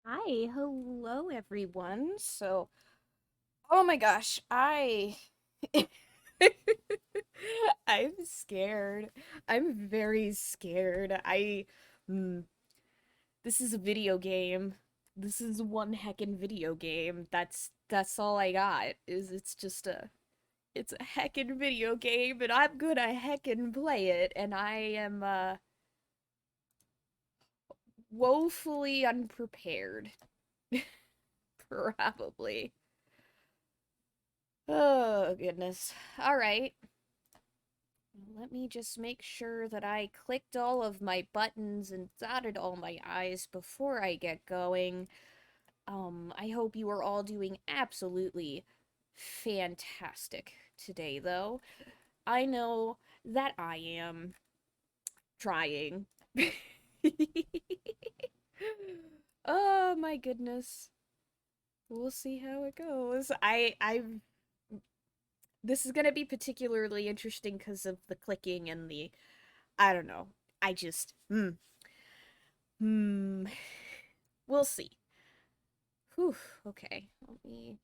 Hi, hello everyone. Oh my gosh, I'm scared. I'm very scared. mm, this is a video game. This is one heckin' video game. That's all I got. It's a heckin' video game and I'm gonna heckin' play it and I am woefully unprepared. Probably. Oh, goodness. All right. Let me just make sure that I clicked all of my buttons and dotted all my I's before I get going. I hope you are all doing absolutely fantastic today, though. I know that I am trying. Oh my goodness. We'll see how it goes. This is gonna be particularly interesting because of the clicking and the I don't know. I just hmm. We'll see. Whew. Okay. Let me.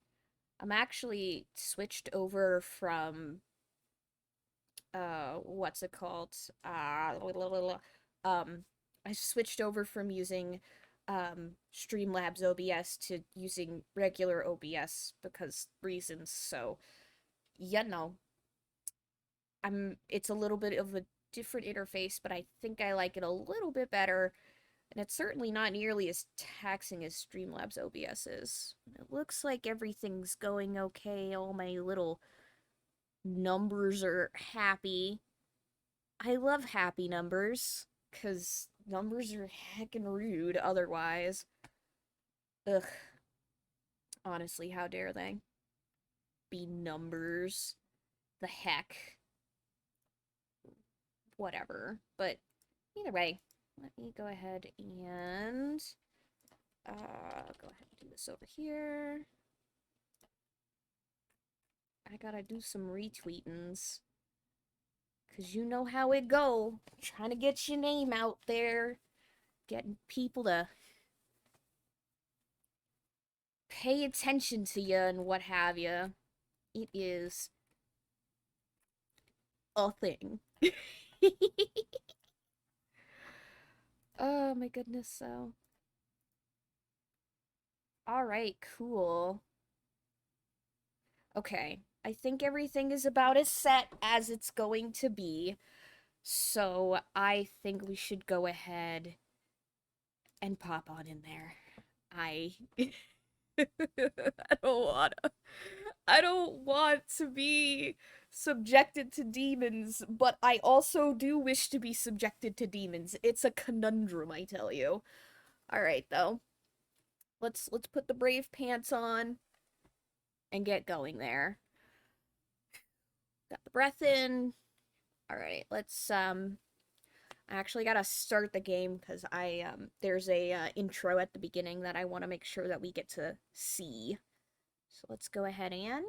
I'm actually switched over from what's it called? Um, I switched over from using Streamlabs OBS to using regular OBS because reasons. So, you know, it's a little bit of a different interface, but I think I like it a little bit better. And it's certainly not nearly as taxing as Streamlabs OBS is. It looks like everything's going okay. All my little numbers are happy. I love happy numbers, because numbers are heckin' rude otherwise. Ugh, honestly, how dare they be numbers? The heck? Whatever. But either way, let me go ahead and go ahead and do this over here. I gotta do some retweetings. Cause you know how it go. Trying to get your name out there. Getting people to pay attention to you and what have you. It is a thing. Oh my goodness, so. Alright, cool. Okay. I think everything is about as set as it's going to be. So I think we should go ahead and pop on in there. I I don't wanna. I don't want to be subjected to demons, but I also do wish to be subjected to demons. It's a conundrum, I tell you. All right, though. Let's put the brave pants on and get going there. Got the breath in. All right, let's. I actually gotta start the game because there's a intro at the beginning that I want to make sure that we get to see. So let's go ahead and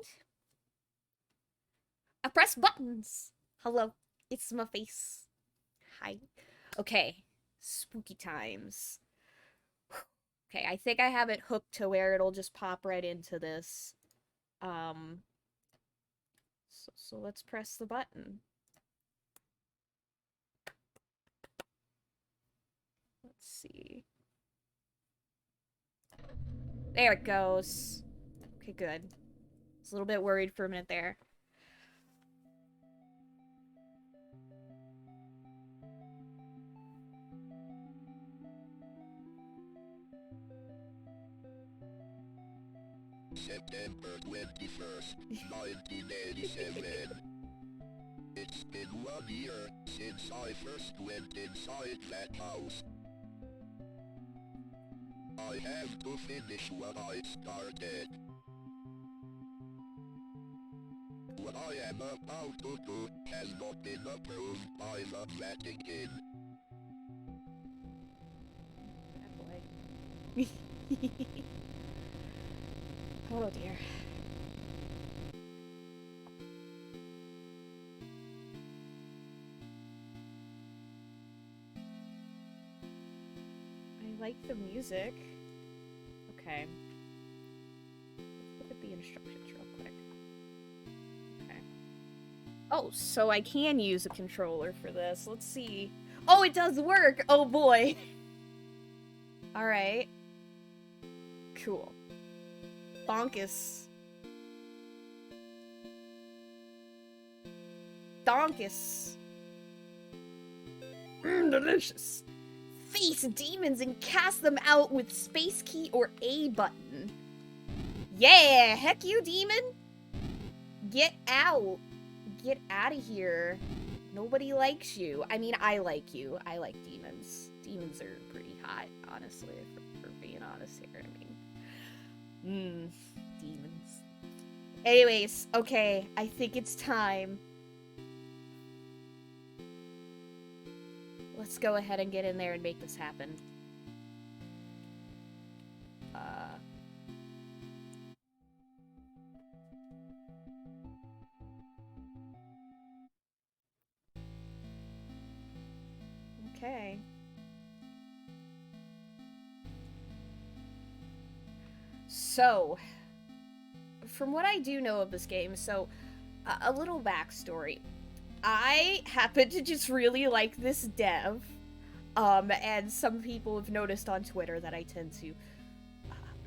I press buttons. Hello, it's my face. Hi. Okay, spooky times. Okay, I think I have it hooked to where it'll just pop right into this. Um, so let's press the button. Let's see. There it goes. Okay, good. I was a little bit worried for a minute there. September 21st, 1987. It's been 1 year since I first went inside that house. I have to finish what I started. What I am about to do has not been approved by the Vatican. Bad boy. Oh dear. I like the music. instructions real quick. Okay. Oh, so I can use a controller for this. Let's see. Oh, it does work! Oh boy! Alright. Cool. Bonkus. Donkus. Delicious. Face demons and cast them out with space key or A button. Yeah! Heck you, demon! Get out! Get out of here. Nobody likes you. I mean, I like you. I like demons. Demons are pretty hot, honestly, for being honest here. I mean, demons. Anyways, okay, I think it's time. Let's go ahead and get in there and make this happen. Okay. So, from what I do know of this game, a little backstory. I happen to just really like this dev, and some people have noticed on Twitter that I tend to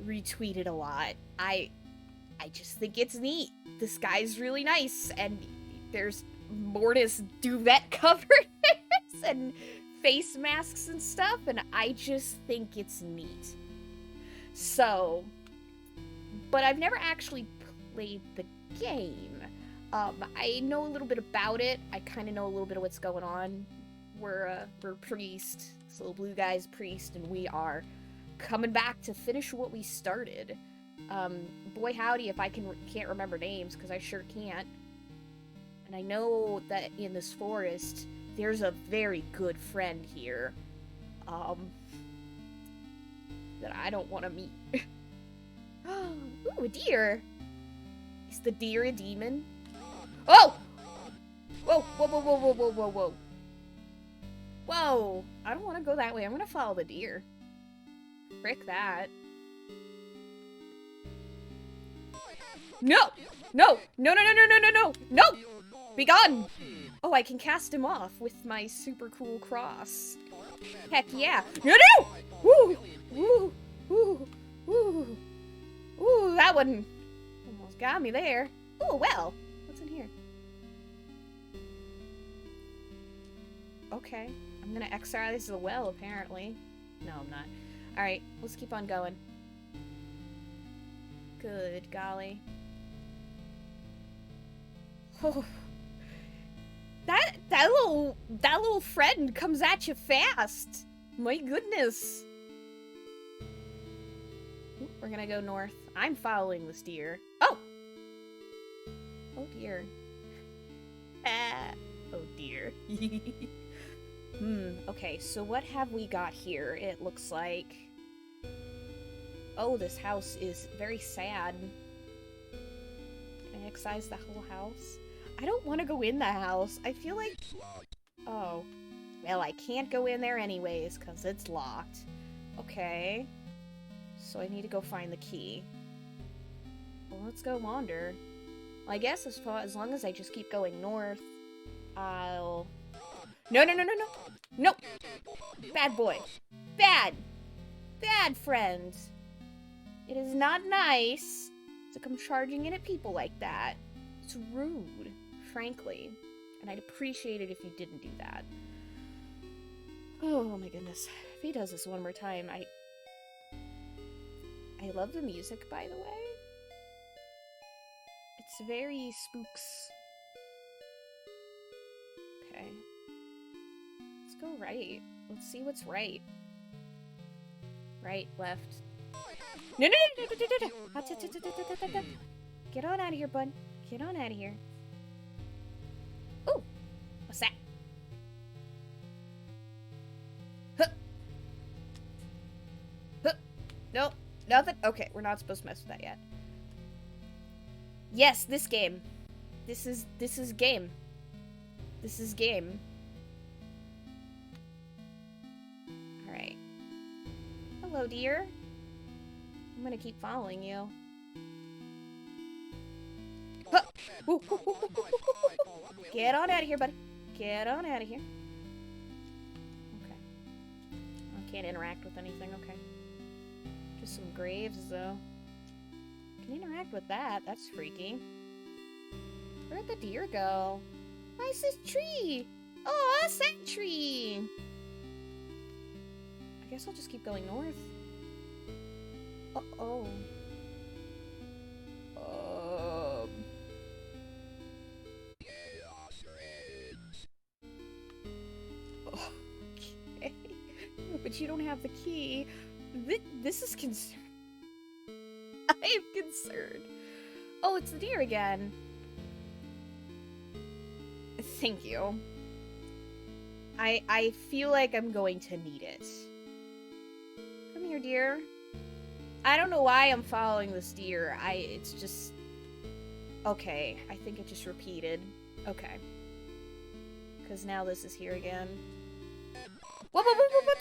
retweet it a lot. I just think it's neat. This guy's really nice, and there's Mortis duvet covers and face masks and stuff, and I just think it's neat. So, but I've never actually played the game. I know a little bit about it. I kind of know a little bit of what's going on. We're priest, this little blue guy's priest, and we are coming back to finish what we started. Boy howdy if I can't remember names, because I sure can't. And I know that in this forest, there's a very good friend here, that I don't want to meet. Ooh, a deer! Is the deer a demon? Oh! Whoa, whoa, whoa, whoa, whoa, whoa, whoa, whoa. Whoa! I don't want to go that way. I'm gonna follow the deer. Frick that. No! No! No, no, no, no, no, no, no! No! Be gone! Oh, I can cast him off with my super cool cross. Heck yeah. No, no! Woo! Woo! Woo! Woo! Ooh, that one almost got me there. Oh, well. What's in here? Okay. I'm gonna exercise the well, apparently. No, I'm not. Alright, let's keep on going. Good golly. Oh. That little friend comes at you fast. My goodness. Ooh, we're gonna go north. I'm following this deer. Oh! Oh dear. Ah. Oh dear. Okay, so what have we got here? It looks like... Oh, this house is very sad. Can I excise the whole house? I don't want to go in the house. I feel like... Oh. Well, I can't go in there anyways, because it's locked. Okay. So I need to go find the key. Well, let's go wander. Well, I guess as long as I just keep going north, I'll... No, no, no, no, no! No! Bad boy. Bad! Bad friend. It is not nice to come charging in at people like that. It's rude, frankly. And I'd appreciate it if you didn't do that. Oh my goodness. If he does this one more time, I love the music, by the way. It's very spooks. Okay. Let's go right. Let's see what's right. Right, left. No, no, no, no, no, no, no. Get on out of here, bud. Get on out of here. Ooh, what's that? Huh. Huh. Nope, nothing. Okay, we're not supposed to mess with that yet. Yes, this game. This is game. This is game. All right. Hello, dear. I'm gonna keep following you. Ooh, ooh, ooh, ooh, ooh, ooh, ooh. Get on out of here, buddy. Get on out of here. Okay. I can't interact with anything, okay. Just some graves, though. Can interact with that. That's freaky. Where'd the deer go? Why is this tree? Oh, a sad tree. I guess I'll just keep going north. Uh-oh. Okay. But you don't have the key. This is concerned. I am concerned. Oh, it's the deer again. Thank you. I feel like I'm going to need it. Come here, deer. I don't know why I'm following this deer. It's just... Okay, I think it just repeated. Okay. Because now this is here again. Whoa, whoa, whoa, whoa, whoa,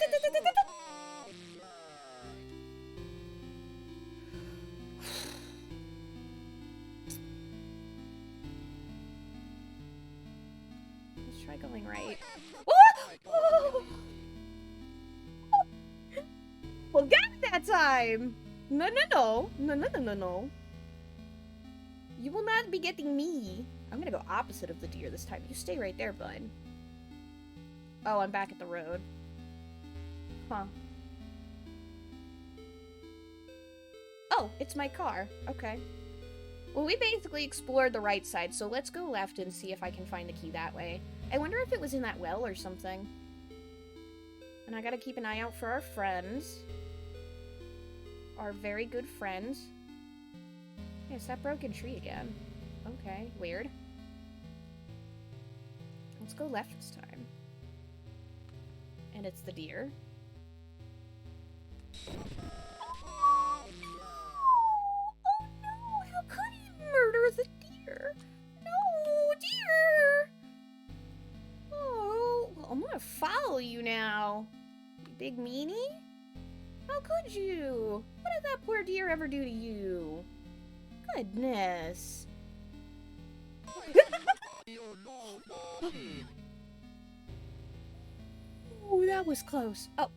Let's try going right. Oh! Well, got it that time! No, no, no. No, no, no, no, no. You will not be getting me. I'm gonna go opposite of the deer this time. You stay right there, bud. Oh, I'm back at the road. Huh. Oh, it's my car. Okay. Well, we basically explored the right side, so let's go left and see if I can find the key that way. I wonder if it was in that well or something. And I gotta keep an eye out for our friends. Our very good friends. Yeah, it's that broken tree again. Okay, weird. Let's go left this time. And it's the deer. Oh no! How could he murder the deer? No, deer! Oh, I'm gonna follow you now. You big meanie? How could you? What did that poor deer ever do to you? Goodness. Oh, that was close. Oh.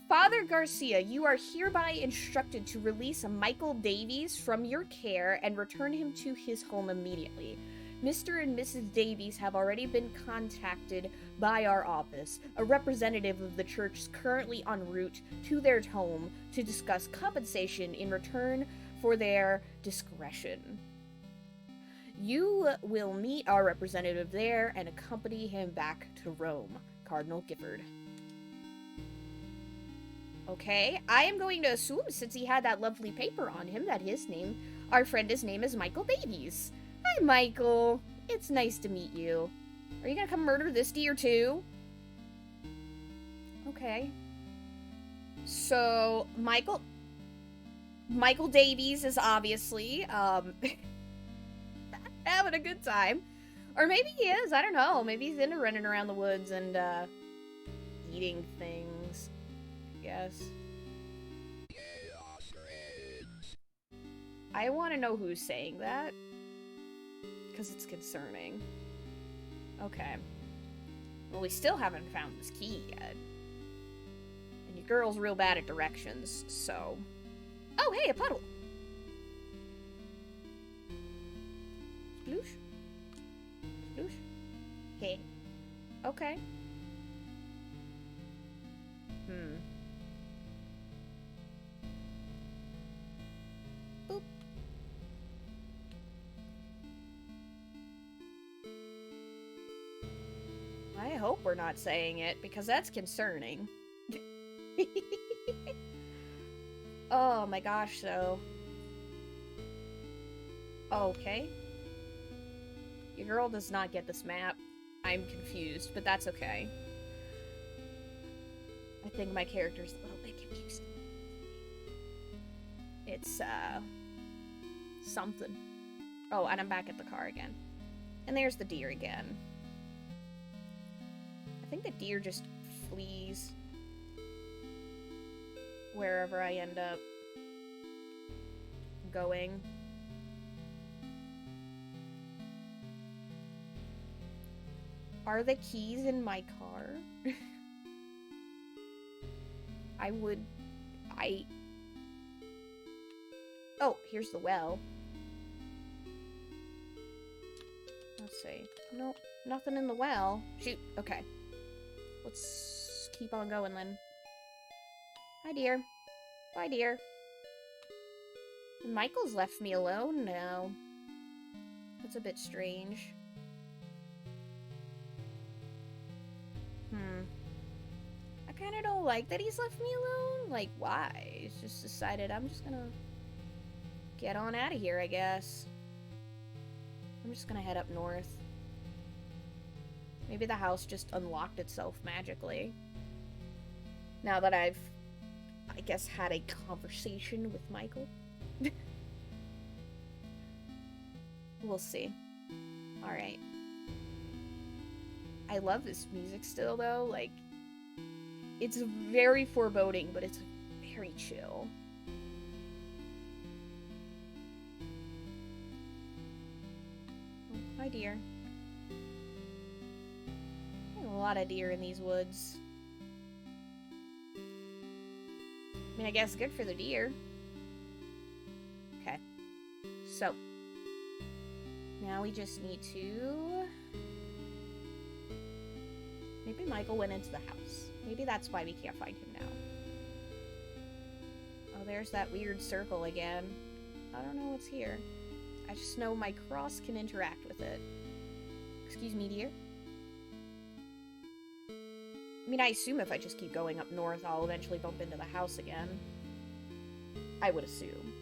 Father Garcia, you are hereby instructed to release Michael Davies from your care and return him to his home immediately. Mr. and Mrs. Davies have already been contacted by our office. A representative of the church is currently en route to their home to discuss compensation in return for their discretion. You will meet our representative there and accompany him back to Rome. Cardinal Gifford. Okay, I am going to assume, since he had that lovely paper on him, that our friend's name is Michael Davies. Hi, Michael. It's nice to meet you. Are you gonna come murder this deer, too? Okay. So, Michael Davies is obviously, having a good time. Or maybe he is, I don't know. Maybe he's into running around the woods and, eating things. Yes. I want to know who's saying that. Because it's concerning. Okay. Well, we still haven't found this key yet. And your girl's real bad at directions, so... Oh, hey, a puddle! Sploosh? Sploosh? Hey. Okay. Boop. I hope we're not saying it, because that's concerning. Oh my gosh, so... Okay. Your girl does not get this map. I'm confused, but that's okay. I think my character's a little bit confused. It's, something. Oh, and I'm back at the car again. And there's the deer again. I think the deer just flees wherever I end up going. Are the keys in my car? Oh, here's the well. Let's see. Nope, nothing in the well. Shoot, okay. Let's keep on going then. Hi, dear. Bye, dear. Michael's left me alone now. That's a bit strange. I kind of don't like that he's left me alone. Like, why? He's just decided I'm just gonna get on out of here, I guess. I'm just gonna head up north. Maybe the house just unlocked itself magically. Now that I've, I guess, had a conversation with Michael. We'll see. Alright. I love this music still, though. Like, it's very foreboding, but it's very chill. Oh, hi, deer. There's a lot of deer in these woods. I mean, I guess good for the deer. Okay. So. Now we just need to... Maybe Michael went into the house. Maybe that's why we can't find him now. Oh, there's that weird circle again. I don't know what's here. I just know my cross can interact with it. Excuse me, dear. I mean, I assume if I just keep going up north, I'll eventually bump into the house again. I would assume.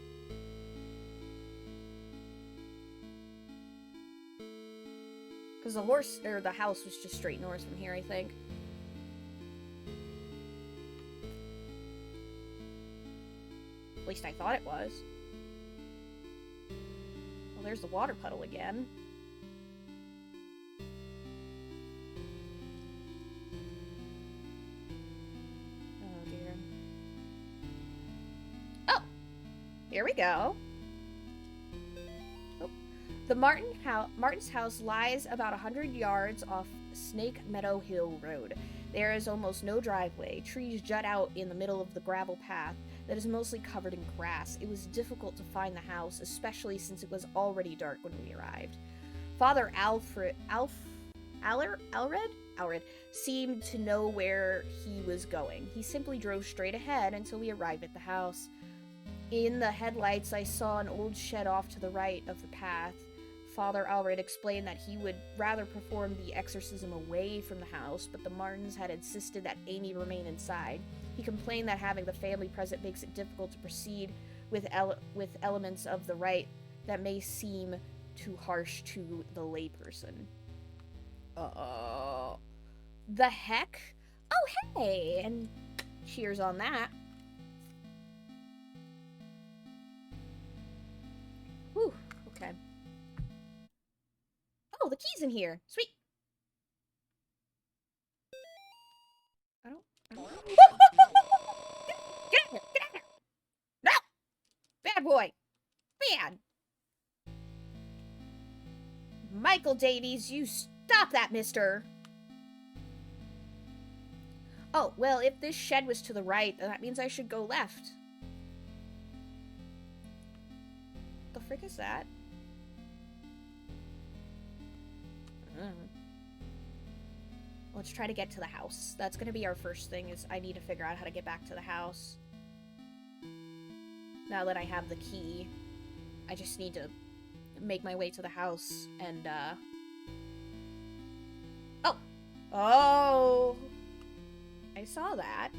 Because the house was just straight north from here, I think. At least I thought it was. Well, there's the water puddle again. Oh, dear. Oh! Here we go. The Martin's house lies about 100 yards off Snake Meadow Hill Road. There is almost no driveway. Trees jut out in the middle of the gravel path that is mostly covered in grass. It was difficult to find the house, especially since it was already dark when we arrived. Father Alred seemed to know where he was going. He simply drove straight ahead until we arrived at the house. In the headlights, I saw an old shed off to the right of the path. Father Alred explained that he would rather perform the exorcism away from the house, but the Martins had insisted that Amy remain inside. He complained that having the family present makes it difficult to proceed with elements of the rite that may seem too harsh to the layperson. The heck? Oh, hey! And cheers on that. Whew, okay. Oh, the key's in here. Sweet. I don't Get out here! Get out here! No! Bad boy! Bad! Michael Davies, you stop that, mister! Oh, well, if this shed was to the right, then that means I should go left. The frick is that? Let's try to get to the house. That's gonna be our first thing, is I need to figure out how to get back to the house. Now that I have the key, I just need to make my way to the house and, Oh! Oh! I saw that.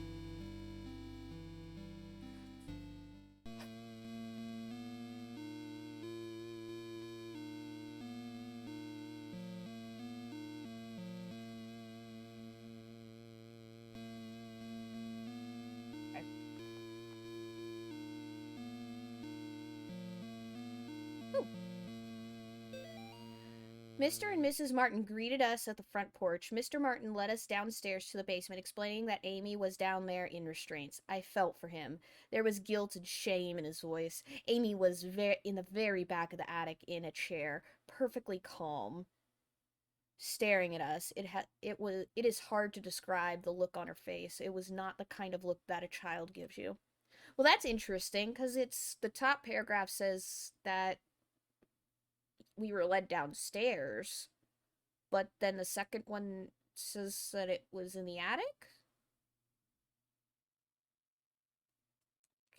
Mr. and Mrs. Martin greeted us at the front porch. Mr. Martin led us downstairs to the basement, explaining that Amy was down there in restraints. I felt for him. There was guilt and shame in his voice. Amy was in the very back of the attic in a chair, perfectly calm. staring at us. It is hard to describe the look on her face. It was not the kind of look that a child gives you. Well, that's interesting because it's the top paragraph says that we were led downstairs, but then the second one says that it was in the attic.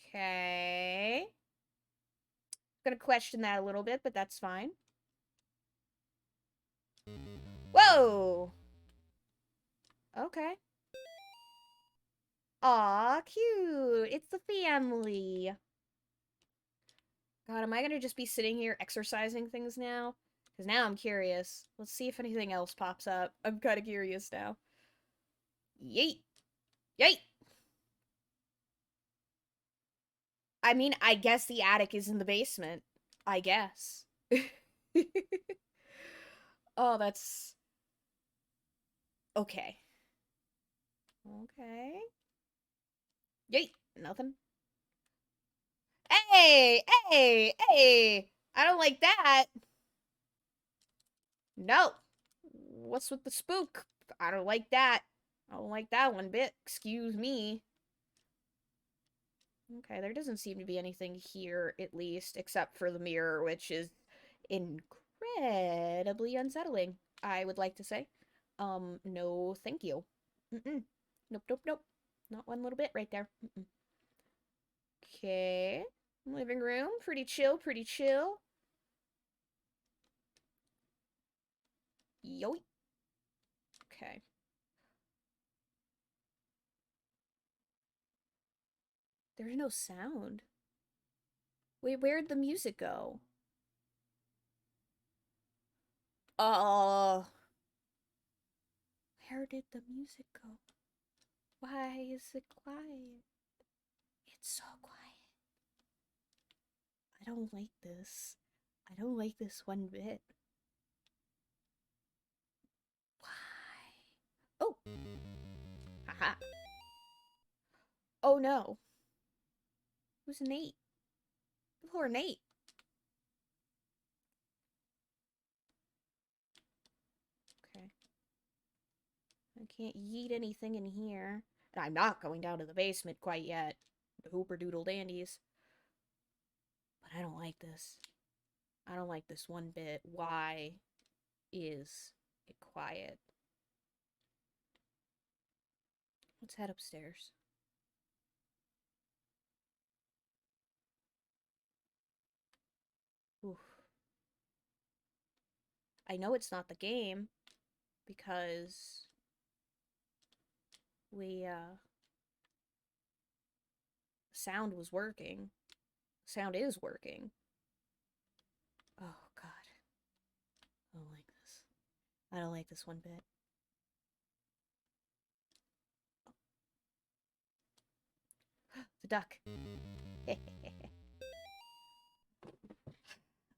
Okay. Gonna question that a little bit, but that's fine. Whoa! Okay. Aw, cute. It's the family. God, am I gonna just be sitting here exercising things now? Because now I'm curious. Let's see if anything else pops up. I'm kind of curious now. Yeet. Yeet. I mean, I guess the attic is in the basement. I guess. Oh, that's... Okay. Okay. Yeet. Nothing. Hey! Hey! Hey! I don't like that! No! What's with the spook? I don't like that. I don't like that one bit. Excuse me. Okay, there doesn't seem to be anything here, at least, except for the mirror, which is incredibly unsettling, I would like to say. No, thank you. Mm-mm. Nope, nope, nope. Not one little bit right there. Mm-mm. Okay. Living room. Pretty chill, pretty chill. Yoink. Okay. There's no sound. Wait, where'd the music go? Oh. Where did the music go? Why is it quiet? It's so quiet. I don't like this. I don't like this one bit. Why? Oh! Haha. Oh no. Who's Nate? Poor Nate. Okay. I can't yeet anything in here. And I'm not going down to the basement quite yet. The Hooper Doodle Dandies. But I don't like this. I don't like this one bit. Why is it quiet? Let's head upstairs. Oof. I know it's not the game because sound was working. Sound is working. Oh god. I don't like this. I don't like this one bit. The duck.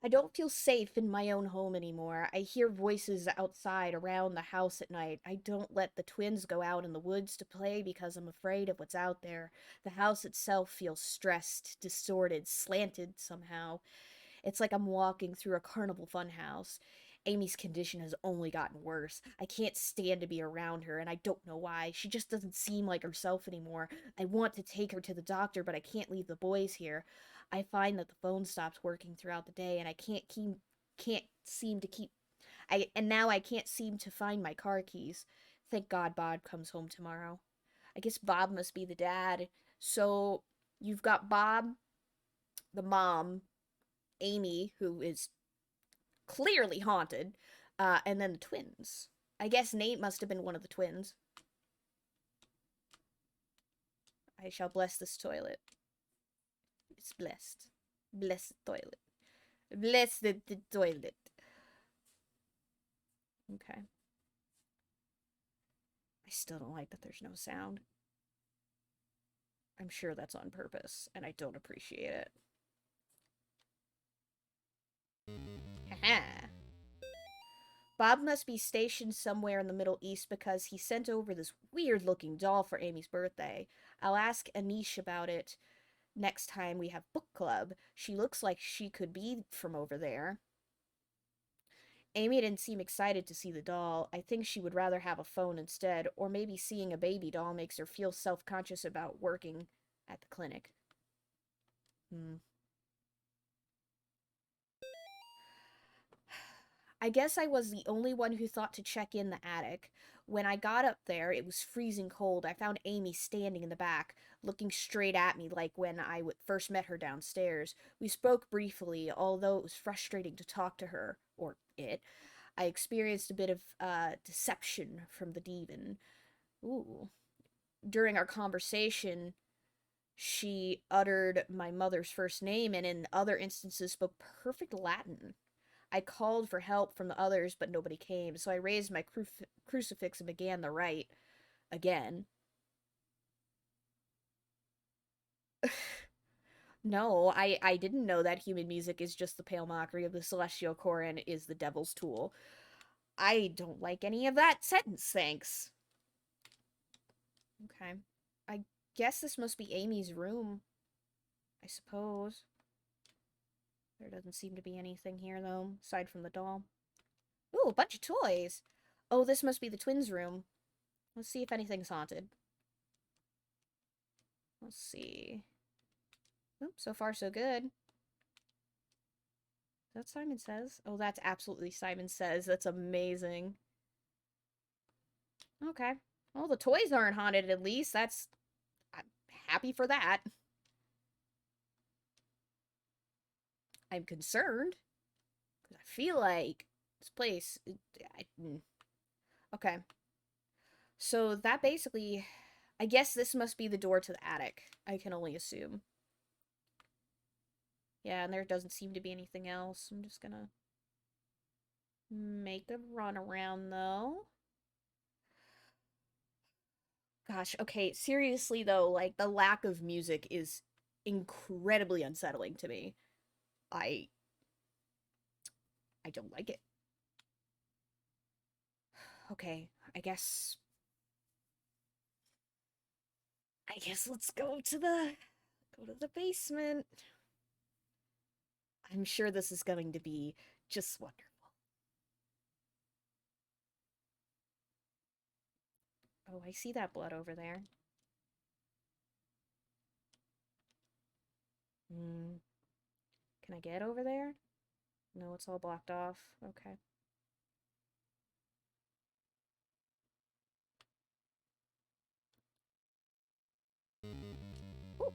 I don't feel safe in my own home anymore. I hear voices outside around the house at night. I don't let the twins go out in the woods to play because I'm afraid of what's out there. The house itself feels stressed, distorted, slanted somehow. It's like I'm walking through a carnival funhouse. Amy's condition has only gotten worse. I can't stand to be around her, and I don't know why. She just doesn't seem like herself anymore. I want to take her to the doctor, but I can't leave the boys here. I find that the phone stops working throughout the day, and I can't seem to keep and now I can't seem to find my car keys. Thank God Bob comes home tomorrow. I guess Bob must be the dad. So you've got Bob, the mom, Amy, who is clearly haunted, and then the twins. I guess Nate must have been one of the twins. I shall bless this toilet. It's blessed. Bless the toilet. Bless the toilet. Okay. I still don't like that there's no sound. I'm sure that's on purpose, and I don't appreciate it. Haha. Bob must be stationed somewhere in the Middle East because he sent over this weird-looking doll for Amy's birthday. I'll ask Anish about it next time we have book club. She looks like she could be from over there. Amy didn't seem excited to see the doll. I think she would rather have a phone instead, or maybe seeing a baby doll makes her feel self-conscious about working at the clinic. Hmm. I guess I was the only one who thought to check in the attic. When I got up there, it was freezing cold. I found Amy standing in the back, looking straight at me like when I first met her downstairs. We spoke briefly, although it was frustrating to talk to her, or it. I experienced a bit of deception from the demon. Ooh. During our conversation, she uttered my mother's first name and in other instances spoke perfect Latin. I called for help from the others, but nobody came, so I raised my crucifix and began the rite again. No, I didn't know that human music is just the pale mockery of the celestial core and is the devil's tool. I don't like any of that sentence, thanks. Okay. I guess this must be Amy's room, I suppose. There doesn't seem to be anything here, though, aside from the doll. Ooh, a bunch of toys! Oh, this must be the twins' room. Let's see if anything's haunted. Let's see. Oops, so far so good. Is that Simon Says? Oh, that's absolutely Simon Says. That's amazing. Okay. Well, the toys aren't haunted at least. I'm happy for that. I'm concerned. Because I feel like this place... Okay. So that basically... I guess this must be the door to the attic. I can only assume. Yeah, and there doesn't seem to be anything else. I'm just gonna make a run around, though. Gosh, okay, seriously, though, like, the lack of music is incredibly unsettling to me. I... I don't like it. Okay, I guess... let's go to the basement. I'm sure this is going to be just wonderful. Oh, I see that blood over there. Hmm. Can I get over there? No, it's all blocked off. Okay. Ooh.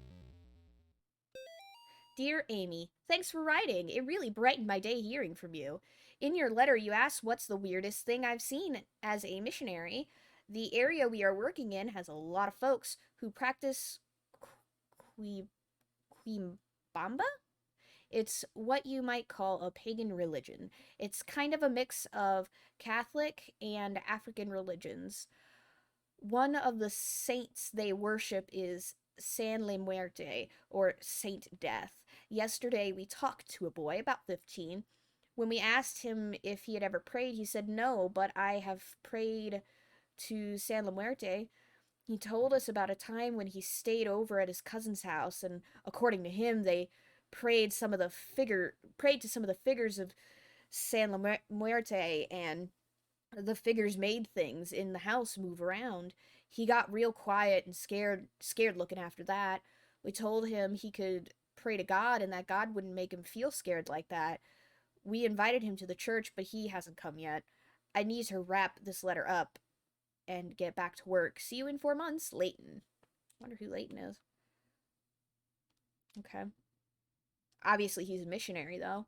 Dear Amy, thanks for writing. It really brightened my day hearing from you. In your letter, you asked what's the weirdest thing I've seen as a missionary. The area we are working in has a lot of folks who practice Quimbamba? It's what you might call a pagan religion. It's kind of a mix of Catholic and African religions. One of the saints they worship is San Le Muerte, or Saint Death. Yesterday we talked to a boy, about 15. When we asked him if he had ever prayed, he said no, but I have prayed to San La Muerte. He told us about a time when he stayed over at his cousin's house, and according to him, they prayed to some of the figures of San La Muerte, and the figures made things in the house move around. He got real quiet and scared looking after that. We told him he could pray to God and that God wouldn't make him feel scared like that. We invited him to the church, but he hasn't come yet. I need to wrap this letter up and get back to work. See you in 4 months, Leighton. Wonder who Leighton is. Okay. Obviously, he's a missionary, though.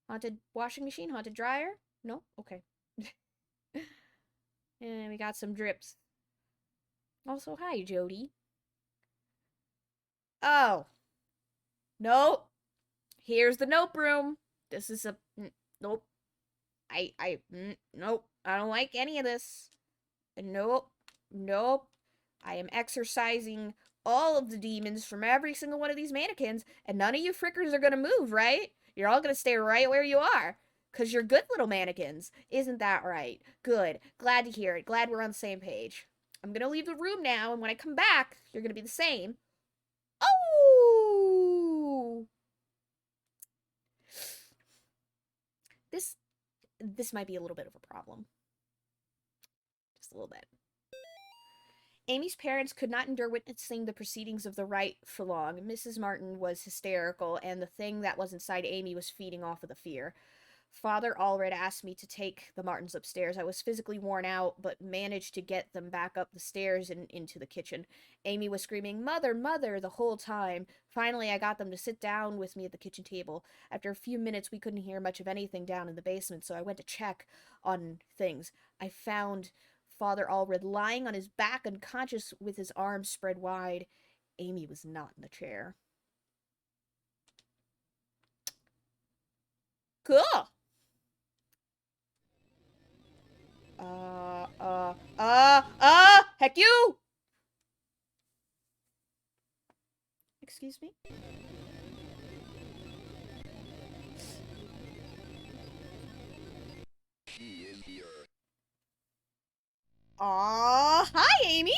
Haunted washing machine? Haunted dryer? No? Okay. And we got some drips. Also, hi, Jody. Oh. Nope. Here's the nope room. This is a... Nope. Nope. I don't like any of this. Nope. Nope. I am exorcising all of the demons from every single one of these mannequins, and none of you frickers are gonna move, right? You're all gonna stay right where you are. Because you're good little mannequins. Isn't that right? Good. Glad to hear it. Glad we're on the same page. I'm gonna leave the room now, and when I come back, you're gonna be the same. Oh! this might be a little bit of a problem. Just a little bit. Amy's parents could not endure witnessing the proceedings of the rite for long. Mrs. Martin was hysterical, and the thing that was inside Amy was feeding off of the fear. Father Allred asked me to take the Martins upstairs. I was physically worn out, but managed to get them back up the stairs and into the kitchen. Amy was screaming, "Mother, Mother," the whole time. Finally, I got them to sit down with me at the kitchen table. After a few minutes, we couldn't hear much of anything down in the basement, so I went to check on things. I found Father Allred lying on his back, unconscious, with his arms spread wide. Amy was not in the chair. Cool! Heck you! Excuse me? She is here. Hi, Amy!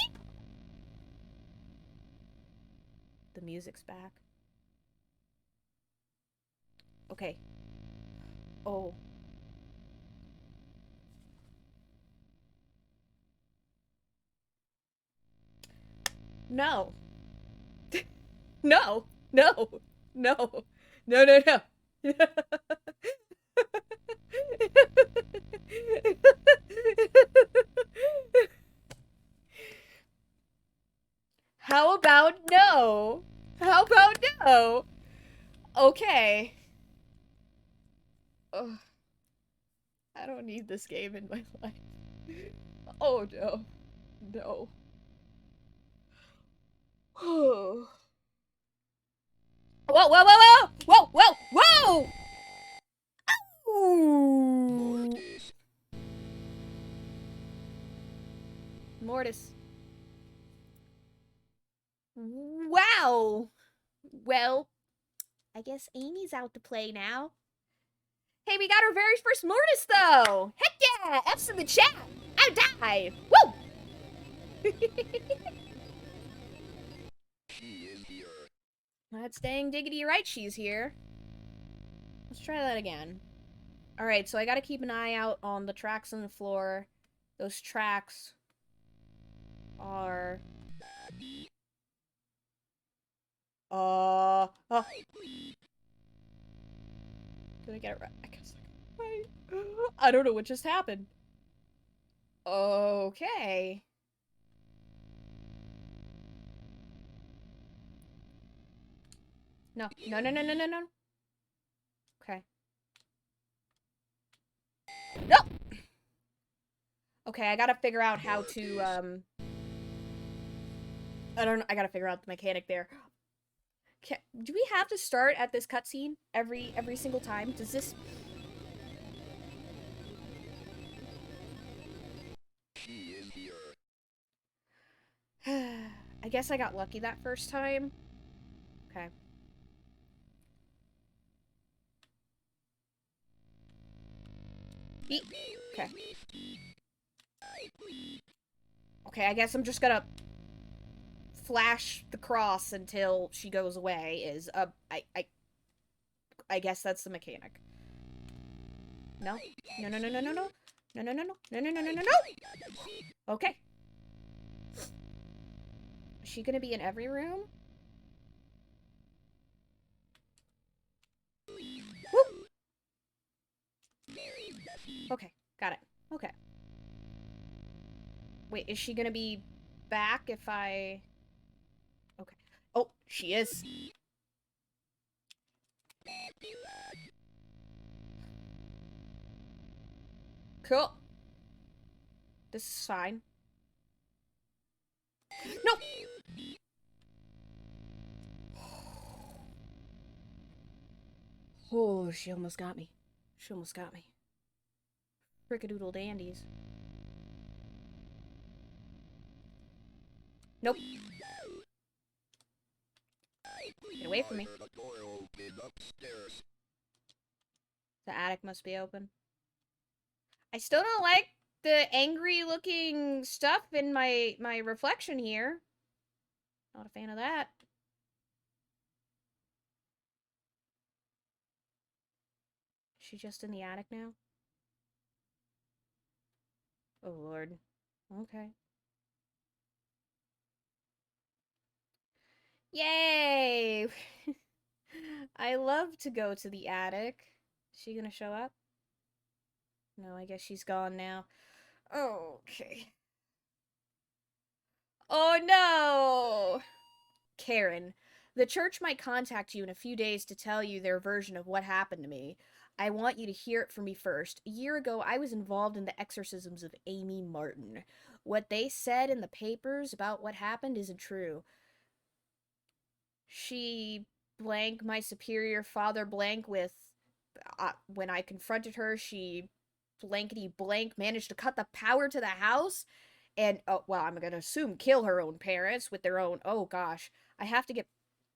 The music's back. Okay. Oh. No. No. No. No. No, no, no. How about no? How about no? Okay. Ugh. I don't need this game in my life. Oh no. No. Whoa, whoa, whoa, whoa! Whoa, whoa, whoa! Ooh. Mortis. Wow. Well, I guess Amy's out to play now. Hey, we got our very first Mortis, though! Heck yeah! F's in the chat! I die! Woo! She is here. That's dang diggity right she's here. Let's try that again. Alright, so I gotta keep an eye out on the tracks on the floor. Those tracks are... Did I get it right? I guess I got it right. I don't know what just happened. Okay. No. No, no, no, no, no, no. Okay. No! Okay, I gotta figure out how to, I don't know, I gotta figure out the mechanic there. Do we have to start at this cutscene every single time? Does this... She is here. I guess I got lucky that first time. Okay. Eat. Okay. Okay, I guess I'm just gonna flash the cross until she goes away. I guess that's the mechanic. No. No, no, no, no, no, no. No, no, no, no. No, no, no, no, no, no. Okay. Is she gonna be in every room? Woo! Okay, got it. Okay. Wait, is she gonna be back if I... Okay. Oh, she is. Cool. This is fine. No! Oh, she almost got me. She almost got me. Frickadoodle dandies. Nope. Get away from me. The attic must be open. I still don't like the angry looking stuff in my reflection here. Not a fan of that. She just in the attic now? Oh, Lord. Okay. Yay! I love to go to the attic. Is she gonna show up? No, I guess she's gone now. Okay. Oh no! Karen, the church might contact you in a few days to tell you their version of what happened to me. I want you to hear it from me first. A year ago, I was involved in the exorcisms of Amy Martin. What they said in the papers about what happened isn't true. She blank my superior father blank with when I confronted her, she blankety blank managed to cut the power to the house and oh well, I'm gonna assume kill her own parents with their own. Oh gosh, I have to get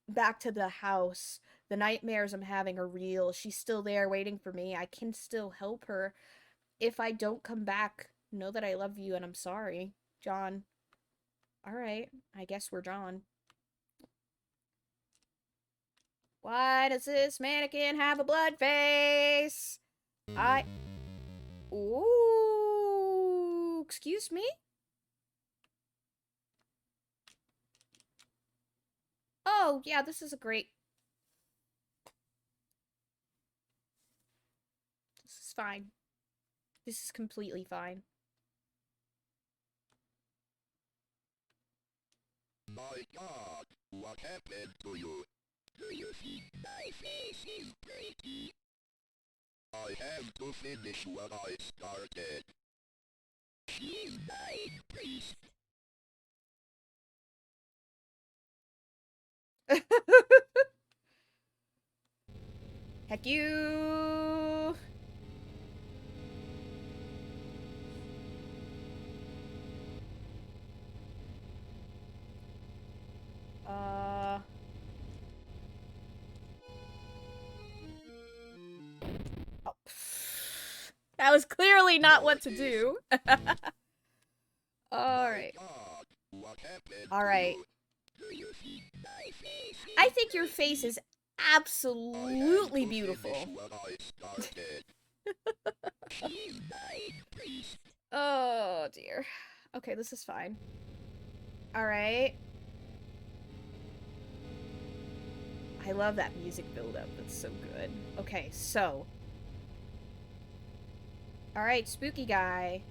back to the house. The nightmares I'm having are real. She's still there waiting for me. I can still help her. If I don't come back, know that I love you and I'm sorry. John. Alright, I guess we're John. Why does this mannequin have a blood face? Ooh, excuse me? Oh, yeah, this is a great... This is fine. This is completely fine. My God, what happened to you? Do you think my face is pretty? I have to finish what I started. She's my priest. Heck you! Oh. That was clearly not what to do. Alright. Alright. I think your face is absolutely beautiful. Oh, dear. Okay, this is fine. Alright. I love that music build-up. That's so good. Okay, so. Alright, spooky guy.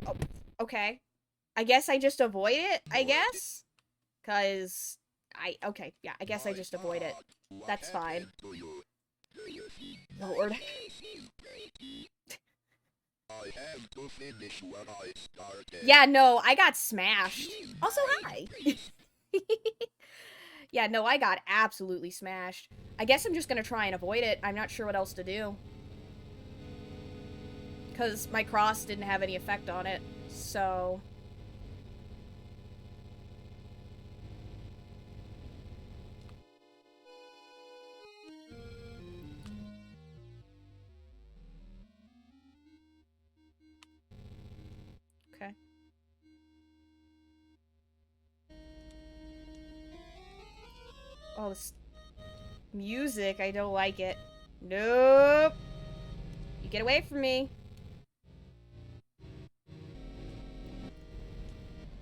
Oh, okay. I guess I just avoid it, I guess? Because okay, yeah, I guess I just avoid it. That's fine. Lord. I have to finish what I started. Yeah, no, I got smashed. Also, hi. Yeah, no, I got absolutely smashed. I guess I'm just gonna try and avoid it. I'm not sure what else to do. Because my cross didn't have any effect on it, so... Okay. Oh, this music, I don't like it. Nope. You get away from me.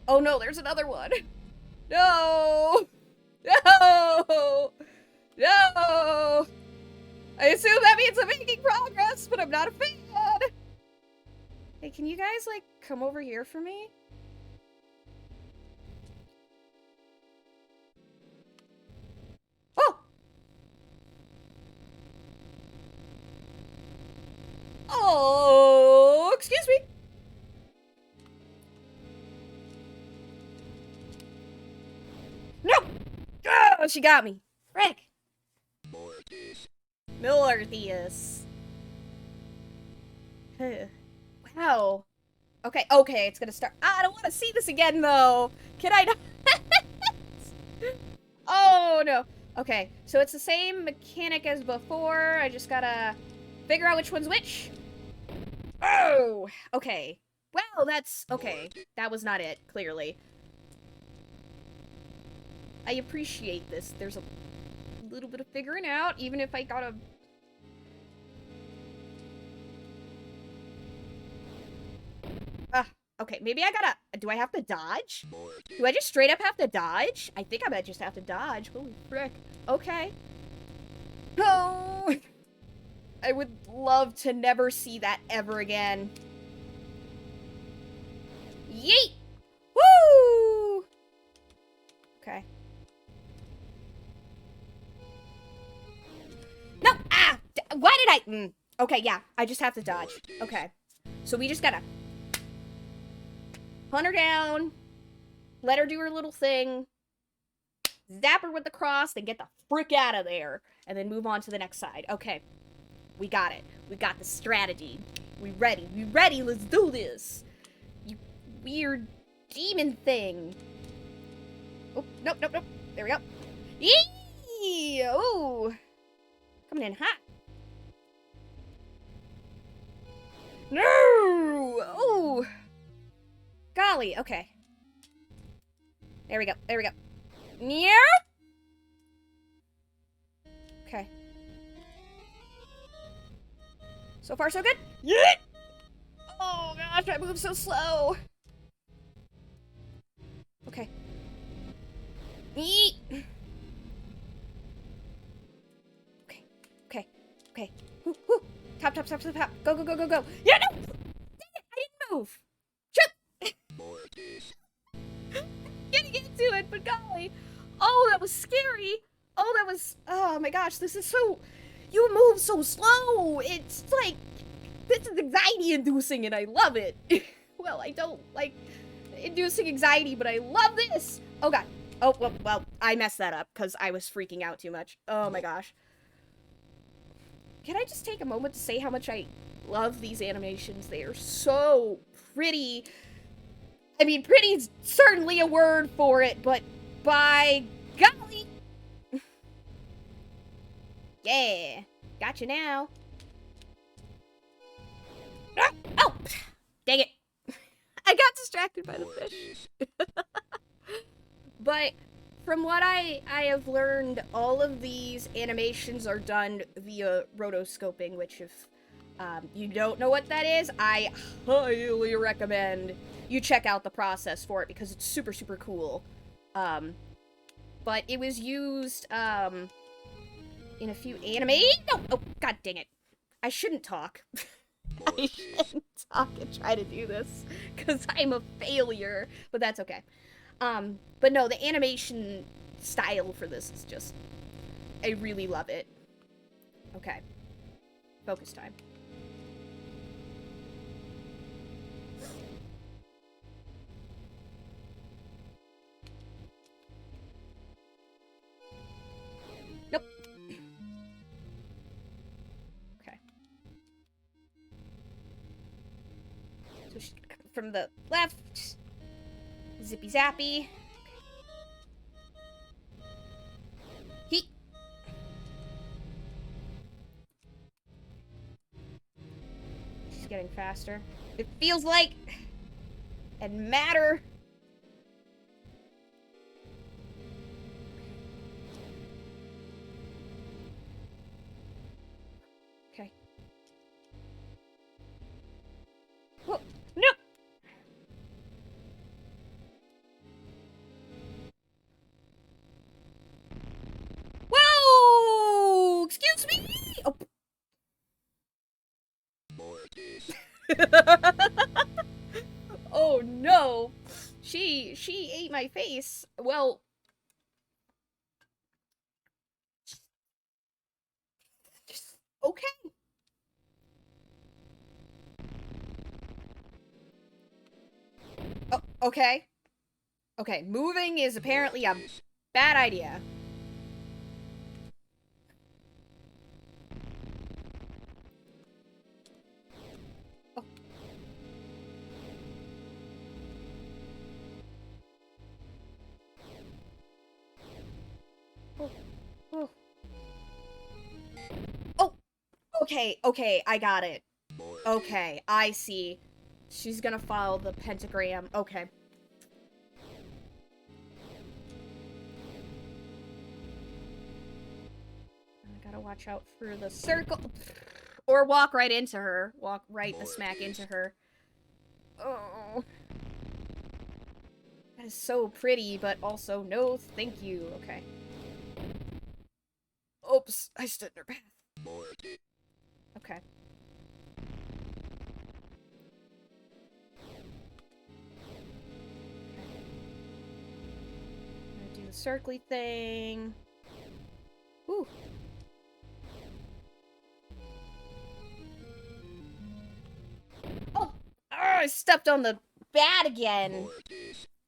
Oh no, there's another one. No! No! No! I assume that means I'm making progress, but I'm not a fan. Hey, can you guys, like, come over here for me? Oh! Oh, excuse me. No! Oh, she got me. Frick. Millartheus. Wow. Okay, okay, it's gonna start. I don't want to see this again, though. Can I not? Oh, no. Okay, so it's the same mechanic as before. I just gotta figure out which one's which. Oh, okay. Well, that's... Okay, that was not it, clearly. I appreciate this. There's a little bit of figuring out, even if I gotta... Okay, maybe I gotta... Do I have to dodge? Do I just straight up have to dodge? I think I might just have to dodge. Holy frick. Okay. No! I would love to never see that ever again. Yeet! Woo! Okay. No! Ah! Why did I... Okay, yeah. I just have to dodge. Okay. So we just gotta... hunt her down. Let her do her little thing. Zap her with the cross. Then get the frick out of there. And then move on to the next side. Okay. We got it. We got the strategy. We ready. We ready. Let's do this. You weird demon thing. Oh, nope, nope, nope. There we go. Yee! Oh. Coming in hot. No! Oh. Golly, okay. There we go. There we go. Yeah. Okay. So far, so good. Yeah. Oh gosh, I move so slow. Okay. Yeet. Okay. Okay. Okay. Woo, woo. Top, top, top, top, top. Go, go, go, go, go. Yeah, no! Dang it! I didn't move. Getting into it, but golly. Oh, that was scary. Oh, that was... Oh my gosh, this is so... You move so slow. It's like... This is anxiety-inducing, and I love it. Well, I don't like inducing anxiety, but I love this. Oh, God. Oh, well, I messed that up because I was freaking out too much. Oh, my gosh. Can I just take a moment to say how much I love these animations? They are so pretty. I mean, pretty is certainly a word for it, but by golly. Yeah. Gotcha now. Oh! Dang it. I got distracted by the fish. But from what I have learned, all of these animations are done via rotoscoping, which if you don't know what that is, I highly recommend you check out the process for it because it's super, super cool. But it was used in a few anime. No! Oh, god dang it. I shouldn't talk. I shouldn't talk and try to do this because I'm a failure, but that's okay. But no, the animation style for this is just, I really love it. Okay. Focus time. Nope. Okay. So from the left, zippy zappy. He. She's getting faster. It feels like. And matter. Okay. Whoa. No. Whoa! Excuse me. Oh. Oh no. She ate my face. Well, just okay. Oh, okay. Okay, moving is apparently a bad idea. Oh. Oh. Oh. Oh. Okay, okay, I got it. Okay, I see. She's gonna follow the pentagram. Okay. Gotta watch out for the circle. Or walk right into her. Walk right the smack into her. Oh. That is so pretty, but also no thank you. Okay. Oops, I stood in her path. Okay. I'm gonna do the circly thing. Ooh. Oh! Ah, I stepped on the bat again.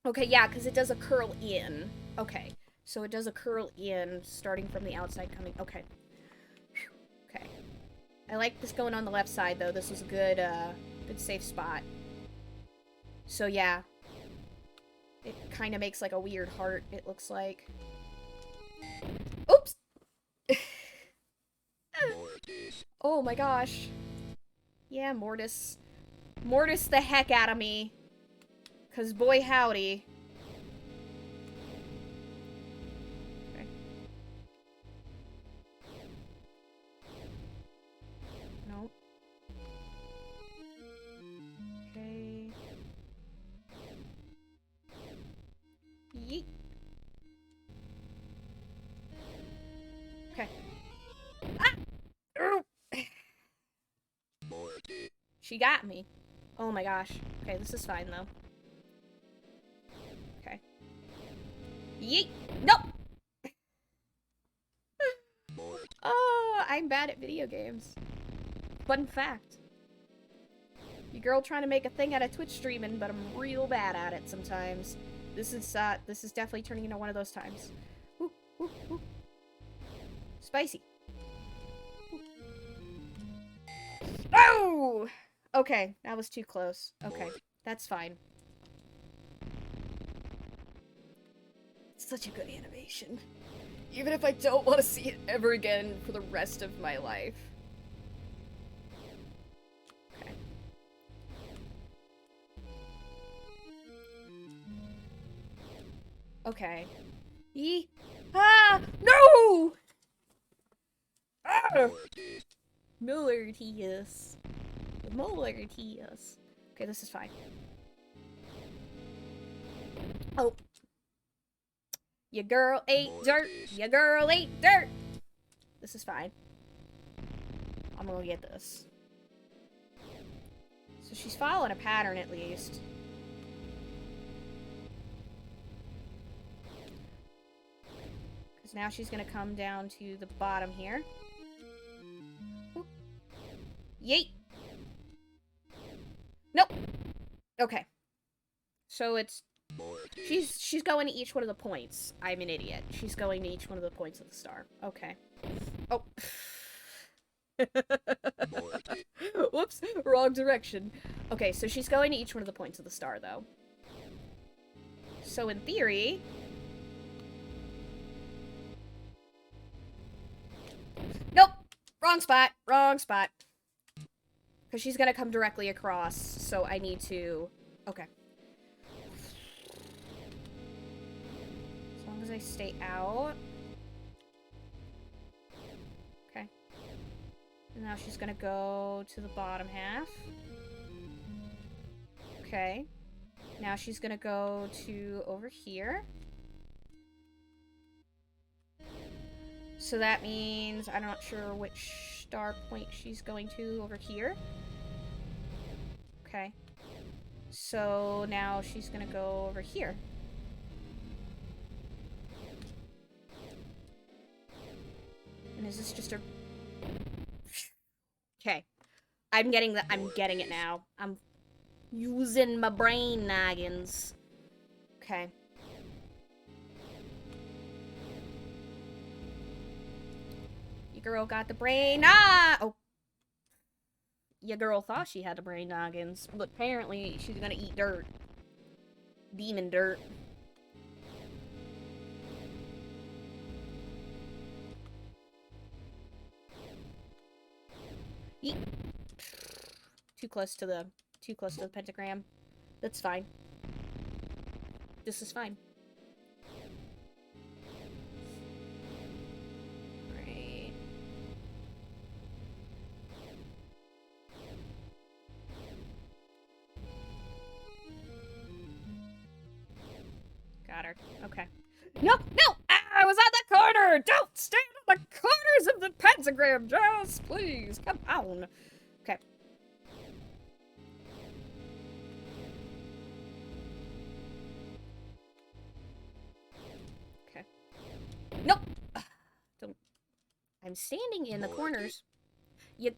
Okay, yeah, because it does a curl in. Okay. So it does a curl in, starting from the outside coming. Okay. Whew. Okay. I like this going on the left side, though. This was a good, good safe spot. So, yeah. It kind of makes, like, a weird heart, it looks like. Oops! Oh my gosh. Yeah, Mortis. Mortis the heck out of me. Because boy howdy. Okay. Nope. Okay. Yeet. Okay. Ah! She got me. Oh my gosh. Okay, this is fine though. Okay. Yeet! Nope! Oh, I'm bad at video games. Fun fact. Your girl trying to make a thing out of Twitch streaming, but I'm real bad at it sometimes. This is definitely turning into one of those times. Ooh, ooh, ooh. Spicy. Ooh. Oh! Okay, that was too close. Okay, that's fine. It's such a good animation. Even if I don't want to see it ever again for the rest of my life. Okay. Okay. Yee. Ah! No! Ah! Millardius. Millardius. Okay, this is fine. Oh. Your girl ate dirt. Your girl ate dirt. This is fine. I'm gonna get this. So she's following a pattern at least. Because now she's gonna come down to the bottom here. Ooh. Yeet. Nope. Okay. So it's she's going to each one of the points. I'm an idiot. She's going to each one of the points of the star. Okay. Oh. Whoops, wrong direction. Okay, so she's going to each one of the points of the star, though. So in theory... Nope! Wrong spot! Wrong spot. Because she's gonna come directly across, so I need to... Okay. As long as I stay out... Okay. And now she's gonna go to the bottom half. Okay. Now she's gonna go to over here. So that means I'm not sure which star point she's going to over here. Okay. So now she's gonna go over here. And is this just a... Okay. I'm getting it now. I'm using my brain noggins. Okay. Your girl got the brain. Ah! Oh. Your girl thought she had the brain noggins, but apparently she's gonna eat dirt. Demon dirt. Eat. Too close to the pentagram. That's fine. This is fine. Right. better. Okay. No! No! Ah, I was at the corner! Don't stand on the corners of the pentagram, Jess! Please, come on. Okay. Okay. Nope! Don't. I'm standing in the corners. You.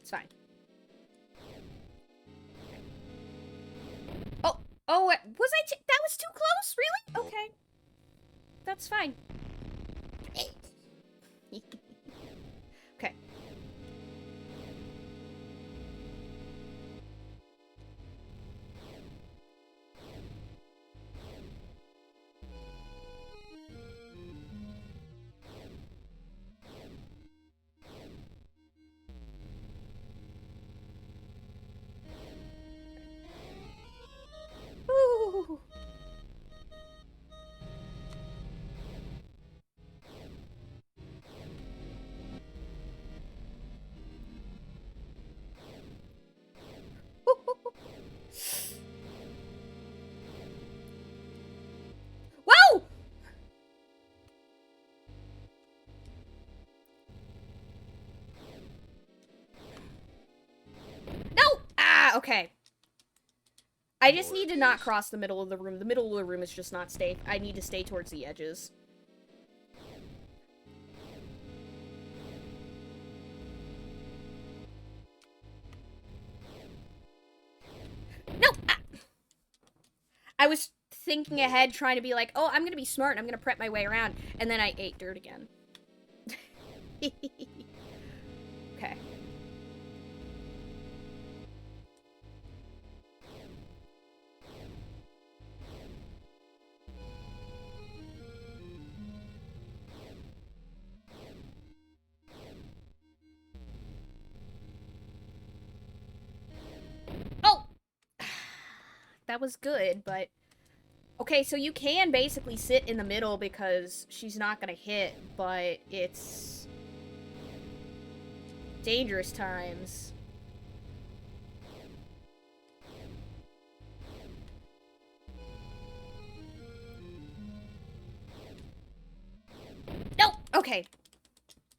It's fine. Oh! Oh, was I? That was too close? Really? Okay. That's fine. Okay. Ooh. Whoa! No! Ah, okay. I just need to not cross the middle of the room. The middle of the room is just not safe. I need to stay towards the edges. No! Ah. I was thinking ahead, trying to be like, oh, I'm gonna be smart, and I'm gonna prep my way around. And then I ate dirt again. Okay. Oh! That was good, but... Okay, so you can basically sit in the middle because she's not gonna hit, but it's... dangerous times. No! Okay.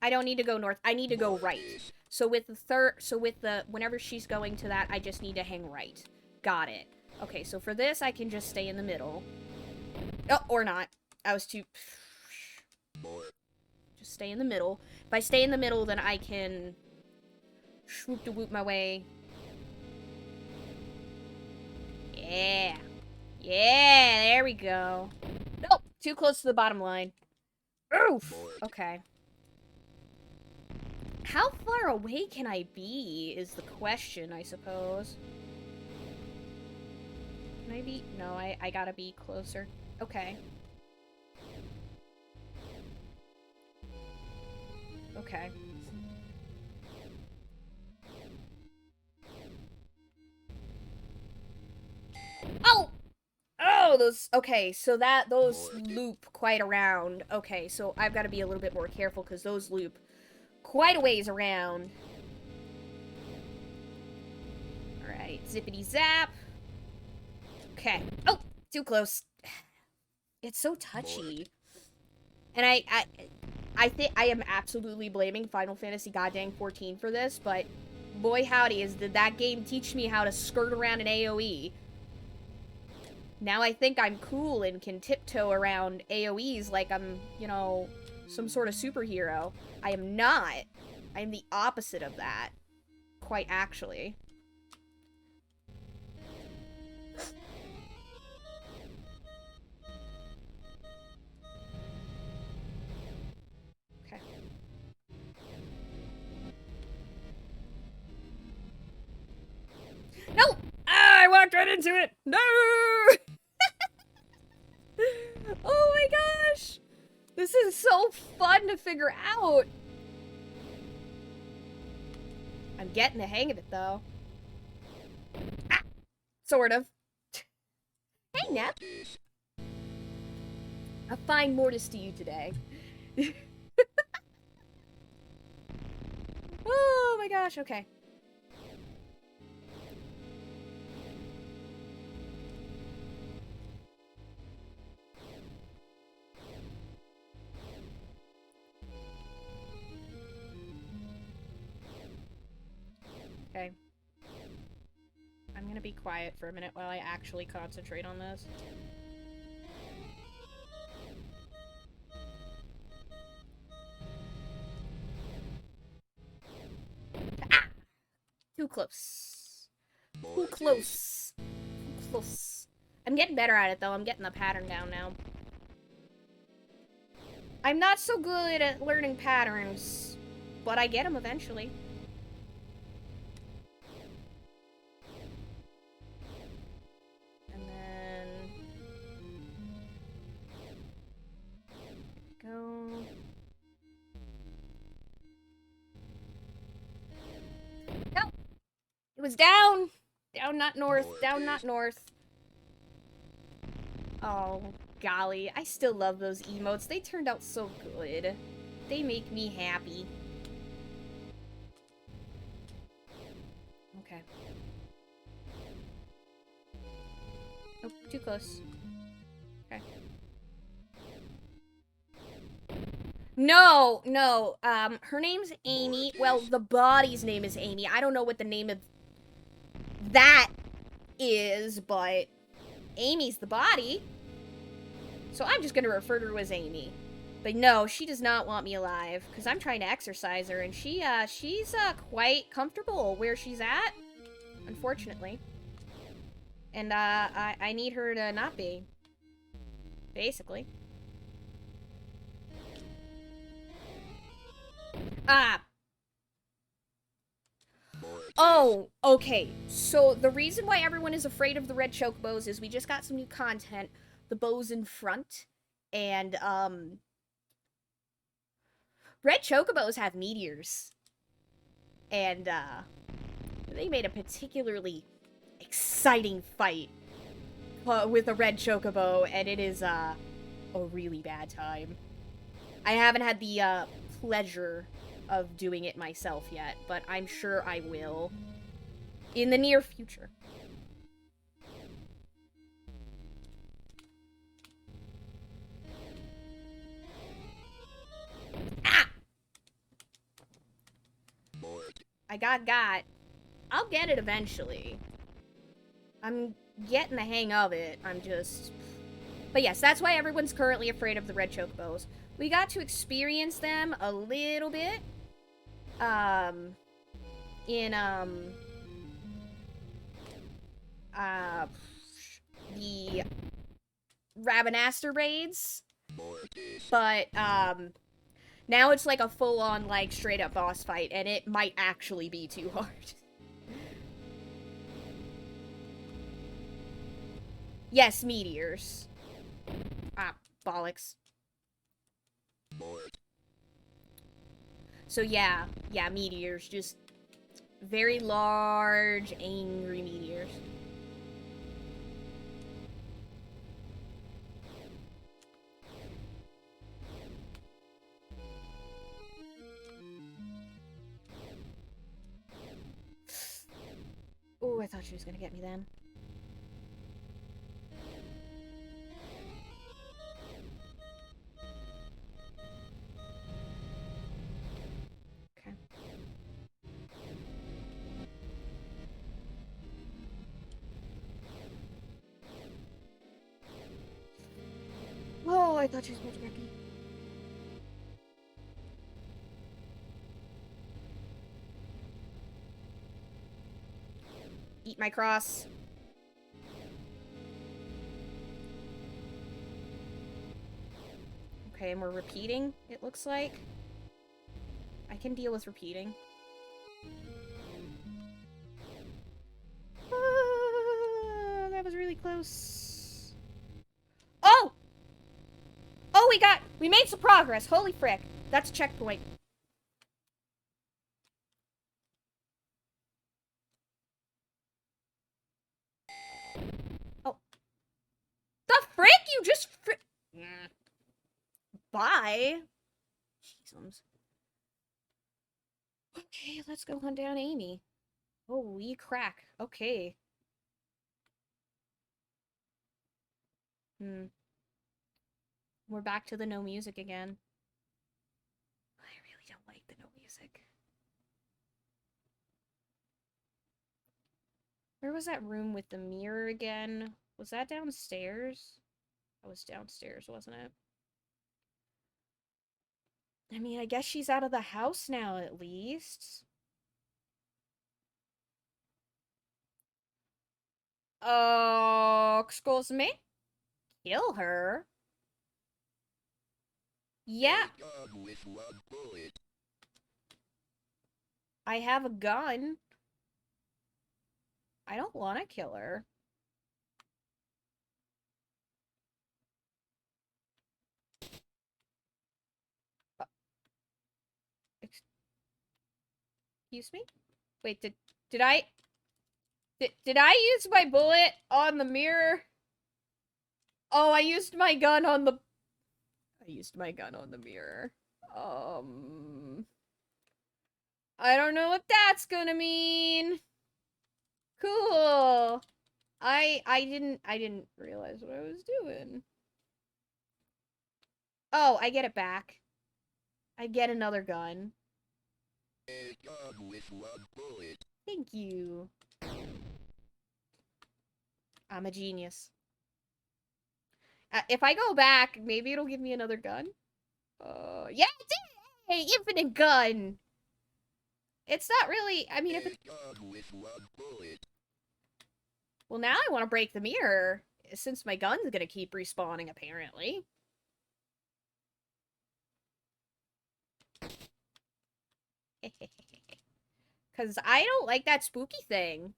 I don't need to go north. I need to go right. So with the whenever she's going to that, I just need to hang right. Got it. Okay, so for this, I can just stay in the middle. Oh, or not. I was too... Just stay in the middle. If I stay in the middle, then I can... swoop-de-whoop my way. Yeah. Yeah, there we go. Nope, too close to the bottom line. Oof. Okay. How far away can I be is the question, I suppose. Can I be? No, I gotta be closer. Okay. Okay. Oh! Oh, those... Okay, so those loop quite around. Okay, so I've got to be a little bit more careful because those loop quite a ways around. Alright, zippity zap. Okay. Oh! Too close. It's so touchy. And I think I am absolutely blaming Final Fantasy goddamn 14 for this, but boy howdy, did that game teach me how to skirt around an AoE. Now I think I'm cool and can tiptoe around AoEs like I'm, you know, some sort of superhero. I am not. I am the opposite of that. Quite actually. Okay. No! Ah, I walked right into it! No! Oh my gosh! This is so fun to figure out! I'm getting the hang of it, though. Ah! Sort of. Hey, Nep. A fine mortis to you today. Oh my gosh, okay. Okay. I'm gonna be quiet for a minute while I actually concentrate on this. Ah! Too close. Too close. Too close. I'm getting better at it, though. I'm getting the pattern down now. I'm not so good at learning patterns, but I get them eventually. And then... go... No! It was down! Down, not north. Down, not north. Oh, golly. I still love those emotes. They turned out so good. They make me happy. Okay. Oh, too close. Okay. No, no. Her name's Amy. Well, the body's name is Amy. I don't know what the name of that is, but Amy's the body. So I'm just gonna refer to her as Amy. But no, she does not want me alive, because I'm trying to exercise her, and she's quite comfortable where she's at, unfortunately. And, I need her to not be. Basically. Ah! Oh, okay. So, the reason why everyone is afraid of the red chocobos is we just got some new content. The bows in front. And, red chocobos have meteors. And, they made a particularly exciting fight with a red chocobo, and it is, a really bad time. I haven't had the, pleasure of doing it myself yet, but I'm sure I will in the near future. Ah! I got. I'll get it eventually. I'm getting the hang of it. I'm just... But yes, that's why everyone's currently afraid of the red chocobos. We got to experience them a little bit. In, the Ravenaster raids. But, now it's like a full-on, like, straight-up boss fight, and it might actually be too hard. Yes, meteors. Ah, bollocks. So yeah, meteors. Just very large, angry meteors. Oh, I thought she was gonna get me then. Okay. Oh, I thought she was going to get me. Eat my cross. Okay, and we're repeating, it looks like. I can deal with repeating. That was really close. Oh! Oh, we made some progress. Holy frick. That's a checkpoint. Oh. The frick? You just Bye. Jesus. Okay, let's go hunt down Amy. Holy crack. Okay. We're back to the no music again. I really don't like the no music. Where was that room with the mirror again? Was that downstairs? That was downstairs, wasn't it? I mean, I guess she's out of the house now, at least. Oh, excuse me? Kill her? Yeah, With one bullet. I have a gun. I don't want to kill her. Excuse me? Wait, did I did I use my bullet on the mirror? Oh, I used my gun on the mirror. I don't know what that's gonna mean. Cool. I didn't realize what I was doing. Oh, I get it back. I get another gun. A gun with one bullet. Thank you. I'm a genius. If I go back, maybe it'll give me another gun. Yeah, it did! Hey, infinite gun! It's not really, I mean, if it's... gun with one bullet. Well, now I want to break the mirror, since my gun's gonna keep respawning, apparently. Because I don't like that spooky thing.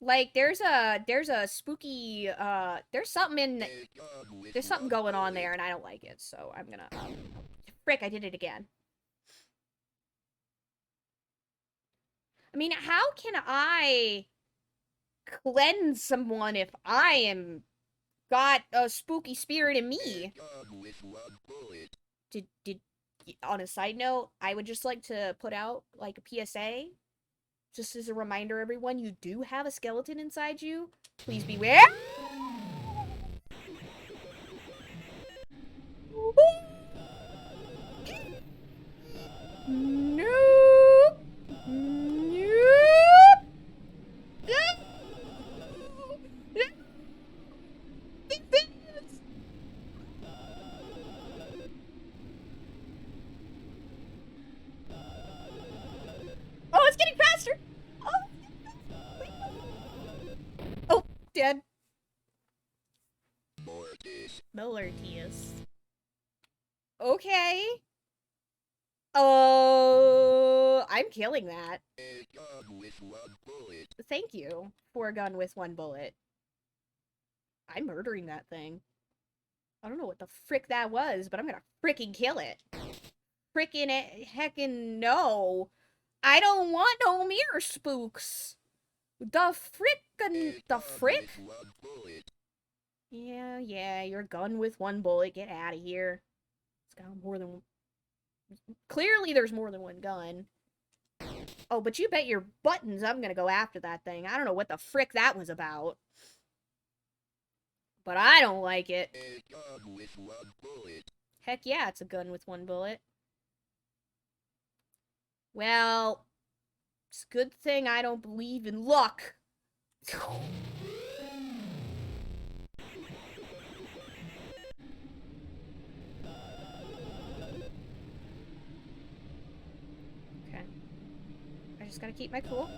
Like, there's a spooky, there's something going on there, and I don't like it, so I'm gonna, frick, I did it again. I mean, how can I cleanse someone if I am got a spooky spirit in me? Did on a side note, I would just like to put out like a PSA, just as a reminder, everyone, you do have a skeleton inside you. Please beware. Nope. Nope. Oh, it's getting faster. Oh, dead. Mortis. Okay. Oh, I'm killing that. A gun with one bullet. Thank you for a gun with one bullet. I'm murdering that thing. I don't know what the frick that was, but I'm gonna fricking kill it. Frickin' heckin' no. I don't want no mirror spooks. The frickin' the frick? Yeah, your gun with one bullet. Get out of here. It's got more than... Clearly there's more than one gun. Oh, but you bet your buttons I'm gonna go after that thing. I don't know what the frick that was about. But I don't like it. A gun with one bullet. Heck yeah, it's a gun with one bullet. Well, it's a good thing I don't believe in luck. Okay. I just gotta keep my cool.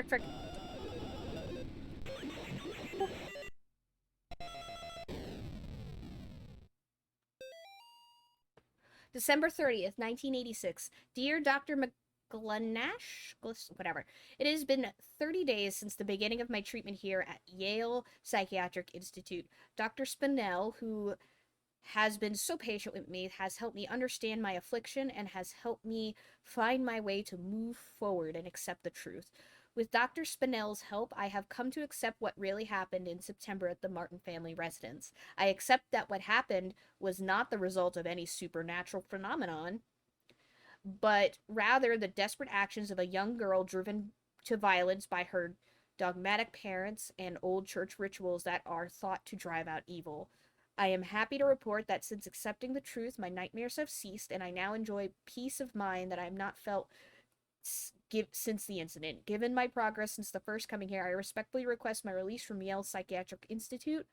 Frick. December 30th, 1986. Dear Dr. McGlanash? Whatever. It has been 30 days since the beginning of my treatment here at Yale Psychiatric Institute. Dr. Spinell, who has been so patient with me, has helped me understand my affliction and has helped me find my way to move forward and accept the truth. With Dr. Spinell's help, I have come to accept what really happened in September at the Martin family residence. I accept that what happened was not the result of any supernatural phenomenon, but rather the desperate actions of a young girl driven to violence by her dogmatic parents and old church rituals that are thought to drive out evil. I am happy to report that since accepting the truth, my nightmares have ceased, and I now enjoy peace of mind that I have not felt since the incident. Given my progress since the first coming here, I respectfully request my release from Yale Psychiatric Institute,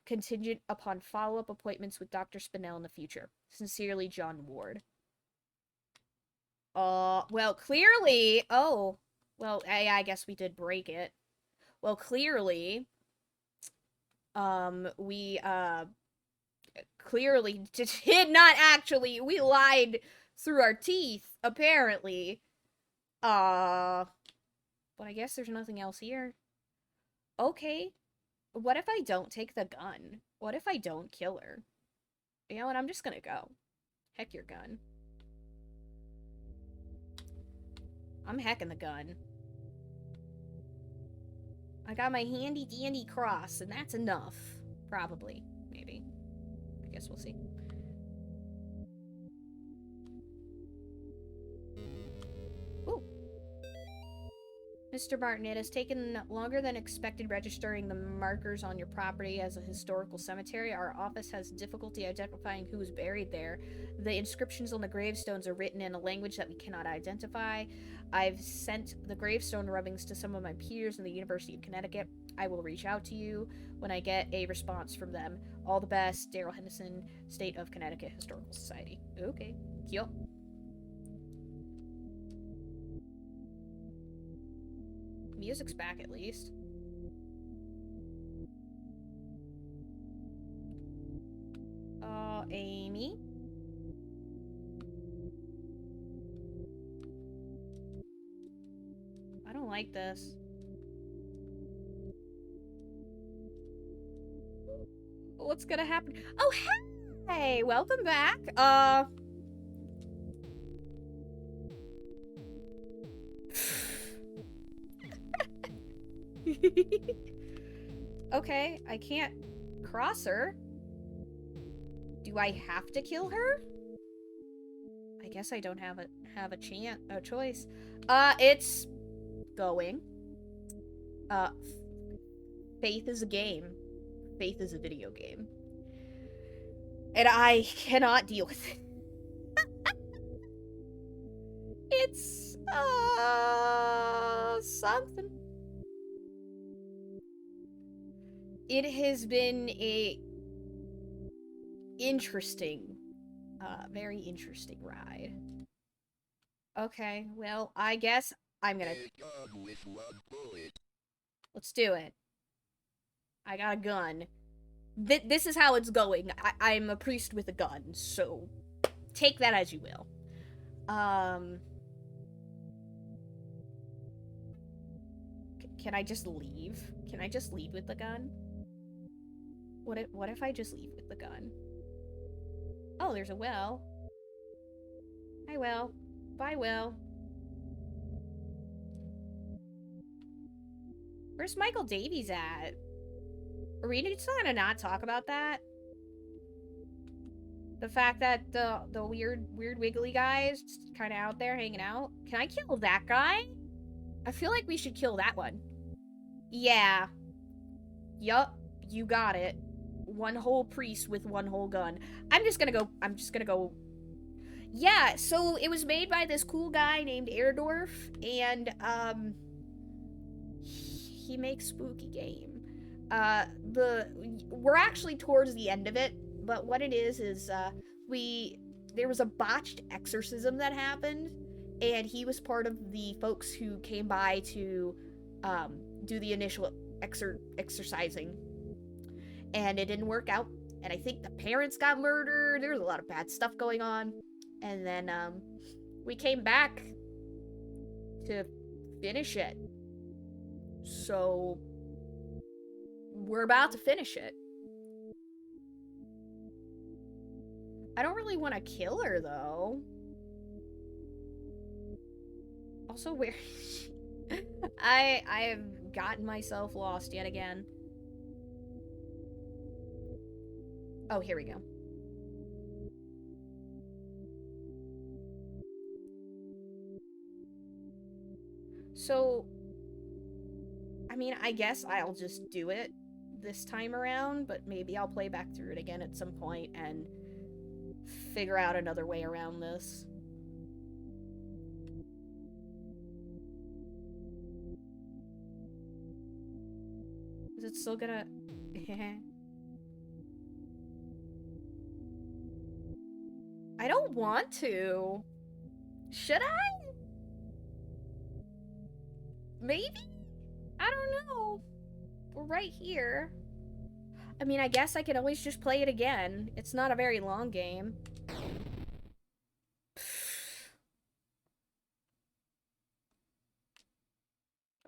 contingent upon follow-up appointments with Dr. Spinell in the future. Sincerely, John Ward. Well, clearly, well, I guess we did break it. Well, clearly, we, clearly did not actually, we lied through our teeth, apparently. But I guess there's nothing else here. Okay, what if I don't take the gun? What if I don't kill her? You know what, I'm just gonna go. Heck your gun. I'm hecking the gun. I got my handy dandy cross, and that's enough. Probably. Maybe. I guess we'll see. Ooh. Mr. Martin, it has taken longer than expected registering the markers on your property as a historical cemetery. Our office has difficulty identifying who is buried there. The inscriptions on the gravestones are written in a language that we cannot identify. I've sent the gravestone rubbings to some of my peers in the University of Connecticut. I will reach out to you when I get a response from them. All the best, Daryl Henderson, State of Connecticut Historical Society. Okay, yup. Music's back at least. Amy? I don't like this. What's gonna happen? Oh, hey! Welcome back. Okay, I can't cross her. Do I have to kill her? I guess I don't have a choice. It's going. Faith is a game. Faith is a video game. And I cannot deal with it. It's, something. It has been a interesting, very interesting ride. Okay, well, I guess I'm gonna... Let's do it. I got a gun. This is how it's going. I'm a priest with a gun, so take that as you will. Can I just leave? Can I just leave with the gun? What if I just leave with the gun? Oh, there's a well. Hi, well. Bye, well. Where's Michael Davies at? Are we just gonna not talk about that? The fact that the weird wiggly guy is just kind of out there hanging out. Can I kill that guy? I feel like we should kill that one. Yeah. Yup. You got it. One whole priest with one whole gun. I'm just gonna go. Yeah, so it was made by this cool guy named Airdorf, and, he makes spooky game. We're actually towards the end of it, but what it is, there was a botched exorcism that happened, and he was part of the folks who came by to, do the initial exorcising. And it didn't work out, and I think the parents got murdered. There was a lot of bad stuff going on. And then, we came back to finish it. So, we're about to finish it. I don't really want to kill her, though. Also, where is she? I have gotten myself lost yet again. Oh, here we go. So, I mean, I guess I'll just do it this time around, but maybe I'll play back through it again at some point and figure out another way around this. Is it still gonna... I don't want to. Should I? Maybe? I don't know. We're right here. I mean, I guess I can always just play it again. It's not a very long game.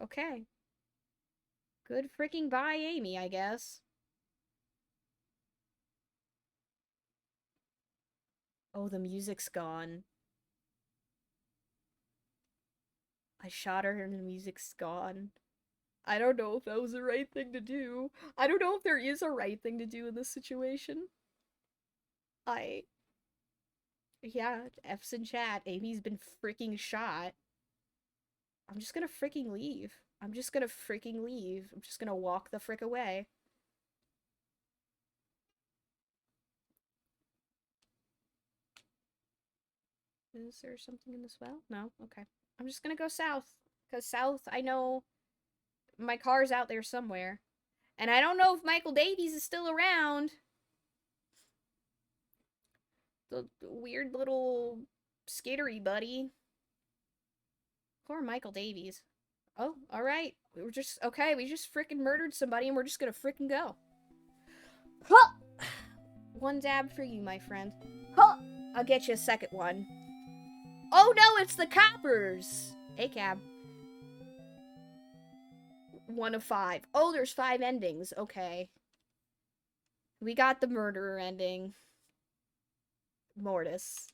Okay. Good freaking bye, Amy, I guess. Oh, the music's gone. I shot her and the music's gone. I don't know if that was the right thing to do. I don't know if there is a right thing to do in this situation. Yeah, F's in chat. Amy's been freaking shot. I'm just gonna freaking leave. I'm just gonna freaking leave. I'm just gonna walk the frick away. Is there something in this well? No? Okay. I'm just gonna go south. Because south, I know my car's out there somewhere. And I don't know if Michael Davies is still around. The weird little skittery buddy. Poor Michael Davies. Oh, alright. We just freaking murdered somebody and we're just gonna freaking go. Huh! One dab for you, my friend. Huh! I'll get you a second one. Oh no, it's the coppers! Hey, cab. 1 of 5. Oh, there's 5 endings. Okay. We got the murderer ending. Mortis.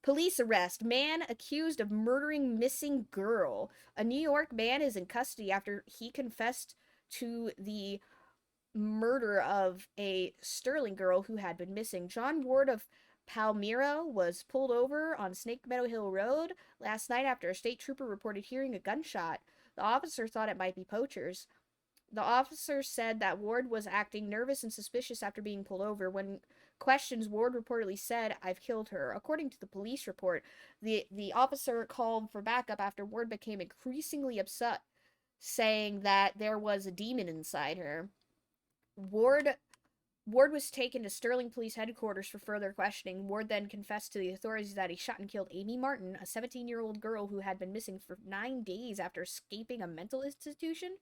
Police arrest. Man accused of murdering missing girl. A New York man is in custody after he confessed to the murder of a Sterling girl who had been missing. John Ward of Palmyra was pulled over on Snake Meadow Hill Road last night after a state trooper reported hearing a gunshot. The officer thought it might be poachers. The officer said that Ward was acting nervous and suspicious after being pulled over. When questions, Ward reportedly said, "I've killed her." According to the police report, the officer called for backup after Ward became increasingly upset, saying that there was a demon inside her. Ward was taken to Sterling Police Headquarters for further questioning. Ward then confessed to the authorities that he shot and killed Amy Martin, a 17-year-old girl who had been missing for 9 days after escaping a mental institution.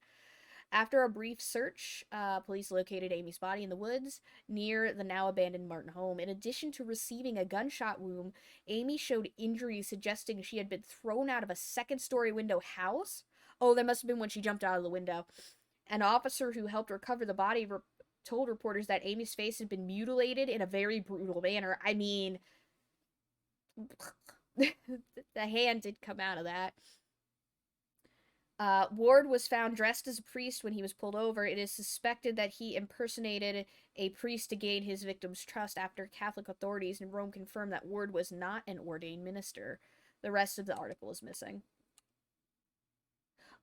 After a brief search, police located Amy's body in the woods near the now-abandoned Martin home. In addition to receiving a gunshot wound, Amy showed injuries suggesting she had been thrown out of a second-story window house. Oh, that must have been when she jumped out of the window. An officer who helped recover the body told reporters that Amy's face had been mutilated in a very brutal manner. I mean, the hand did come out of that. Ward was found dressed as a priest when he was pulled over. It is suspected that he impersonated a priest to gain his victim's trust after Catholic authorities in Rome confirmed that Ward was not an ordained minister. The rest of the article is missing.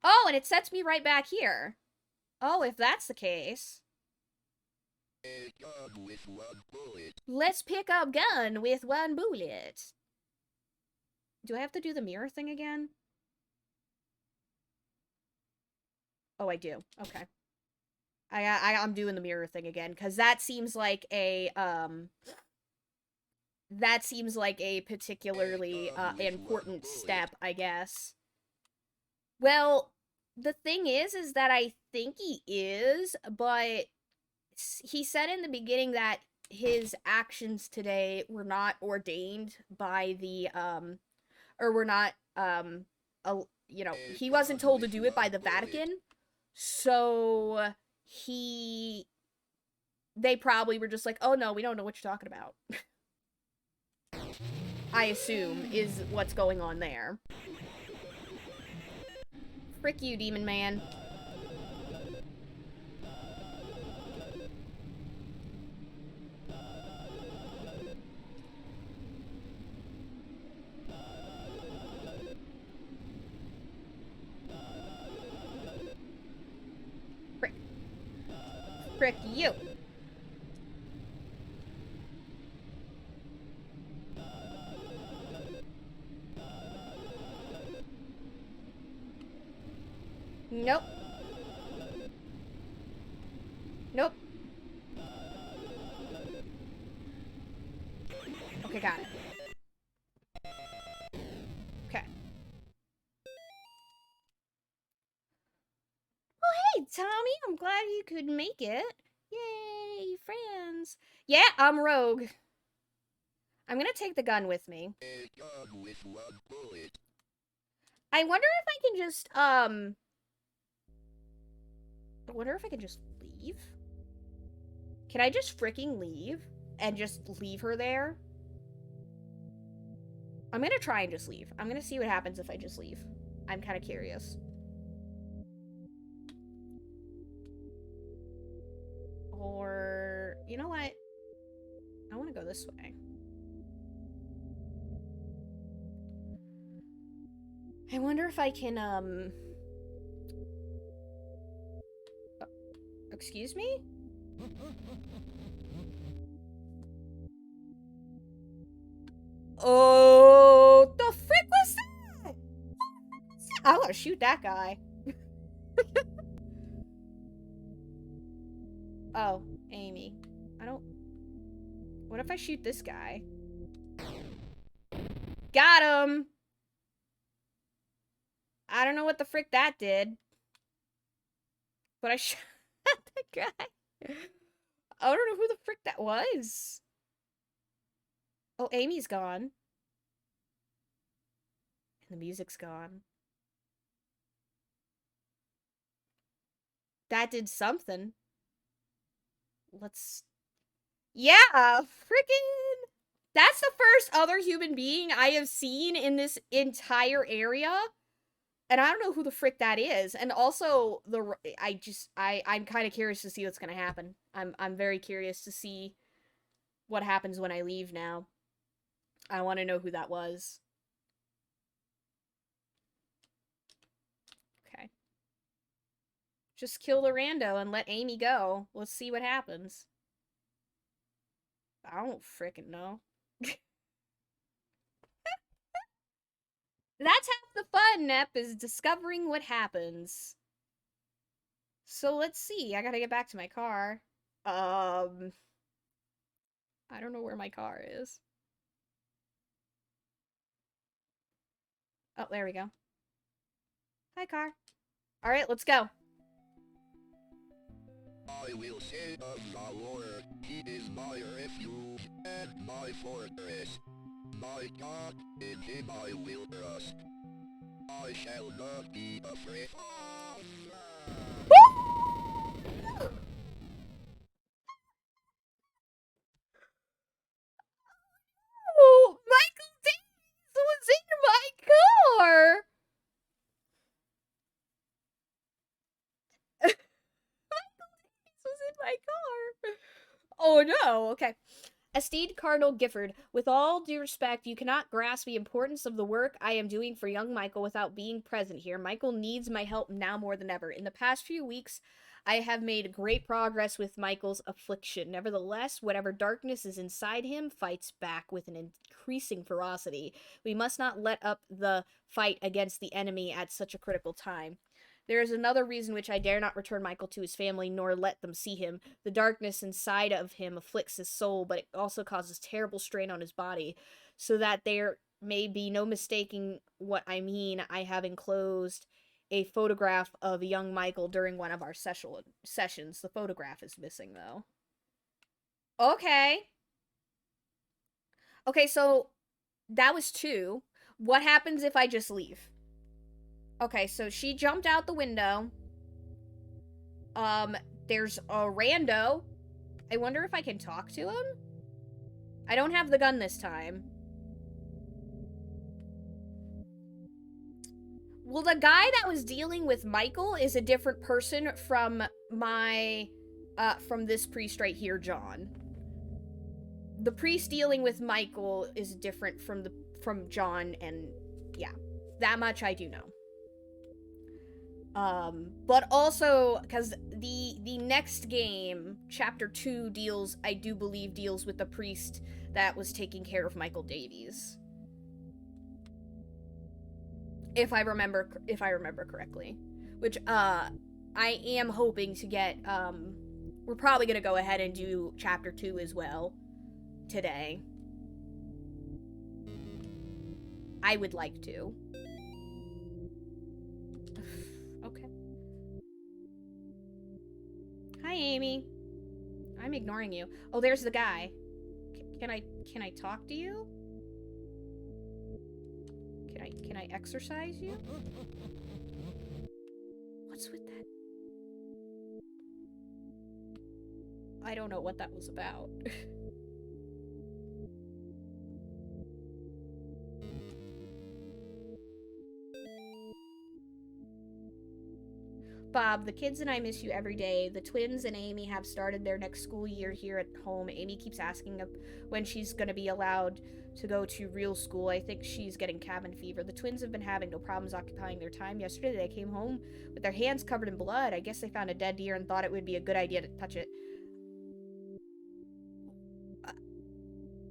Oh, and it sets me right back here. Oh, if that's the case. Let's pick up gun with 1 bullet. Do I have to do the mirror thing again? Oh, I do. Okay. I'm doing the mirror thing again, because that seems like a, particularly, important step, I guess. Well, the thing is that I think he is, but he said in the beginning that his actions today were not ordained by the, or were not, you know, he wasn't told to do it by the Vatican. So they probably were just like, oh no, we don't know what you're talking about. I assume is what's going on there. Frick you, demon man. Frick. Frick you. Nope. Nope. Okay, got it. Okay. Oh, hey, Tommy. I'm glad you could make it. Yay, friends. Yeah, I'm Rogue. I'm gonna take the gun with me. A gun with one bullet. I wonder if I can just, I wonder if I can just leave? Can I just freaking leave? And just leave her there? I'm gonna try and just leave. I'm gonna see what happens if I just leave. I'm kind of curious. Or, you know what? I want to go this way. I wonder if I can, excuse me? Oh, the frick was that? I want to shoot that guy. Oh, Amy. I don't... What if I shoot this guy? Got him! I don't know what the frick that did. But I shot the guy. I don't know who the frick that was. Oh, Amy's gone. And the music's gone. That did something. Let's... Yeah! Freaking... That's the first other human being I have seen in this entire area. And I don't know who the frick that is. And also, I'm kind of curious to see what's gonna happen. I'm very curious to see what happens when I leave now. I want to know who that was. Okay. Just kill the rando and let Amy go. Let's see what happens. I don't frickin' know. That's half the fun, Nep, is discovering what happens. So let's see. I gotta get back to my car. I don't know where my car is. Oh, there we go. Hi, car. Alright, let's go. I will say of the Lord, he is my refuge and my fortress. My God, in him I will trust. I shall not be afraid. Oh, Michael Davis was in my car! Michael Davis was in my car! Oh no, okay. Esteemed Cardinal Gifford, with all due respect, you cannot grasp the importance of the work I am doing for young Michael without being present here. Michael needs my help now more than ever. In the past few weeks, I have made great progress with Michael's affliction. Nevertheless, whatever darkness is inside him fights back with an increasing ferocity. We must not let up the fight against the enemy at such a critical time. There is another reason which I dare not return Michael to his family, nor let them see him. The darkness inside of him afflicts his soul, but it also causes terrible strain on his body, so that there may be no mistaking what I mean. I have enclosed a photograph of young Michael during one of our sessions. The photograph is missing, though. Okay. Okay, so that was 2. What happens if I just leave? Okay, so she jumped out the window. There's a rando. I wonder if I can talk to him? I don't have the gun this time. Well, the guy that was dealing with Michael is a different person from from this priest right here, John. The priest dealing with Michael is different from John, and yeah, that much I do know. But also, because the next game, Chapter 2, I do believe, deals with the priest that was taking care of Michael Davies. If I remember correctly. Which, I am hoping to get, we're probably gonna go ahead and do Chapter 2 as well today. I would like to. Okay. Hi, Amy. I'm ignoring you. Oh, there's the guy. Can I talk to you? Can I exercise you? What's with that? I don't know what that was about. Bob, the kids and I miss you every day. The twins and Amy have started their next school year here at home. Amy keeps asking when she's going to be allowed to go to real school. I think she's getting cabin fever. The twins have been having no problems occupying their time. Yesterday they came home with their hands covered in blood. I guess they found a dead deer and thought it would be a good idea to touch it.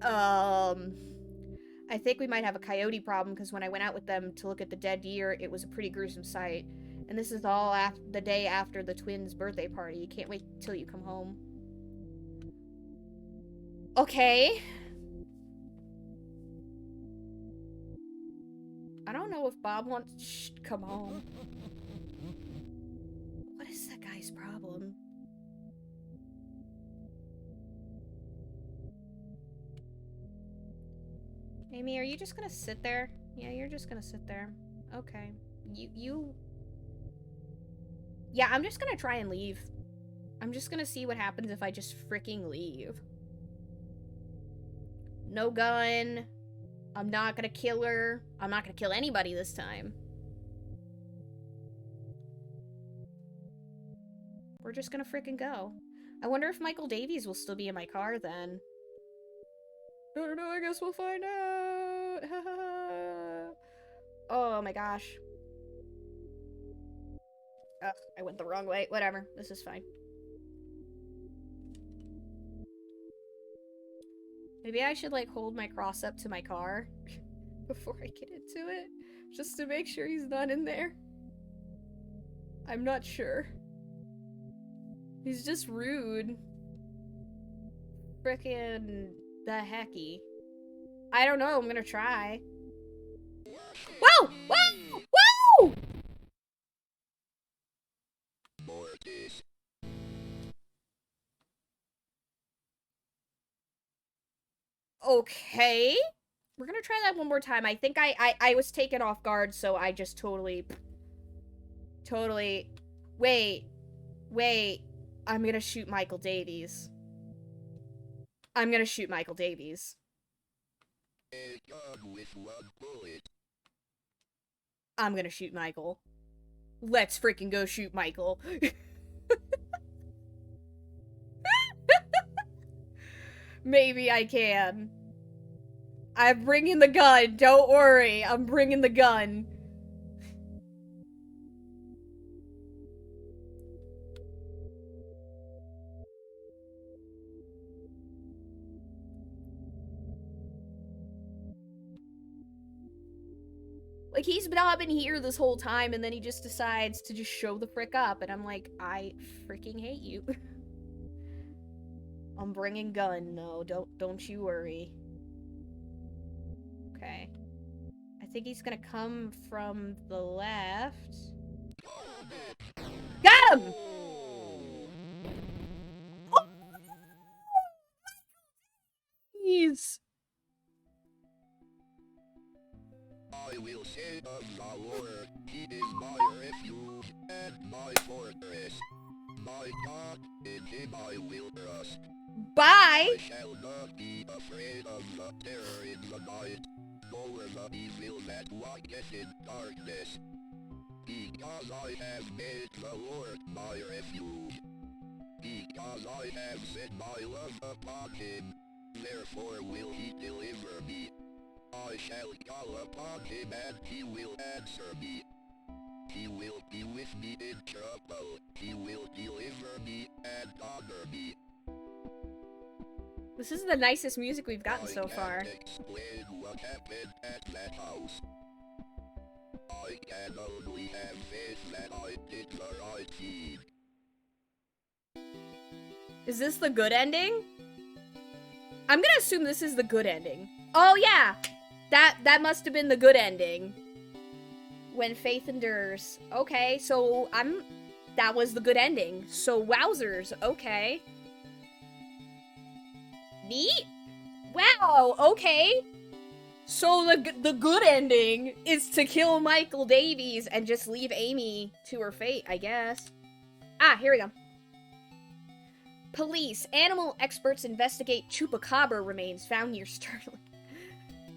I think we might have a coyote problem because when I went out with them to look at the dead deer, it was a pretty gruesome sight. And this is all the day after the twins' birthday party. You can't wait till you come home. Okay. I don't know if Bob wants to come home. What is that guy's problem? Amy, are you just gonna sit there? Yeah, you're just gonna sit there. Okay. Yeah, I'm just gonna try and leave. I'm just gonna see what happens if I just freaking leave. No gun. I'm not gonna kill her. I'm not gonna kill anybody this time. We're just gonna freaking go. I wonder if Michael Davies will still be in my car then. I don't know, I guess we'll find out. Oh my gosh. Ugh, I went the wrong way. Whatever, this is fine. Maybe I should, like, hold my cross up to my car before I get into it, just to make sure he's not in there. I'm not sure. He's just rude. Frickin' the hecky. I don't know, I'm gonna try. Whoa! Whoa! Whoa! Okay. We're gonna try that one more time. I think I was taken off guard, so I just totally... Wait. I'm gonna shoot Michael Davies. I'm gonna shoot Michael Davies. I'm gonna shoot Michael. Let's freaking go shoot Michael. Maybe I can. I'm bringing the gun. Don't worry. I'm bringing the gun. Like, he's not been here this whole time, and then he just decides to just show the frick up, and I'm like, I freaking hate you. I'm bringing gun. No, don't you worry. Okay. I think he's gonna come from the left. Got him! Oh! Jeez. I will say of the Lord, he is my refuge and my fortress. My God, in him I will trust. Bye! I shall not be afraid of the terror in the night, nor the evil that walketh in darkness, Because I have made the Lord my refuge. Because I have set my love upon him, therefore will he deliver me. I shall call upon him and he will answer me. He will be with me in trouble. He will deliver me and honor me. This is the nicest music we've gotten I so far. can't explain what happened at that house. I can only have faith that I did the right thing. Is this the good ending? I'm gonna assume this is the good ending. Oh yeah! That must have been the good ending. When faith endures. Okay, so that was the good ending. So wowzers, okay. Neat? Wow, okay. So the good ending is to kill Michael Davies and just leave Amy to her fate, I guess. Ah, here we go. Police. Animal experts investigate chupacabra remains found near Sterling.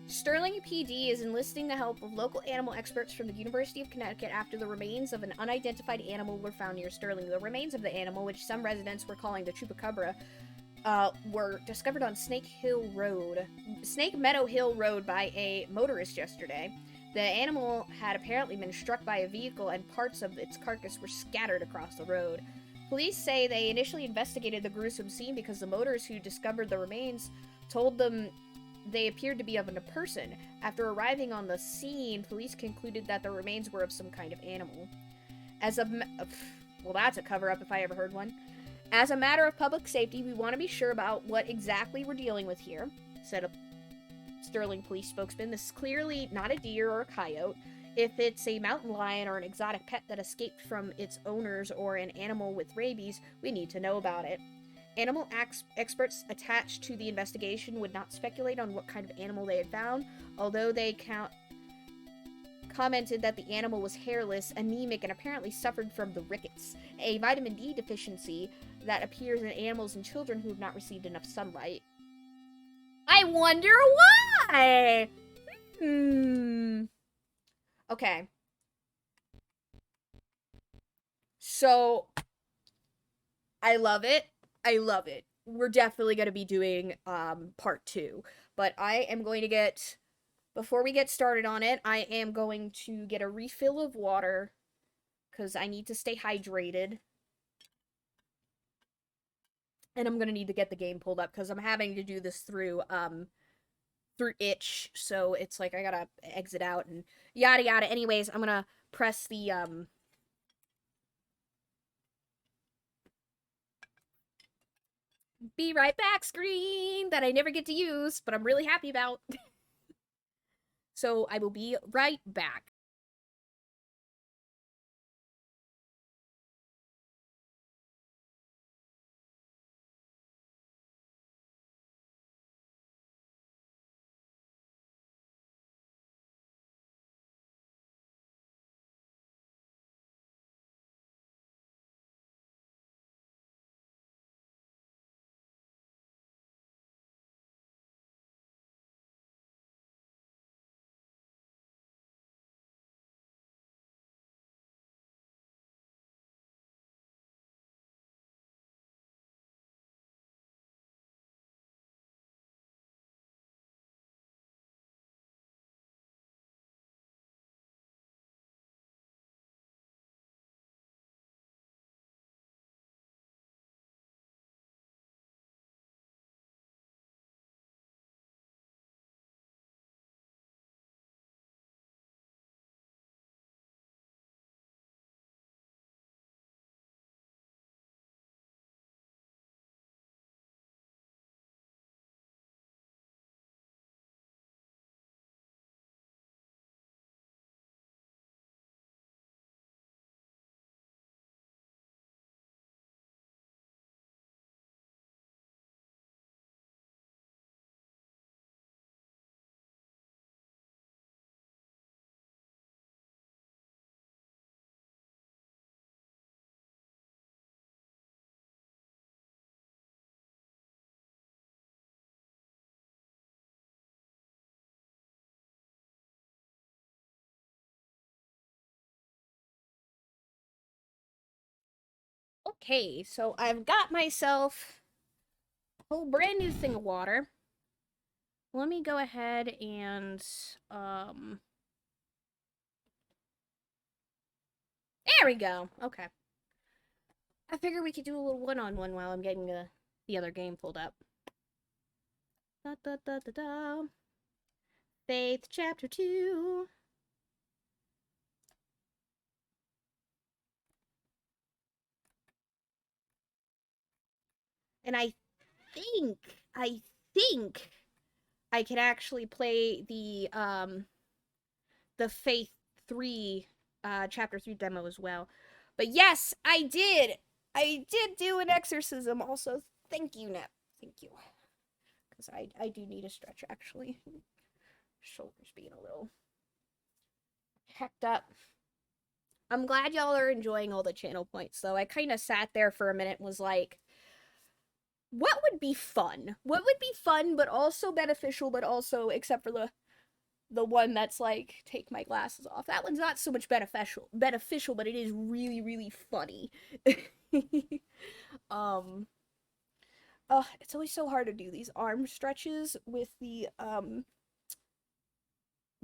Sterling PD is enlisting the help of local animal experts from the University of Connecticut after the remains of an unidentified animal were found near Sterling. The remains of the animal, which some residents were calling the chupacabra, were discovered on Snake Meadow Hill Road by a motorist yesterday. The animal had apparently been struck by a vehicle and parts of its carcass were scattered across the road. Police say they initially investigated the gruesome scene because the motorist who discovered the remains told them they appeared to be of a person. After arriving on the scene, police concluded that the remains were of some kind of animal. Well, that's a cover-up if I ever heard one. As a matter of public safety, we want to be sure about what exactly we're dealing with here, said a Sterling police spokesman. This is clearly not a deer or a coyote. If it's a mountain lion or an exotic pet that escaped from its owners or an animal with rabies, we need to know about it. Animal experts attached to the investigation would not speculate on what kind of animal they had found, although they commented that the animal was hairless, anemic, and apparently suffered from the rickets, a vitamin D deficiency that appears in animals and children who have not received enough sunlight. I wonder why! Okay. So, I love it. I love it. We're definitely going to be doing part 2. But I am going to get, before we get started on it, I am going to get a refill of water because I need to stay hydrated. And I'm going to need to get the game pulled up because I'm having to do this through itch, so it's like I gotta exit out and yada yada. Anyways, I'm gonna press the be right back screen that I never get to use, but I'm really happy about. So I will be right back. Okay, so I've got myself a whole brand new thing of water. Let me go ahead and, there we go. Okay. I figure we could do a little one-on-one while I'm getting the other game pulled up. Da da da da da. Faith, Chapter 2. And I think I could actually play the Faith 3 Chapter 3 demo as well. But yes, I did. I did do an exorcism also. Thank you, Nep. Thank you. Because I do need a stretch, actually. Shoulders being a little hecked up. I'm glad y'all are enjoying all the channel points, though. I kind of sat there for a minute and was like, what would be fun? What would be fun, but also beneficial, but also, except for the one that's like, take my glasses off. That one's not so much beneficial, but it is really, really funny. um, it's always so hard to do these arm stretches with the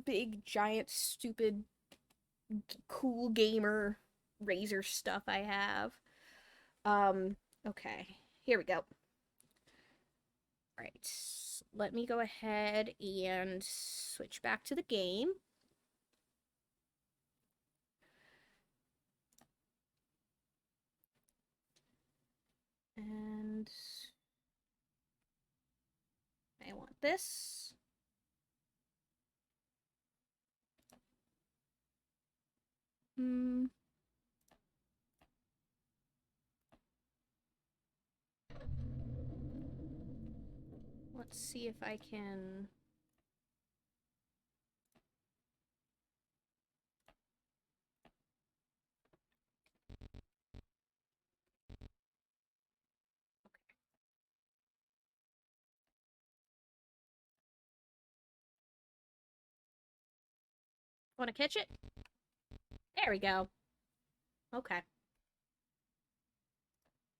big, giant, stupid, cool gamer razor stuff I have. Okay, here we go. Alright, let me go ahead and switch back to the game. And I want this. Let's see if I can... Want to catch it? There we go. Okay. If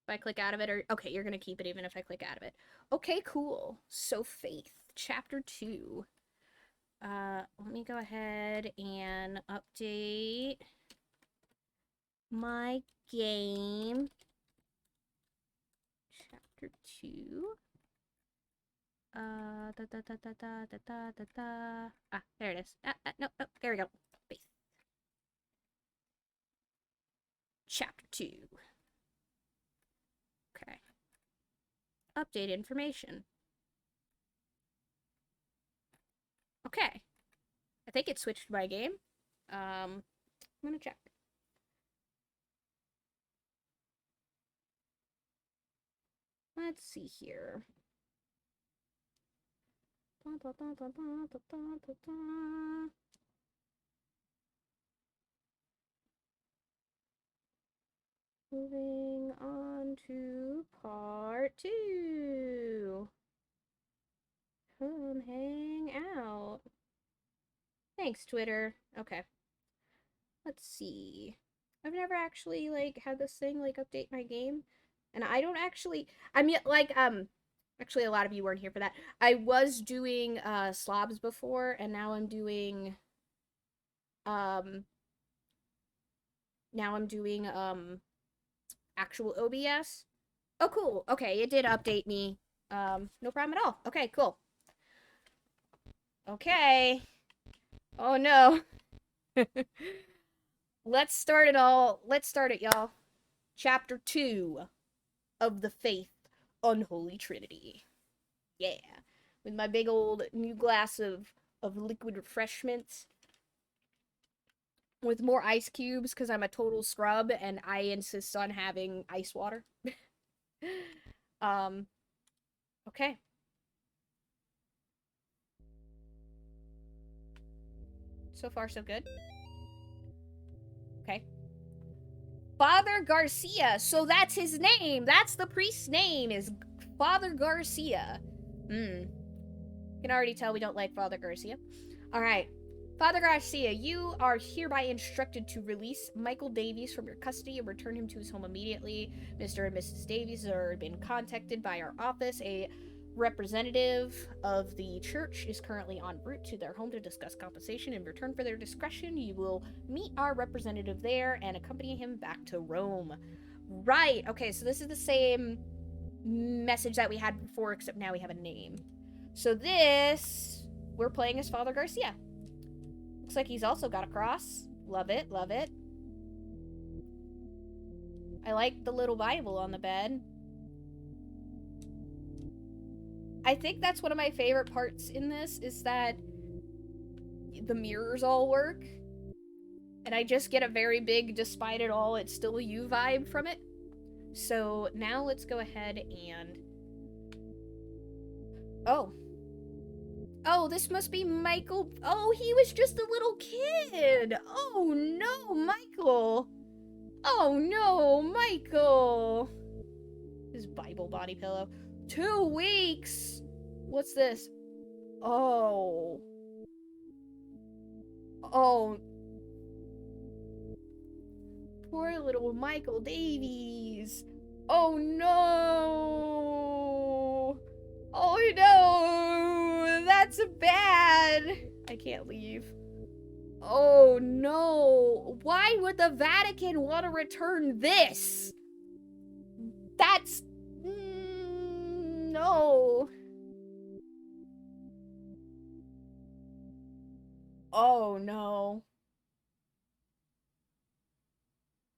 I click out of it, or... Okay, you're gonna keep it even if I click out of it. Okay, cool. So, Faith, Chapter 2. Let me go ahead and update my game. Chapter 2. Da da da da da da da da da. Ah, there it is. No, there we go. Faith. Chapter 2. Okay. Update information. Okay. I think it switched my game. I'm gonna check. Let's see here. Moving on to part 2. Come hang out. Thanks, Twitter. Okay. Let's see. I've never actually, like, had this thing, like, update my game. And I don't actually... I mean, like, actually, a lot of you weren't here for that. I was doing, slobs before, and now I'm doing, actual OBS. Oh, cool. Okay, it did update me. No problem at all. Okay, cool. Okay. Oh, no. Let's start it, y'all. Chapter 2 of the Faith Unholy Trinity. Yeah. With my big old new glass of liquid refreshments. With more ice cubes, because I'm a total scrub, and I insist on having ice water. Okay. So far, so good. Okay. Father Garcia. So that's his name. That's the priest's name, is Father Garcia. Can already tell we don't like Father Garcia. Alright. Father Garcia, you are hereby instructed to release Michael Davies from your custody and return him to his home immediately. Mr. and Mrs. Davies are been contacted by our office. A representative of the church is currently en route to their home to discuss compensation. In return for their discretion, you will meet our representative there and accompany him back to Rome. Right. Okay, so this is the same message that we had before, except now we have a name. So this, we're playing as Father Garcia. Looks like he's also got a cross. Love it, love it. I like the little Bible on the bed. I think that's one of my favorite parts in this, is that the mirrors all work. And I just get a very big, despite it all, it's still you vibe from it. So now let's go ahead and... Oh, this must be Michael. Oh, he was just a little kid. Oh no, Michael. Oh no, Michael. His Bible body pillow. 2 weeks. What's this? Oh. Oh. Poor little Michael Davies. Oh no. Oh no. That's bad. I can't leave. Oh no. Why would the Vatican want to return this? That's... no. Oh no.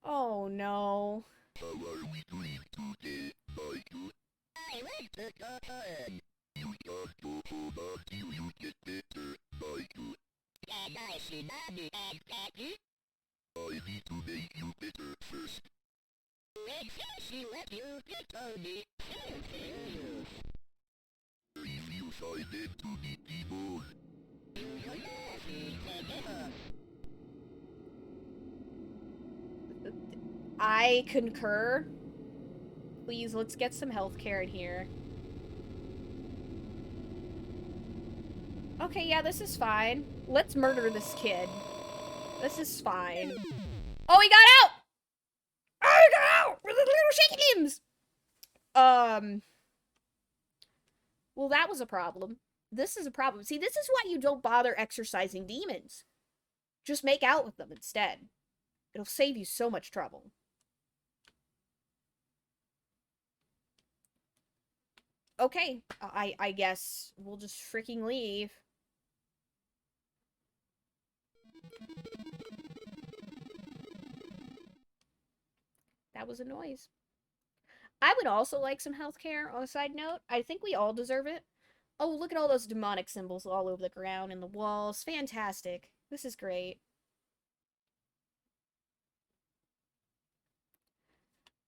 Oh no. How are we doing today, Michael? I like to go home. You can't go home until you get better, Michael. Can I see Mommy and Daddy? I need to make you better first. When she let you get on me, if you find them to be people, I concur. Please, let's get some healthcare in here. Okay, yeah, this is fine. Let's murder this kid. This is fine. Oh, he got out! Oh, he got out! With his little shaky limbs! Well, that was a problem. This is a problem. See, this is why you don't bother exorcising demons. Just make out with them instead. It'll save you so much trouble. Okay, I guess we'll just freaking leave. That was a noise. I would also like some healthcare, on a side note. I think we all deserve it. Oh, look at all those demonic symbols all over the ground and the walls. Fantastic. This is great.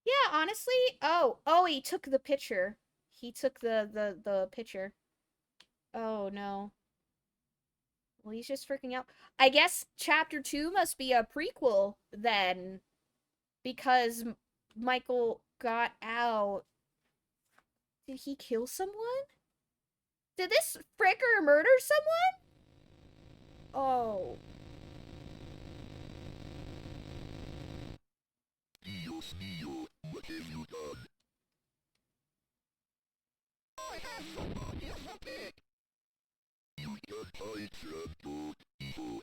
Yeah, honestly, oh, he took the picture. He took the picture. Oh, no. Well, he's just freaking out. I guess Chapter 2 must be a prequel, then. Because Michael got out. Did he kill someone? Did this fricker murder someone? Oh. Dios mío, what have you done? I have somebody as a pig. You can't hide from God, evil.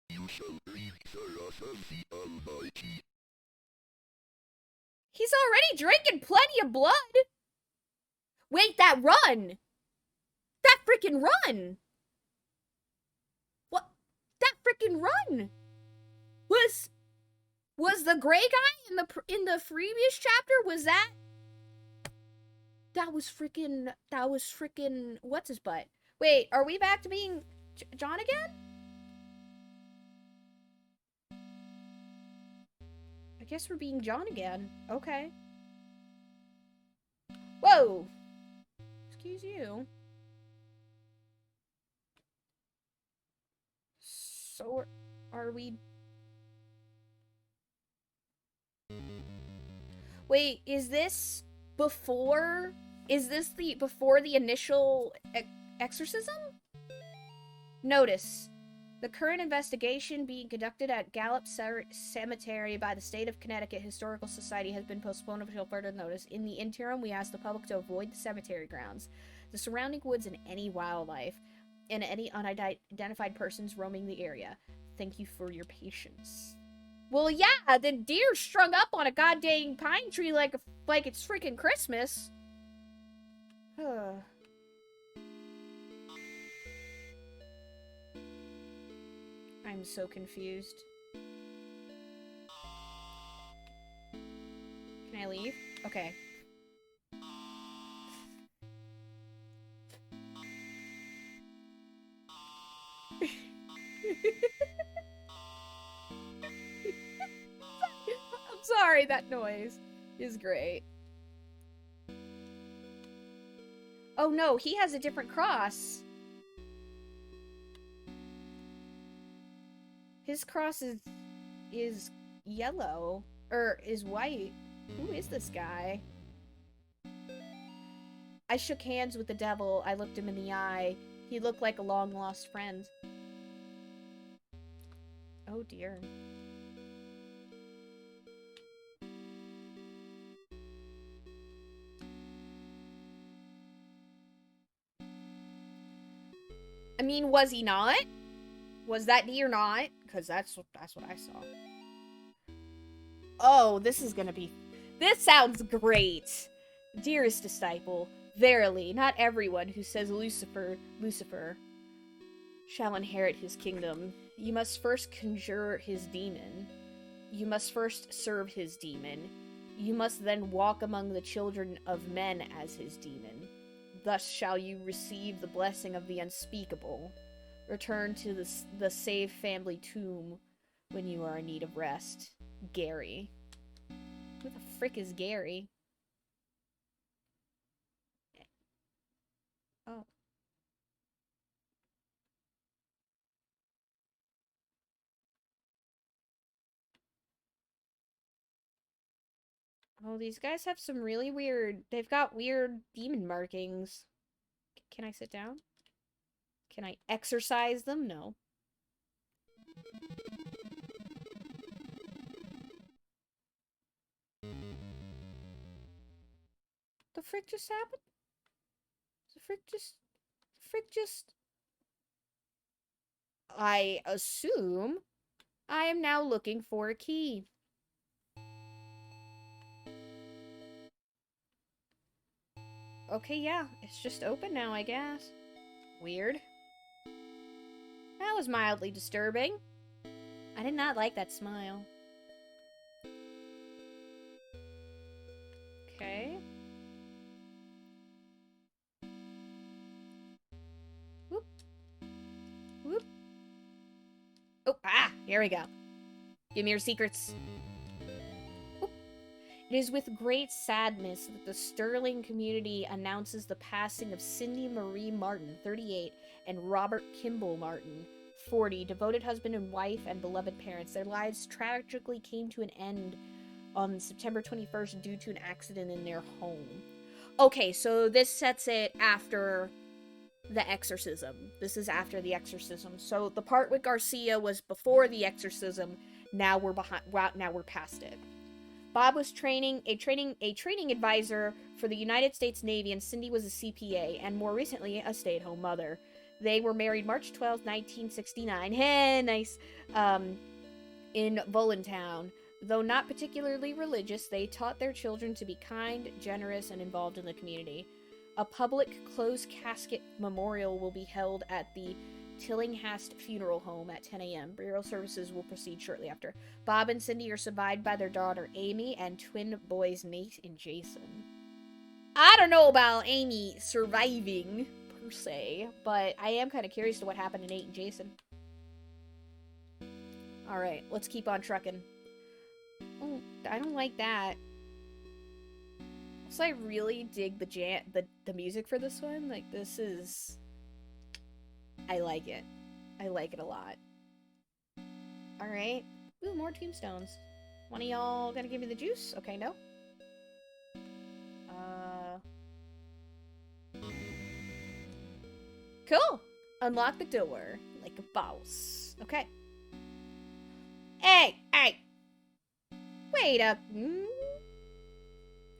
You shall breathe the wrath of the Almighty. He's already drinking plenty of blood. Wait, that run! That freaking run! What? That freaking run! Was the gray guy in the previous chapter? Was that? That was freaking. What's his butt? Wait, are we back to being John again? I guess we're being John again. Okay. Whoa! Excuse you. So, are we... Wait, is this before... Is this before the initial exorcism? Notice. The current investigation being conducted at Gallup Cemetery by the State of Connecticut Historical Society has been postponed until further notice. In the interim, we ask the public to avoid the cemetery grounds, the surrounding woods, and any wildlife, and any unidentified persons roaming the area. Thank you for your patience. Well, yeah, the deer strung up on a goddamn pine tree like it's freaking Christmas. I'm so confused. Can I leave? Okay. I'm sorry, that noise is great. Oh no, he has a different cross. His cross is yellow. Or is white. Who is this guy? I shook hands with the devil. I looked him in the eye. He looked like a long-lost friend. Oh dear. I mean, was he not? Was that deer not? Because that's what I saw. Oh, this is gonna be... This sounds great! Dearest disciple, verily, not everyone who says Lucifer shall inherit his kingdom. You must first conjure his demon. You must first serve his demon. You must then walk among the children of men as his demon. Thus shall you receive the blessing of the unspeakable. Return to the saved family tomb when you are in need of rest. Gary. Who the frick is Gary? Oh. Oh, these guys have some really weird... They've got weird demon markings. Can I sit down? Can I exercise them? No. The frick just happened? The frick just... I assume I am now looking for a key. Okay, yeah, it's just open now, I guess. Weird. That was mildly disturbing. I did not like that smile. Okay. Whoop. Whoop. Oh, here we go. Give me your secrets. Whoop. It is with great sadness that the Sterling community announces the passing of Cindy Marie Martin, 38, and Robert Kimball Martin, 40, devoted husband and wife and beloved parents. Their lives tragically came to an end on September 21st due to an accident in their home. Okay, so this sets it after the exorcism. This is after the exorcism. So the part with Garcia was before the exorcism. Now we're past it. Bob was a training advisor for the United States Navy, and Cindy was a CPA, and more recently, a stay-at-home mother. They were married March 12, 1969. Hey, nice. In Volantown. Though not particularly religious, they taught their children to be kind, generous, and involved in the community. A public closed casket memorial will be held at the Tillinghast Funeral Home at 10 a.m. Burial services will proceed shortly after. Bob and Cindy are survived by their daughter Amy and twin boys Nate and Jason. I don't know about Amy surviving, per se, but I am kind of curious to what happened to Nate and Jason. Alright, let's keep on trucking. Oh, I don't like that. So I really dig the music for this one. Like, this is... I like it. I like it a lot. Alright. Ooh, more tombstones. One of y'all gonna give me the juice? Okay, no. Cool! Unlock the door. Like a boss. Okay. Hey! Hey! Wait up.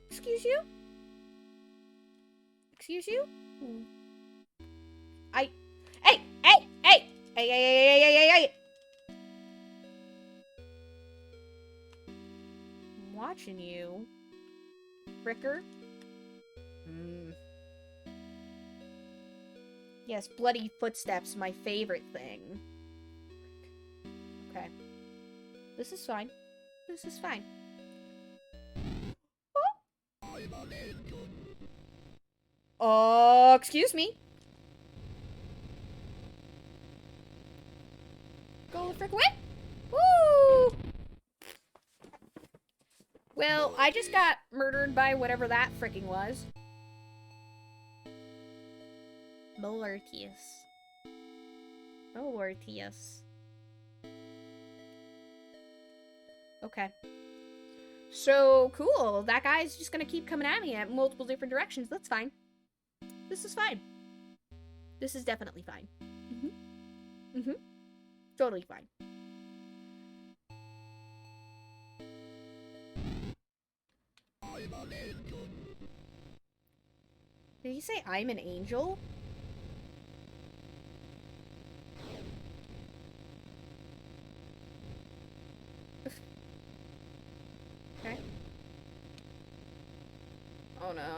Excuse you? Excuse you? I... Hey! Hey! Hey! Hey! Hey! Hey! Hey! Hey! Hey! I'm watching you. Fricker? Yes, bloody footsteps, my favorite thing. Okay. This is fine. This is fine. Oh, excuse me. Go the frick away. Woo! Well, I just got murdered by whatever that fricking was. Molartius. Molartius. Okay. So, cool. That guy's just gonna keep coming at me at multiple different directions. That's fine. This is fine. This is definitely fine. Totally fine. Did he say I'm an angel? Okay. Oh no.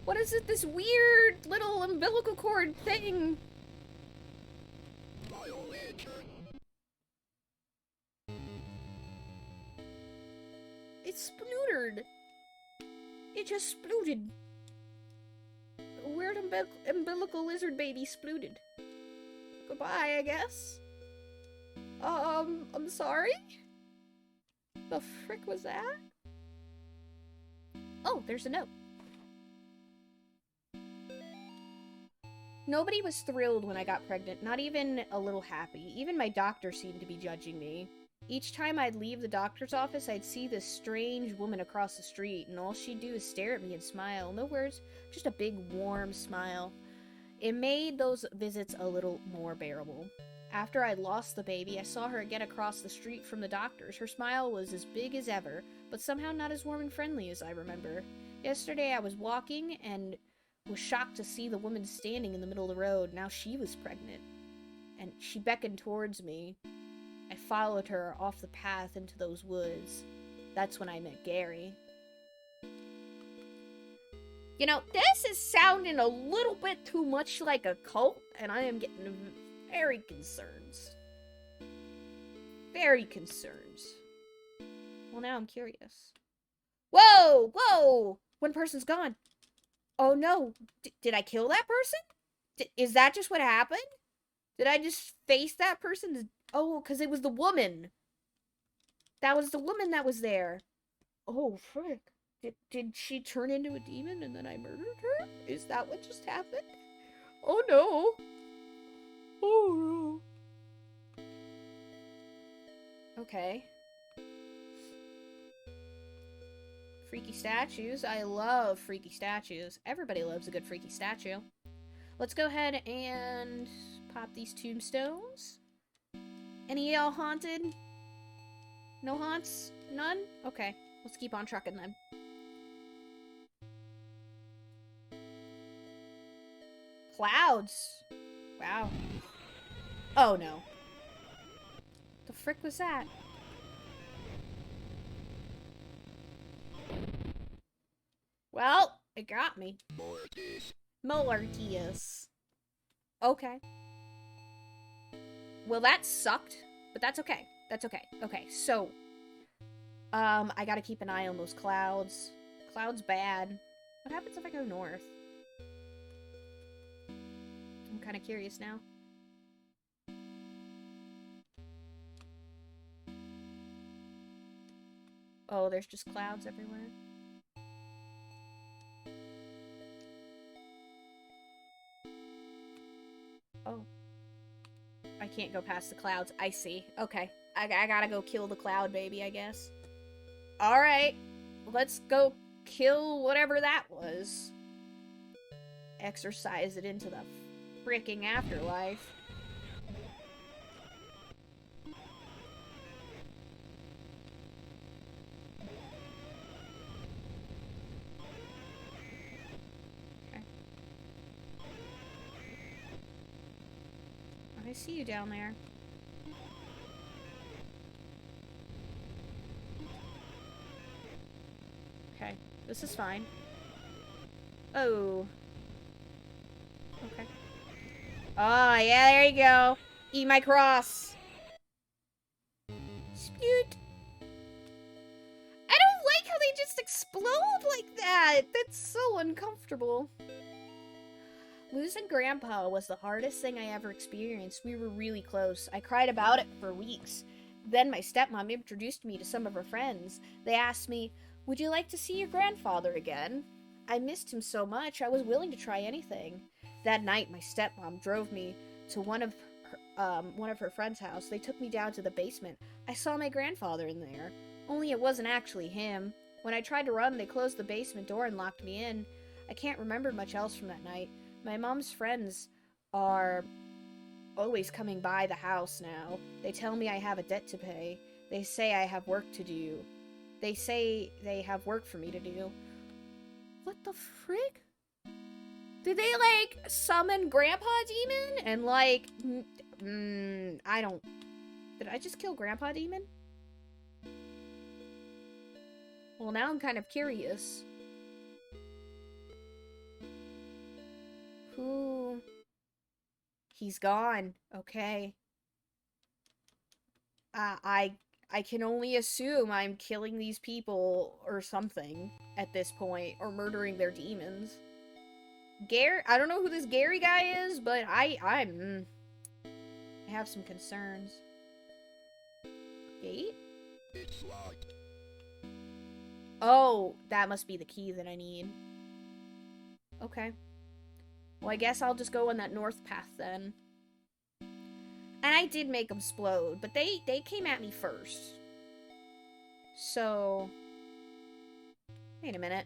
What is it, this weird little umbilical cord thing? It splootered. It just splooted. A weird umbilical lizard baby splooted. Goodbye, I guess. I'm sorry? The frick was that? Oh, there's a note. Nobody was thrilled when I got pregnant, not even a little happy. Even my doctor seemed to be judging me. Each time I'd leave the doctor's office, I'd see this strange woman across the street, and all she'd do is stare at me and smile. No words, just a big, warm smile. It made those visits a little more bearable. After I'd lost the baby, I saw her again across the street from the doctor's. Her smile was as big as ever, but somehow not as warm and friendly as I remember. Yesterday I was walking and was shocked to see the woman standing in the middle of the road. Now she was pregnant, and she beckoned towards me. I followed her off the path into those woods. That's when I met Gary. You know, this is sounding a little bit too much like a cult, and I am getting very concerned. Very concerned. Well, now I'm curious. Whoa! Whoa! One person's gone. Oh no. Did I kill that person? Is that just what happened? Did I just face that person? Oh, because it was the woman. That was the woman that was there. Oh, frick. Did she turn into a demon and then I murdered her? Is that what just happened? Oh no. Oh no. Okay. Freaky statues. I love freaky statues. Everybody loves a good freaky statue. Let's go ahead and pop these tombstones. Any of y'all haunted? No haunts? None? Okay. Let's keep on trucking then. Clouds. Wow. Oh no. The frick was that? Well, it got me. Molartius. Okay. Well, that sucked, but that's okay. That's okay. Okay, so I gotta keep an eye on those clouds. Clouds bad. What happens if I go north? I'm kind of curious now. Oh, there's just clouds everywhere. Oh. I can't go past the clouds. I see. Okay. I gotta go kill the cloud baby, I guess. Alright. Let's go kill whatever that was. Exercise it into the freaking afterlife. Okay. I see you down there. Okay, this is fine. Oh. Okay. Oh, yeah, there you go. Eat my cross. Spewed. I don't like how they just explode like that. That's so uncomfortable. Losing Grandpa was the hardest thing I ever experienced. We were really close. I cried about it for weeks. Then my stepmom introduced me to some of her friends. They asked me, "Would you like to see your grandfather again?" I missed him so much, I was willing to try anything. That night, my stepmom drove me to one of her friend's house. They took me down to the basement. I saw my grandfather in there, only it wasn't actually him. When I tried to run, they closed the basement door and locked me in. I can't remember much else from that night. My mom's friends are always coming by the house now. They tell me I have a debt to pay. They say I have work to do. They say they have work for me to do. What the frig? Did they, like, summon Grandpa Demon? And, like, I don't... Did I just kill Grandpa Demon? Well, now I'm kind of curious. Who... He's gone. Okay. I can only assume I'm killing these people or something at this point, or murdering their demons. Gary, I don't know who this Gary guy is, but I have some concerns. Gate? It's locked. Oh, that must be the key that I need. Okay. Well, I guess I'll just go on that north path then. And I did make them explode, but they came at me first. So... Wait a minute.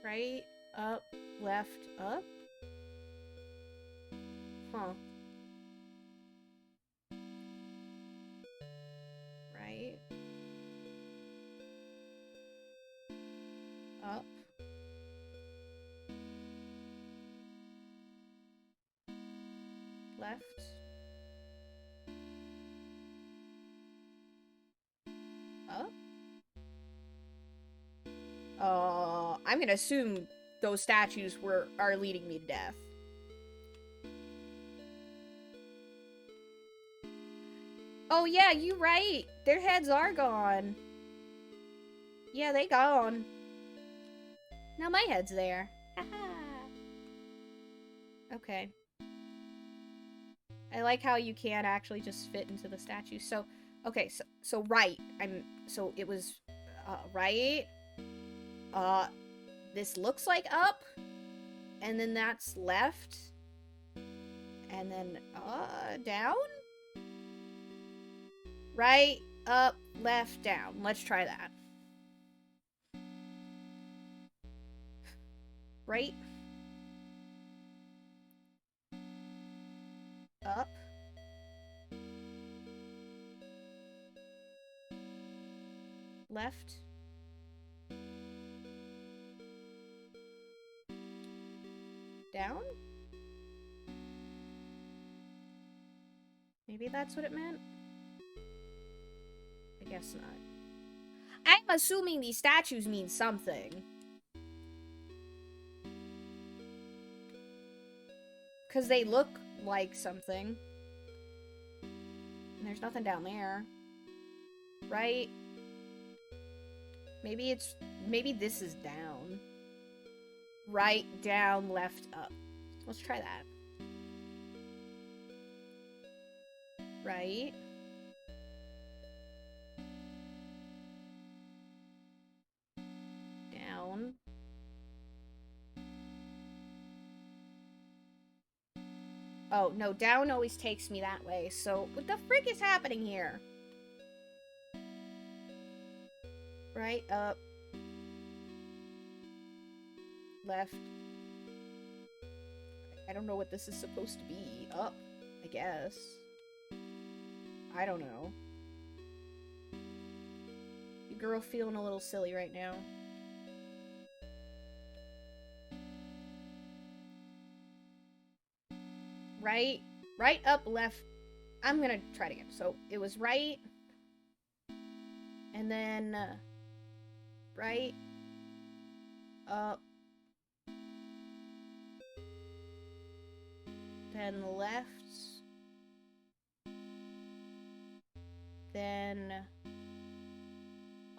Right, up, left, up? Huh. Right. Up. Left. Up. I'm gonna assume those statues are leading me to death. Oh yeah, you right. Their heads are gone. Yeah, they gone. Now my head's there. Haha. Okay. I like how you can actually just fit into the statue. So, okay, so right. So it was, right. This looks like up. And then that's left. And then, down? Right, up, left, down. Let's try that. Right. Up. Left. Down? Maybe that's what it meant? I guess not. I'm assuming these statues mean something. Because they look like something. And there's nothing down there. Right? Maybe this is down. Right, down, left, up. Let's try that. Right. Down. Oh, no, down always takes me that way, so what the frick is happening here? Right, up. Left. I don't know what this is supposed to be. Up, I guess. I don't know. Your girl feeling a little silly right now. Right, right, up, left. I'm gonna try it again. So it was right, and then right, up, then left, then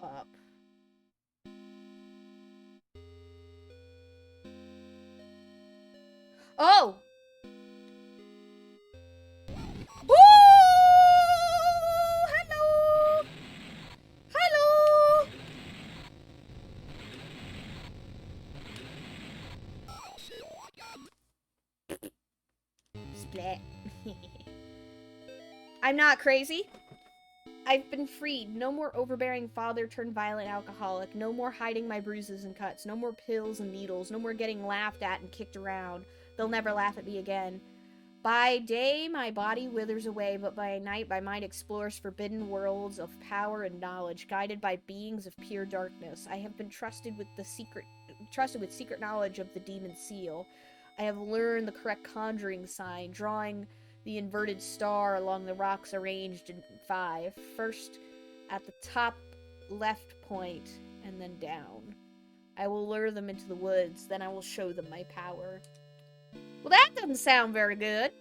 up. Oh! Woo! Hello! Hello! Splat. I'm not crazy. I've been freed. No more overbearing father turned violent alcoholic. No more hiding my bruises and cuts. No more pills and needles. No more getting laughed at and kicked around. They'll never laugh at me again. By day, my body withers away, but by night, my mind explores forbidden worlds of power and knowledge, guided by beings of pure darkness. I have been trusted with secret knowledge of the demon seal. I have learned the correct conjuring sign, drawing the inverted star along the rocks arranged in 5. First at the top left point, and then down. I will lure them into the woods, then I will show them my power. Well, that doesn't sound very good.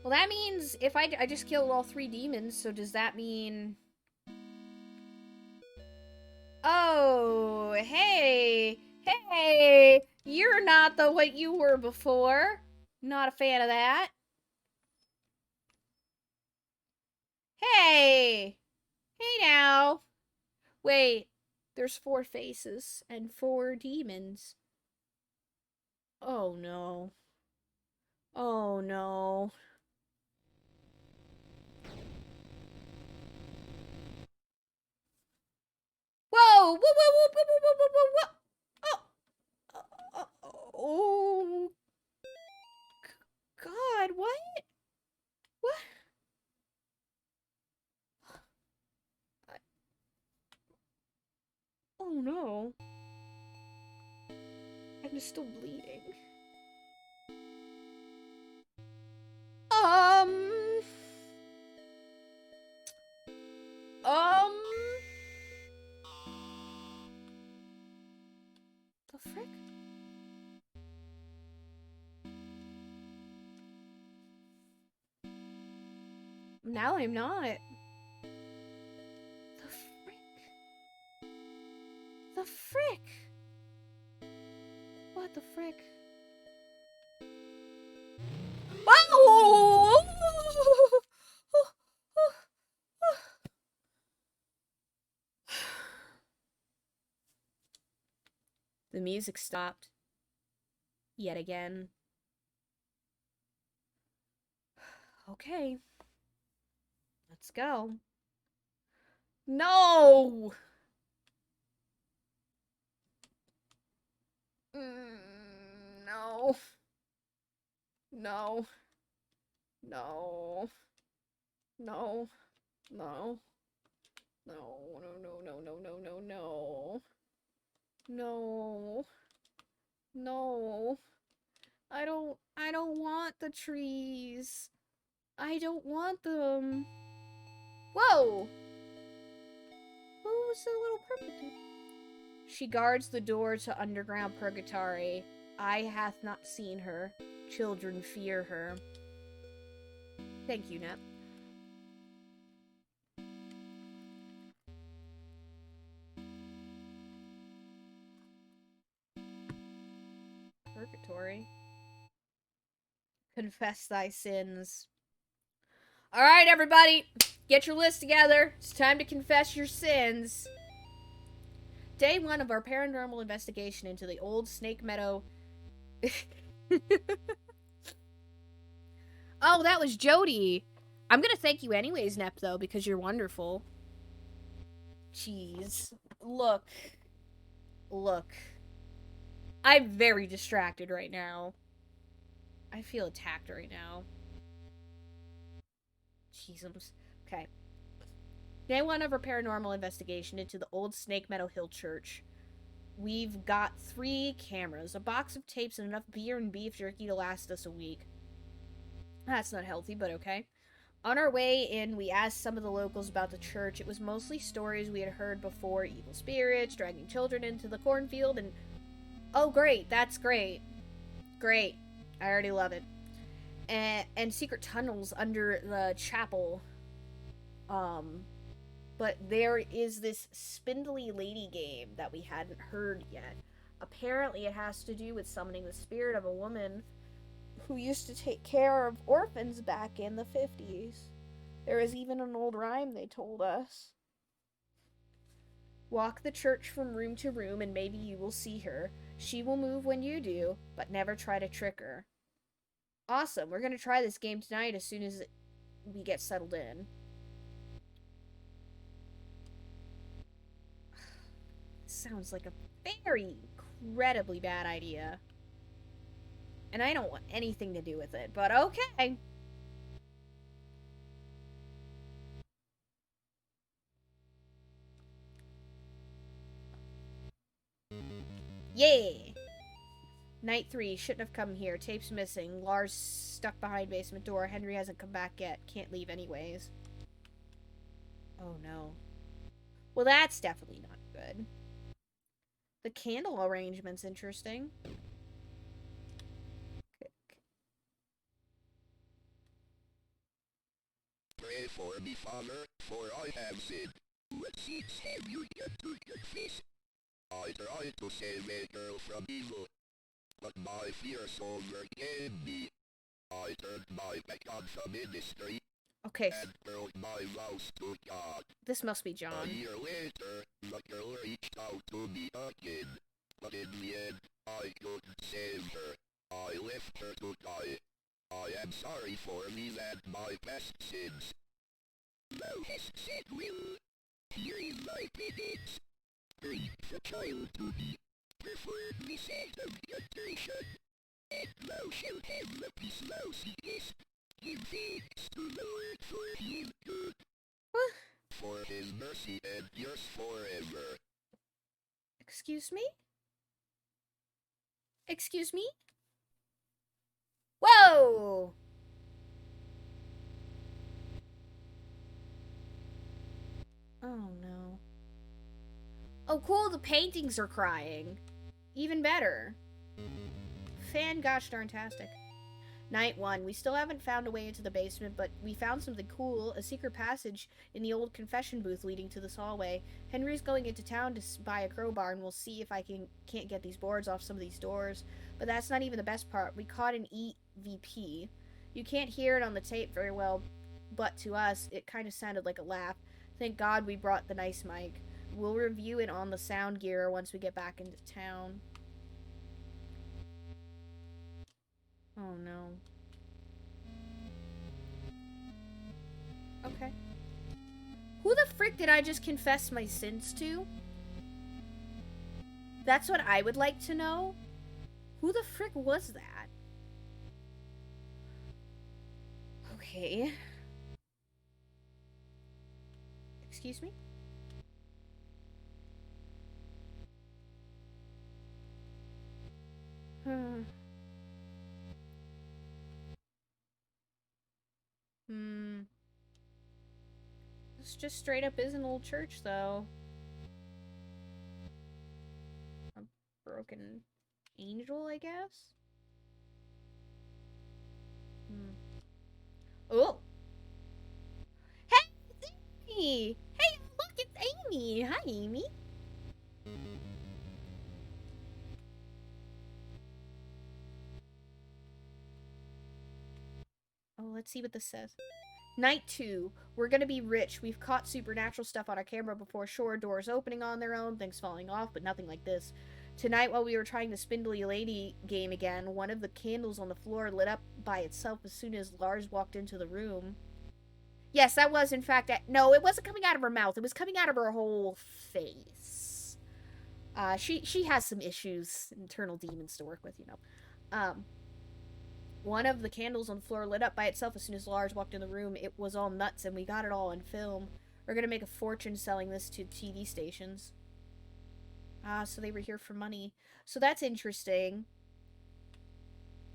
Well, that means if I just killed all 3 demons, so does that mean... Oh, hey, you're not what you were before. Not a fan of that. Hey now. Wait, there's 4 faces and 4 demons. Oh no. Oh no. Whoa! Whoa! Whoa! Whoa! Whoa! Whoa! Whoa! Whoa! Whoa! Oh! God! What? What? Oh no! I'm still bleeding. The frick? Now I'm not. The frick? The frick? What the frick? Oh! The music stopped. Yet again. Okay. Let's go. No! No. No. No. No. No. No. No. No. No. No. No. No. No. No. I don't want the trees. I don't want them. Whoa! Who's the little purple dude? She guards the door to underground purgatory. Eye hath not seen her. Children fear her. Thank you, Nep. Purgatory. Confess thy sins. Alright, everybody. Get your list together. It's time to confess your sins. Day 1 of our paranormal investigation into the old Snake Meadow. Oh, that was Jody. I'm gonna thank you anyways, Nep, though, because you're wonderful. Jeez. Look. Look. I'm very distracted right now. I feel attacked right now. Jeezums. Okay. Day one of our paranormal investigation into the old Snake Meadow Hill Church. We've got 3 cameras, a box of tapes, and enough beer and beef jerky to last us a week. That's not healthy, but okay. On our way in, we asked some of the locals about the church. It was mostly stories we had heard before, evil spirits, dragging children into the cornfield, and... Oh, great, that's great. Great. I already love it. And secret tunnels under the chapel. But there is this spindly lady game that we hadn't heard yet. Apparently it has to do with summoning the spirit of a woman who used to take care of orphans back in the 50s. There is even an old rhyme they told us. Walk the church from room to room and maybe you will see her. She will move when you do, but never try to trick her. Awesome, we're gonna try this game tonight as soon as we get settled in. Sounds like a very incredibly bad idea. And I don't want anything to do with it, but okay. Yeah. Night 3, shouldn't have come here. Tape's missing. Lars stuck behind basement door. Henry hasn't come back yet. Can't leave anyways. Oh no. Well, that's definitely not good. The candle arrangement's interesting. Pray for me, Father, for I have sinned. What sins have you done to confess? I tried to save a girl from evil, but my fears overcame me. I turned my back on the ministry Okay. and broke my vows to God. This must be John. A year later, the girl reached out to me again, but in the end, I couldn't save her. I left her to die. I am sorry for me and my past sins. Thou hast said will. Here is my penance. Bring the child to me. Perform this act of contrition, and thou shalt have the peace thou seekest. Give thanks to the Lord for he is good. For his mercy endures forever. Excuse me? Excuse me? Whoa! Oh no. Oh cool, the paintings are crying. Even better. Fan gosh darn-tastic. Night 1. We still haven't found a way into the basement, but we found something cool, a secret passage in the old confession booth leading to this hallway. Henry's going into town to buy a crowbar, and we'll see if I can't get these boards off some of these doors. But that's not even the best part. We caught an EVP. You can't hear it on the tape very well, but to us, it kind of sounded like a laugh. Thank God we brought the nice mic. We'll review it on the sound gear once we get back into town. Oh no. Okay. Who the frick did I just confess my sins to? That's what I would like to know. Who the frick was that? Okay. Excuse me? This just straight up is an old church, though. A broken angel, I guess? Oh! Hey, it's Amy! Hey, look, it's Amy! Hi, Amy! Oh, let's see what this says. Night 2. We're gonna be rich. We've caught supernatural stuff on our camera before. Sure, doors opening on their own, things falling off, but nothing like this. Tonight, while we were trying the Spindly Lady game again, one of the candles on the floor lit up by itself as soon as Lars walked into the room. Yes, that was in fact. No, it wasn't coming out of her mouth. It was coming out of her whole face. She has some issues, internal demons to work with, you know. One of the candles on the floor lit up by itself as soon as Lars walked in the room. It was all nuts, and we got it all on film. We're gonna make a fortune selling this to TV stations. So they were here for money. So that's interesting.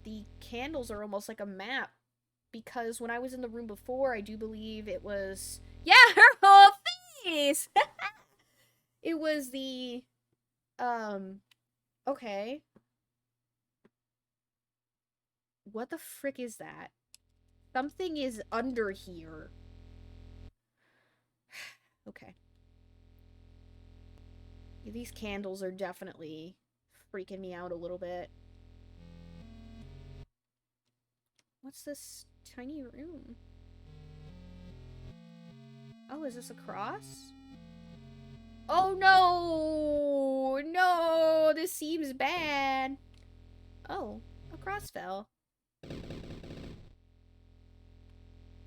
The candles are almost like a map. Because when I was in the room before, I do believe it was... Yeah, her whole face! It was the... Okay. What the frick is that? Something is under here. Okay. These candles are definitely freaking me out a little bit. What's this tiny room? Oh, is this a cross? Oh no! No! This seems bad. Oh, a cross fell.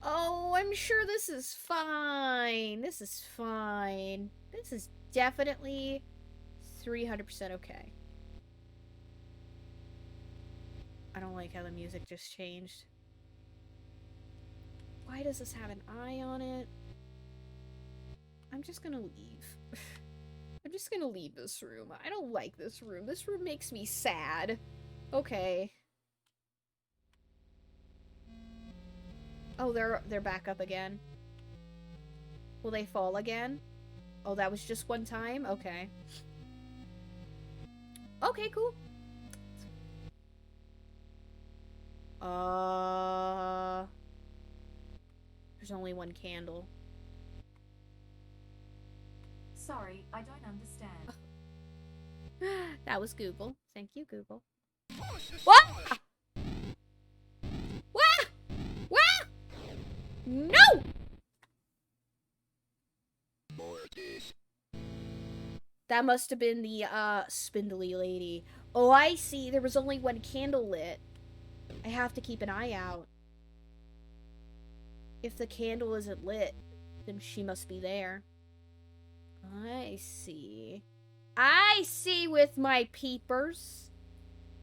Oh, I'm sure this is fine. This is fine. This is definitely 300% okay. I don't like how the music just changed. Why does this have an eye on it? I'm just gonna leave. I'm just gonna leave this room. I don't like this room. This room makes me sad. Okay. Oh, they're back up again. Will they fall again? Oh, that was just one time? Okay. Okay, cool. There's only one candle. Sorry, I don't understand. That was Google. Thank you, Google. What? What? What? No! That must have been the, spindly lady. Oh, I see. There was only one candle lit. I have to keep an eye out. If the candle isn't lit, then she must be there. I see. I see with my peepers.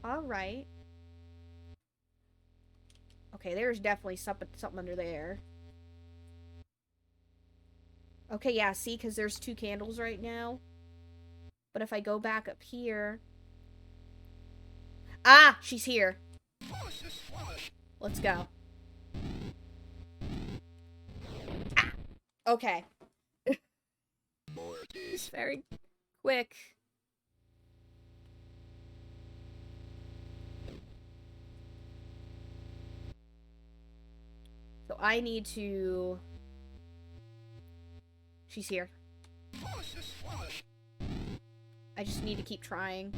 Alright. Okay, there's definitely something under there. Okay, yeah, see, because there's two candles right now. But if I go back up here... Ah! She's here. Let's go. Ah! Okay. It's very quick. So I need to... She's here. I just need to keep trying.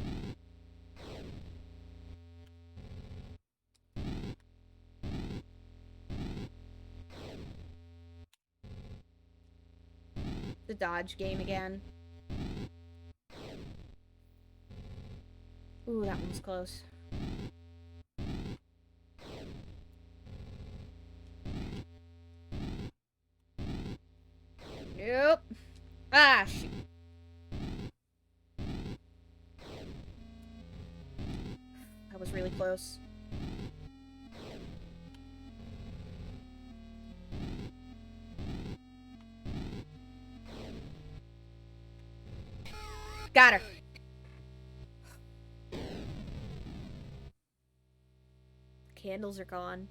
The dodge game again. Ooh, that one's close. Nope. Ah, shoot. That was really close. Got her. Candles are gone.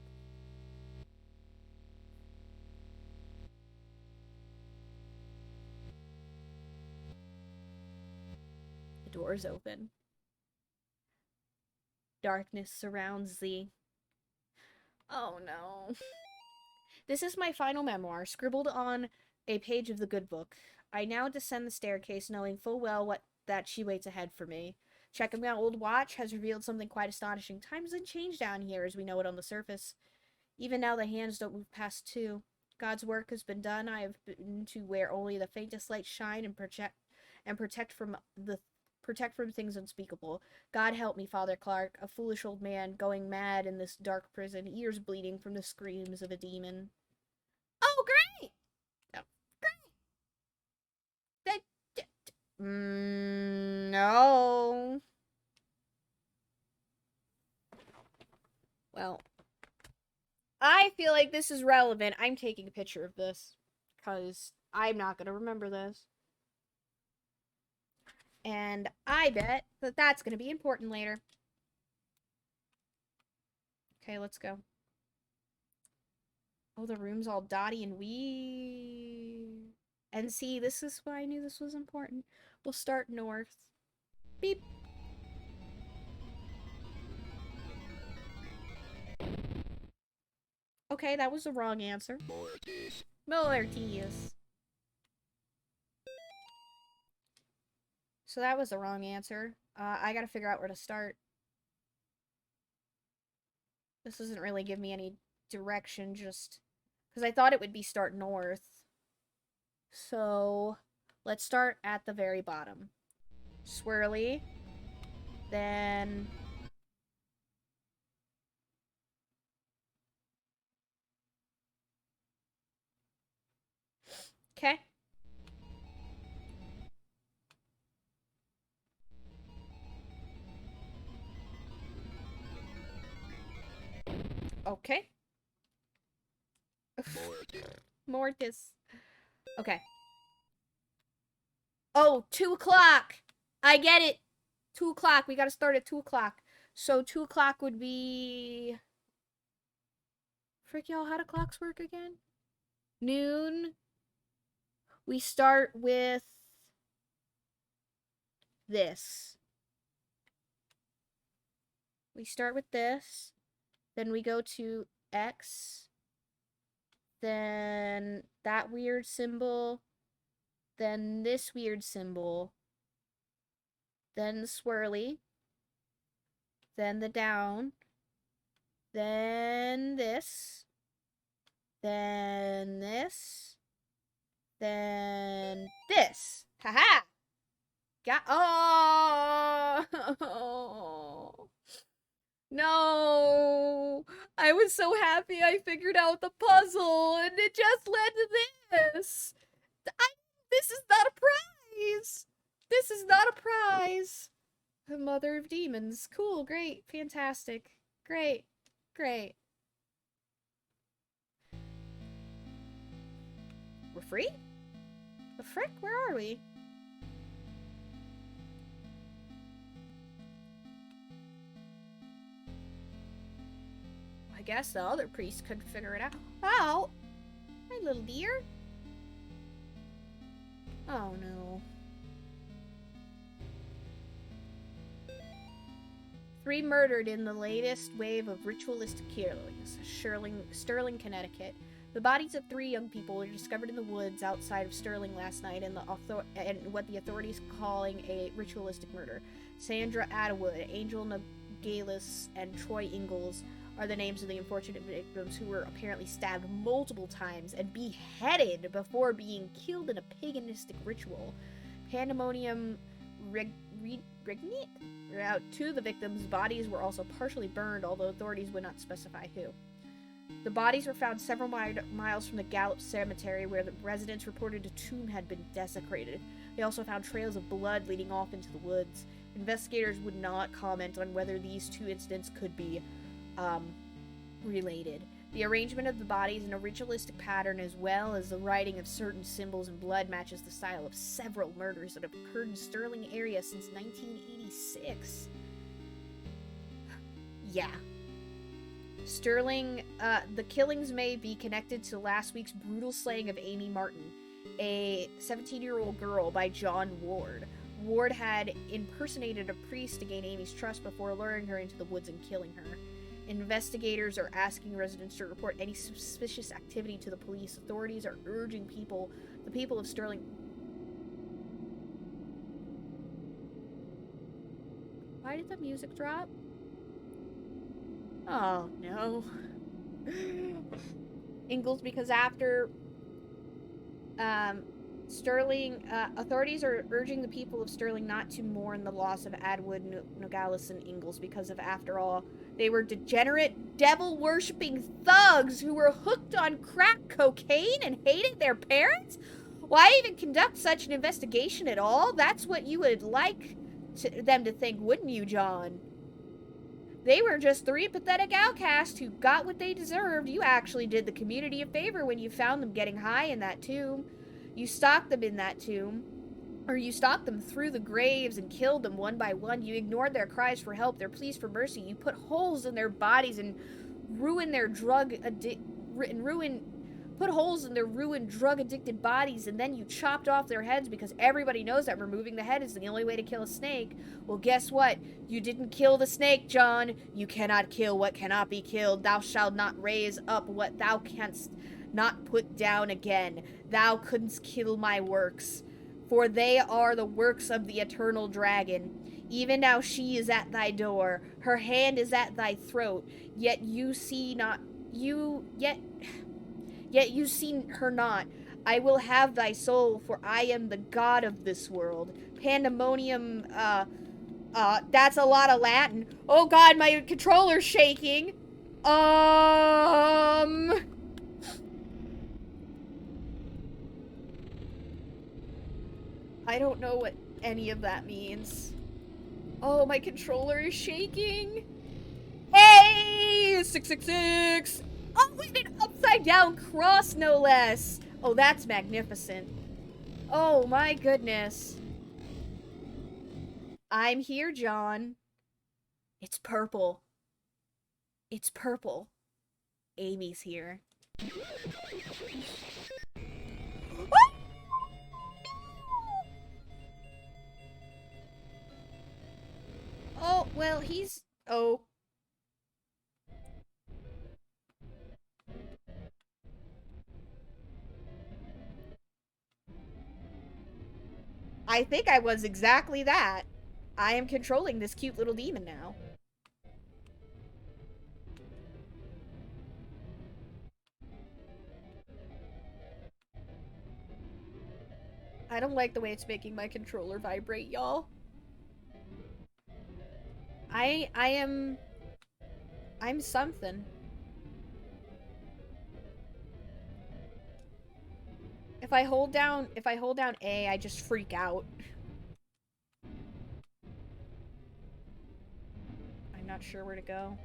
The door's open. Darkness surrounds thee. Oh no. This is my final memoir, scribbled on a page of the good book. I now descend the staircase, knowing full well that she waits ahead for me. Checking my old watch has revealed something quite astonishing. Time doesn't change down here as we know it on the surface. Even now the hands don't move past 2. God's work has been done. I have been to where only the faintest light shine and protect from things unspeakable. God help me, Father Clark, a foolish old man going mad in this dark prison, ears bleeding from the screams of a demon. Oh, No. Well, I feel like this is relevant. I'm taking a picture of this because I'm not going to remember this. And I bet that that's going to be important later. Okay, let's go. Oh, the room's all dotty and wee. And see, this is why I knew this was important. We'll start north. Beep. Okay, that was the wrong answer. Mortis. So that was the wrong answer. I gotta figure out where to start. This doesn't really give me any direction, just... because I thought it would be start north. So, let's start at the very bottom. Swirly. Then... okay. Okay. Mortis. Okay. Oh, 2 o'clock! I get it! 2 o'clock. We gotta start at 2 o'clock. So 2 o'clock would be... frick y'all, how do clocks work again? Noon. We start with... this. We start with this. Then we go to X. Then that weird symbol. Then this weird symbol. Then the swirly. Then the down. Then this. Then this. Then this. Haha! Got... oh! No! I was so happy I figured out the puzzle, and it just led to this! This is not a prize! This is not a prize! The Mother of Demons. Cool, great, fantastic. Great, great. We're free? The frick? Where are we? I guess the other priest couldn't figure it out. Oh! My little dear. Oh no. 3 murdered in the latest wave of ritualistic killings. Sterling, Connecticut. The bodies of 3 young people were discovered in the woods outside of Sterling last night and what the authorities are calling a ritualistic murder. Sandra Atwood, Angel Nogales, and Troy Ingalls are the names of the unfortunate victims who were apparently stabbed multiple times and beheaded before being killed in a paganistic ritual. Pandemonium regnant? 2 of the victims' bodies were also partially burned, although authorities would not specify who. The bodies were found several miles from the Gallup Cemetery, where the residents reported a tomb had been desecrated. They also found trails of blood leading off into the woods. Investigators would not comment on whether these 2 incidents could be related. The arrangement of the bodies in a ritualistic pattern, as well as the writing of certain symbols in blood, matches the style of several murders that have occurred in Sterling area since 1986. Yeah. Sterling, the killings may be connected to last week's brutal slaying of Amy Martin, a 17-year-old girl, by John Ward. Ward had impersonated a priest to gain Amy's trust before luring her into the woods and killing her. Investigators are asking residents to report any suspicious activity to the police. Authorities are urging the people of Sterling... Why did the music drop? Oh, no. Ingalls, because after... Sterling, authorities are urging the people of Sterling not to mourn the loss of Atwood, Nogales, and Ingalls because of, after all, they were degenerate, devil-worshipping thugs who were hooked on crack cocaine and hated their parents? Why even conduct such an investigation at all? That's what you would like them to think, wouldn't you, John? They were just three pathetic outcasts who got what they deserved. You actually did the community a favor when you found them getting high in that tomb. You stalked them in that tomb. Or you stalked them through the graves and killed them one by one. You ignored their cries for help, their pleas for mercy. You put holes in their bodies and ruined their put holes in their ruined drug addicted bodies, and then you chopped off their heads because everybody knows that removing the head is the only way to kill a snake. Well, guess what? You didn't kill the snake, John. You cannot kill what cannot be killed. Thou shalt not raise up what thou canst not put down again. Thou couldn't kill my works, for they are the works of the eternal dragon. Even now she is at thy door, her hand is at thy throat, yet you see not yet you see her not. I will have thy soul, for I am the god of this world. Pandemonium, that's a lot of Latin. Oh god, my controller's shaking. I don't know what any of that means. Oh, my controller is shaking. Hey! 666! Oh, wait, an upside down cross, no less! Oh, that's magnificent. Oh, my goodness. I'm here, John. It's purple. It's purple. Amy's here. Oh, well, he's... Oh. I think I was exactly that. I am controlling this cute little demon now. I don't like the way it's making my controller vibrate, y'all. I'm something. If I hold down A, I just freak out. I'm not sure where to go.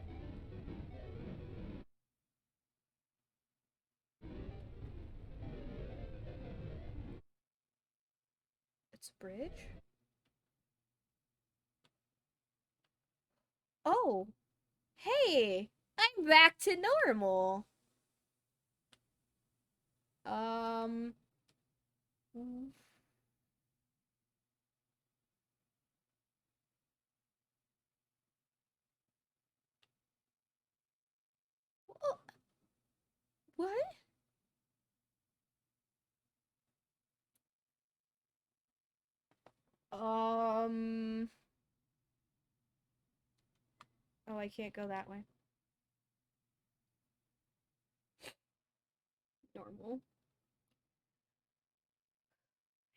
It's a bridge? Oh. Hey! I'm back to normal. Um... What? Oh, I can't go that way. Normal.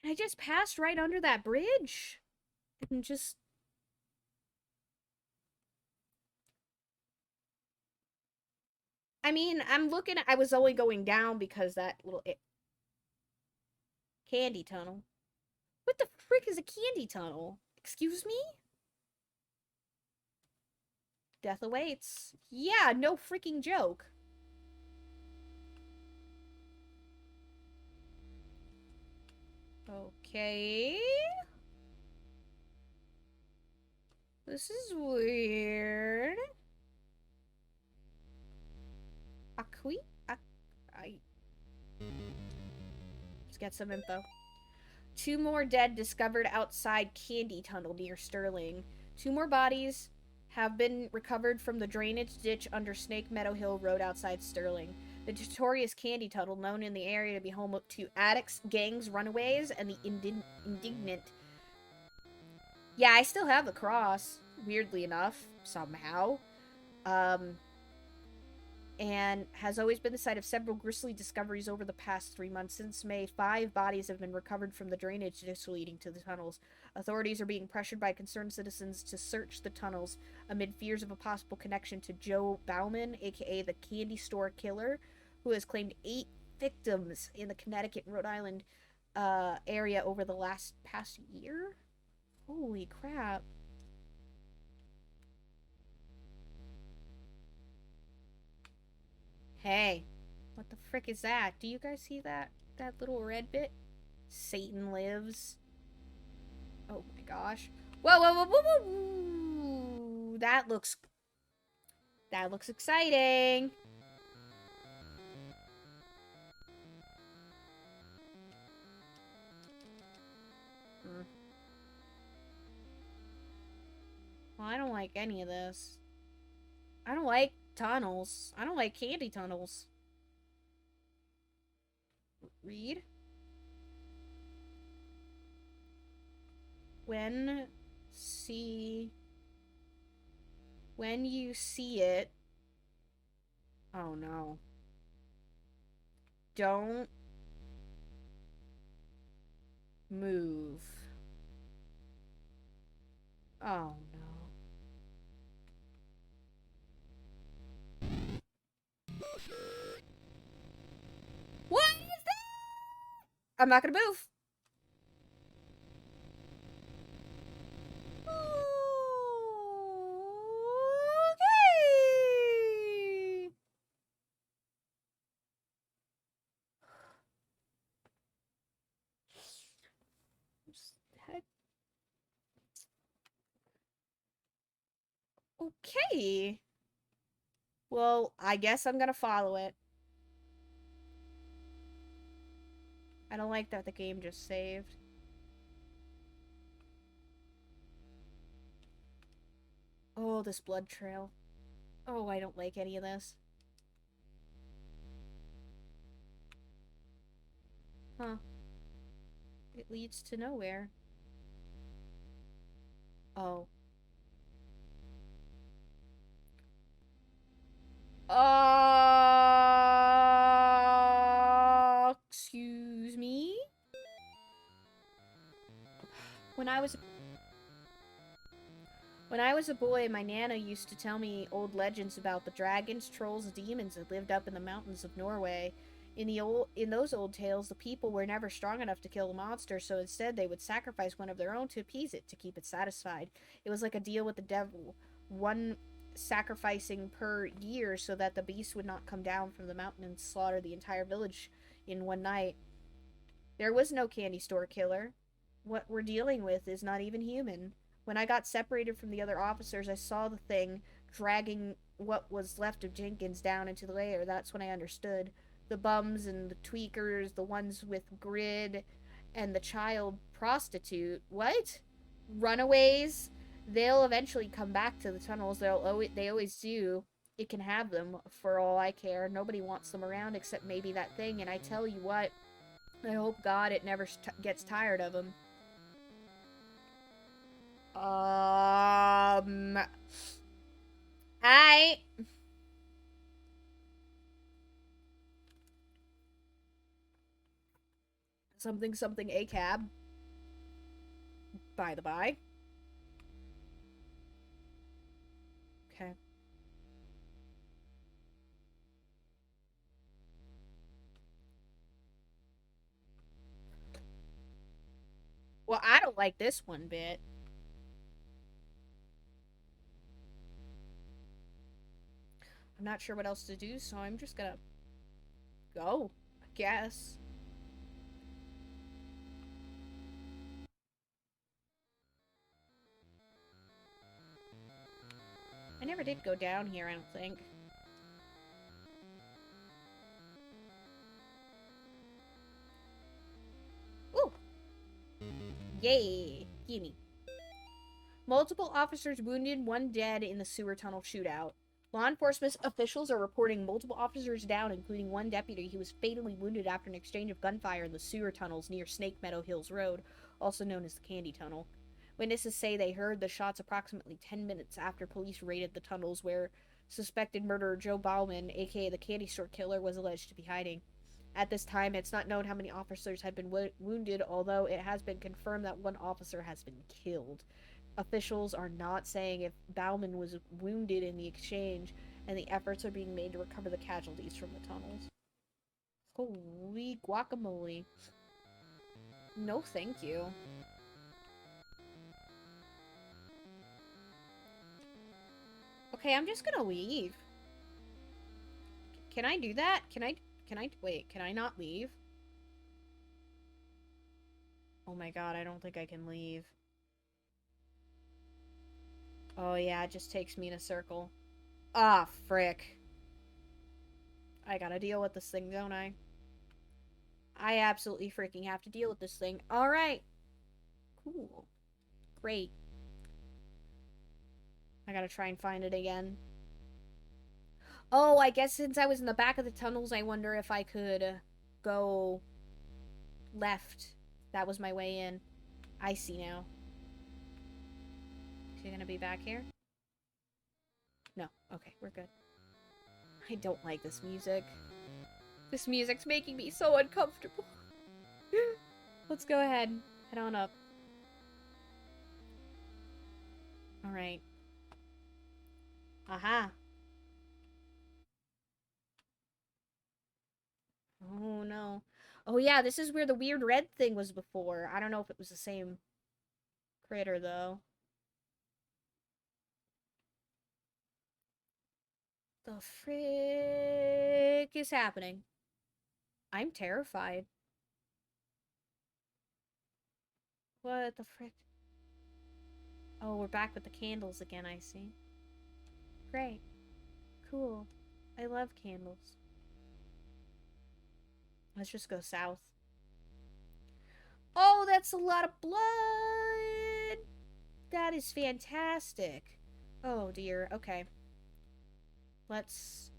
I just passed right under that bridge. And just... I mean, I'm looking at... I was only going down because that little... Candy tunnel. What the frick is a candy tunnel? Excuse me? Death awaits. Yeah, no freaking joke. Okay. This is weird. Let's get some info. 2 more dead discovered outside Candy Tunnel near Sterling. 2 more bodies have been recovered from the drainage ditch under Snake Meadow Hill Road outside Sterling. The notorious Candy Tunnel, known in the area to be home to addicts, gangs, runaways, and the indignant. Yeah, I still have the cross, weirdly enough, somehow. And has always been the site of several grisly discoveries over the past 3 months. Since May, 5 bodies have been recovered from the drainage ditch leading to the tunnels. Authorities are being pressured by concerned citizens to search the tunnels amid fears of a possible connection to Joe Bauman, aka the Candy Store Killer, who has claimed 8 victims in the Connecticut and Rhode Island area over the past year. Holy crap. Hey, what the frick is that? Do you guys see that little red bit? Satan lives. Oh my gosh. Whoa, whoa, whoa, whoa, whoa. That looks exciting. Hmm. Well, I don't like any of this. I don't like tunnels. I don't like candy tunnels. Read. When see when you see it. Oh no. Don't move. Oh no. What is that? I'm not gonna move. Okay. Okay. Well, I guess I'm gonna follow it. I don't like that the game just saved. Oh, this blood trail. Oh, I don't like any of this. Huh. It leads to nowhere. Oh. Excuse me? When I was When I was a boy, my nana used to tell me old legends about the dragons, trolls, and demons that lived up in the mountains of Norway. In those old tales, the people were never strong enough to kill the monster, so instead they would sacrifice one of their own to appease it, to keep it satisfied. It was like a deal with the devil, one sacrificing per year so that the beast would not come down from the mountain and slaughter the entire village in one night. There was no candy store killer. What we're dealing with is not even human. When I got separated from the other officers, I saw the thing dragging what was left of Jenkins down into the lair. That's when I understood. The bums and the tweakers, the ones with grid, and the child prostitute. What? Runaways? They'll eventually come back to the tunnels. They always do. It can have them, for all I care. Nobody wants them around except maybe that thing, and I tell you what, I hope God it never gets tired of him. I something something a cab. By the by. Okay. Well, I don't like this one bit. I'm not sure what else to do, so I'm just gonna go, I guess. I never did go down here, I don't think. Ooh! Yay! Gimme. Multiple officers wounded, one dead in the sewer tunnel shootout. Law enforcement officials are reporting multiple officers down, including one deputy who was fatally wounded after an exchange of gunfire in the sewer tunnels near Snake Meadow Hills Road, also known as the Candy Tunnel. Witnesses say they heard the shots approximately 10 minutes after police raided the tunnels where suspected murderer Joe Bauman, aka the candy store killer, was alleged to be hiding. At this time, it's not known how many officers have been wounded, although it has been confirmed that one officer has been killed. Officials are not saying if Bauman was wounded in the exchange, and the efforts are being made to recover the casualties from the tunnels. Holy guacamole. No, thank you. Okay, I'm just gonna leave. Can I do that? Wait, can I not leave? Oh my god, I don't think I can leave. Oh yeah, it just takes me in a circle. Ah, frick. I gotta deal with this thing, don't I? I absolutely freaking have to deal with this thing. Alright. Cool. Great. I gotta try and find it again. Oh, I guess since I was in the back of the tunnels, I wonder if I could go left. That was my way in. I see now. Is he gonna be back here? No. Okay, we're good. I don't like this music. This music's making me so uncomfortable. Let's go ahead. Head on up. Alright. Aha. Oh no. Oh yeah, this is where the weird red thing was before. I don't know if it was the same critter though. The frick is happening? I'm terrified. What the frick? Oh, we're back with the candles again, I see. Great. Cool. I love candles. Let's just go south. Oh, that's a lot of blood! That is fantastic. Oh dear, okay. Let's...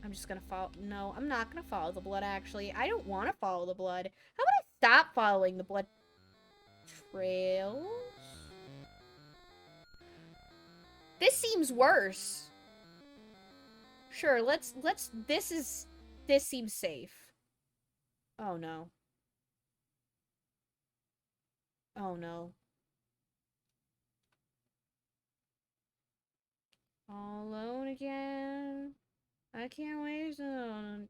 I'm just gonna follow... No, I'm not gonna follow the blood, actually. I don't want to follow the blood. How about I stop following the blood trails? This seems worse. Sure, let's... This seems safe. Oh, no. Oh, no. All alone again. I can't wait on...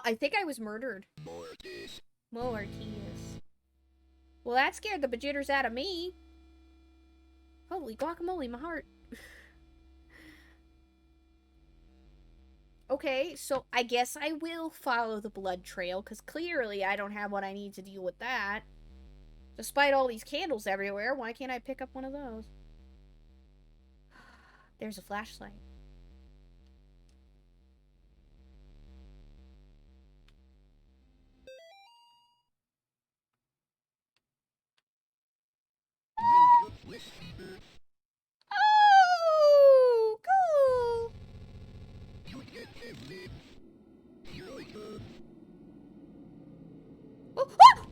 I think I was murdered. Mortis. Well, that scared the bejitters out of me. Holy guacamole, my heart. Okay, so I guess I will follow the blood trail, because clearly I don't have what I need to deal with that. Despite all these candles everywhere, why can't I pick up one of those? There's a flashlight. Oh, cool. Oh, ah!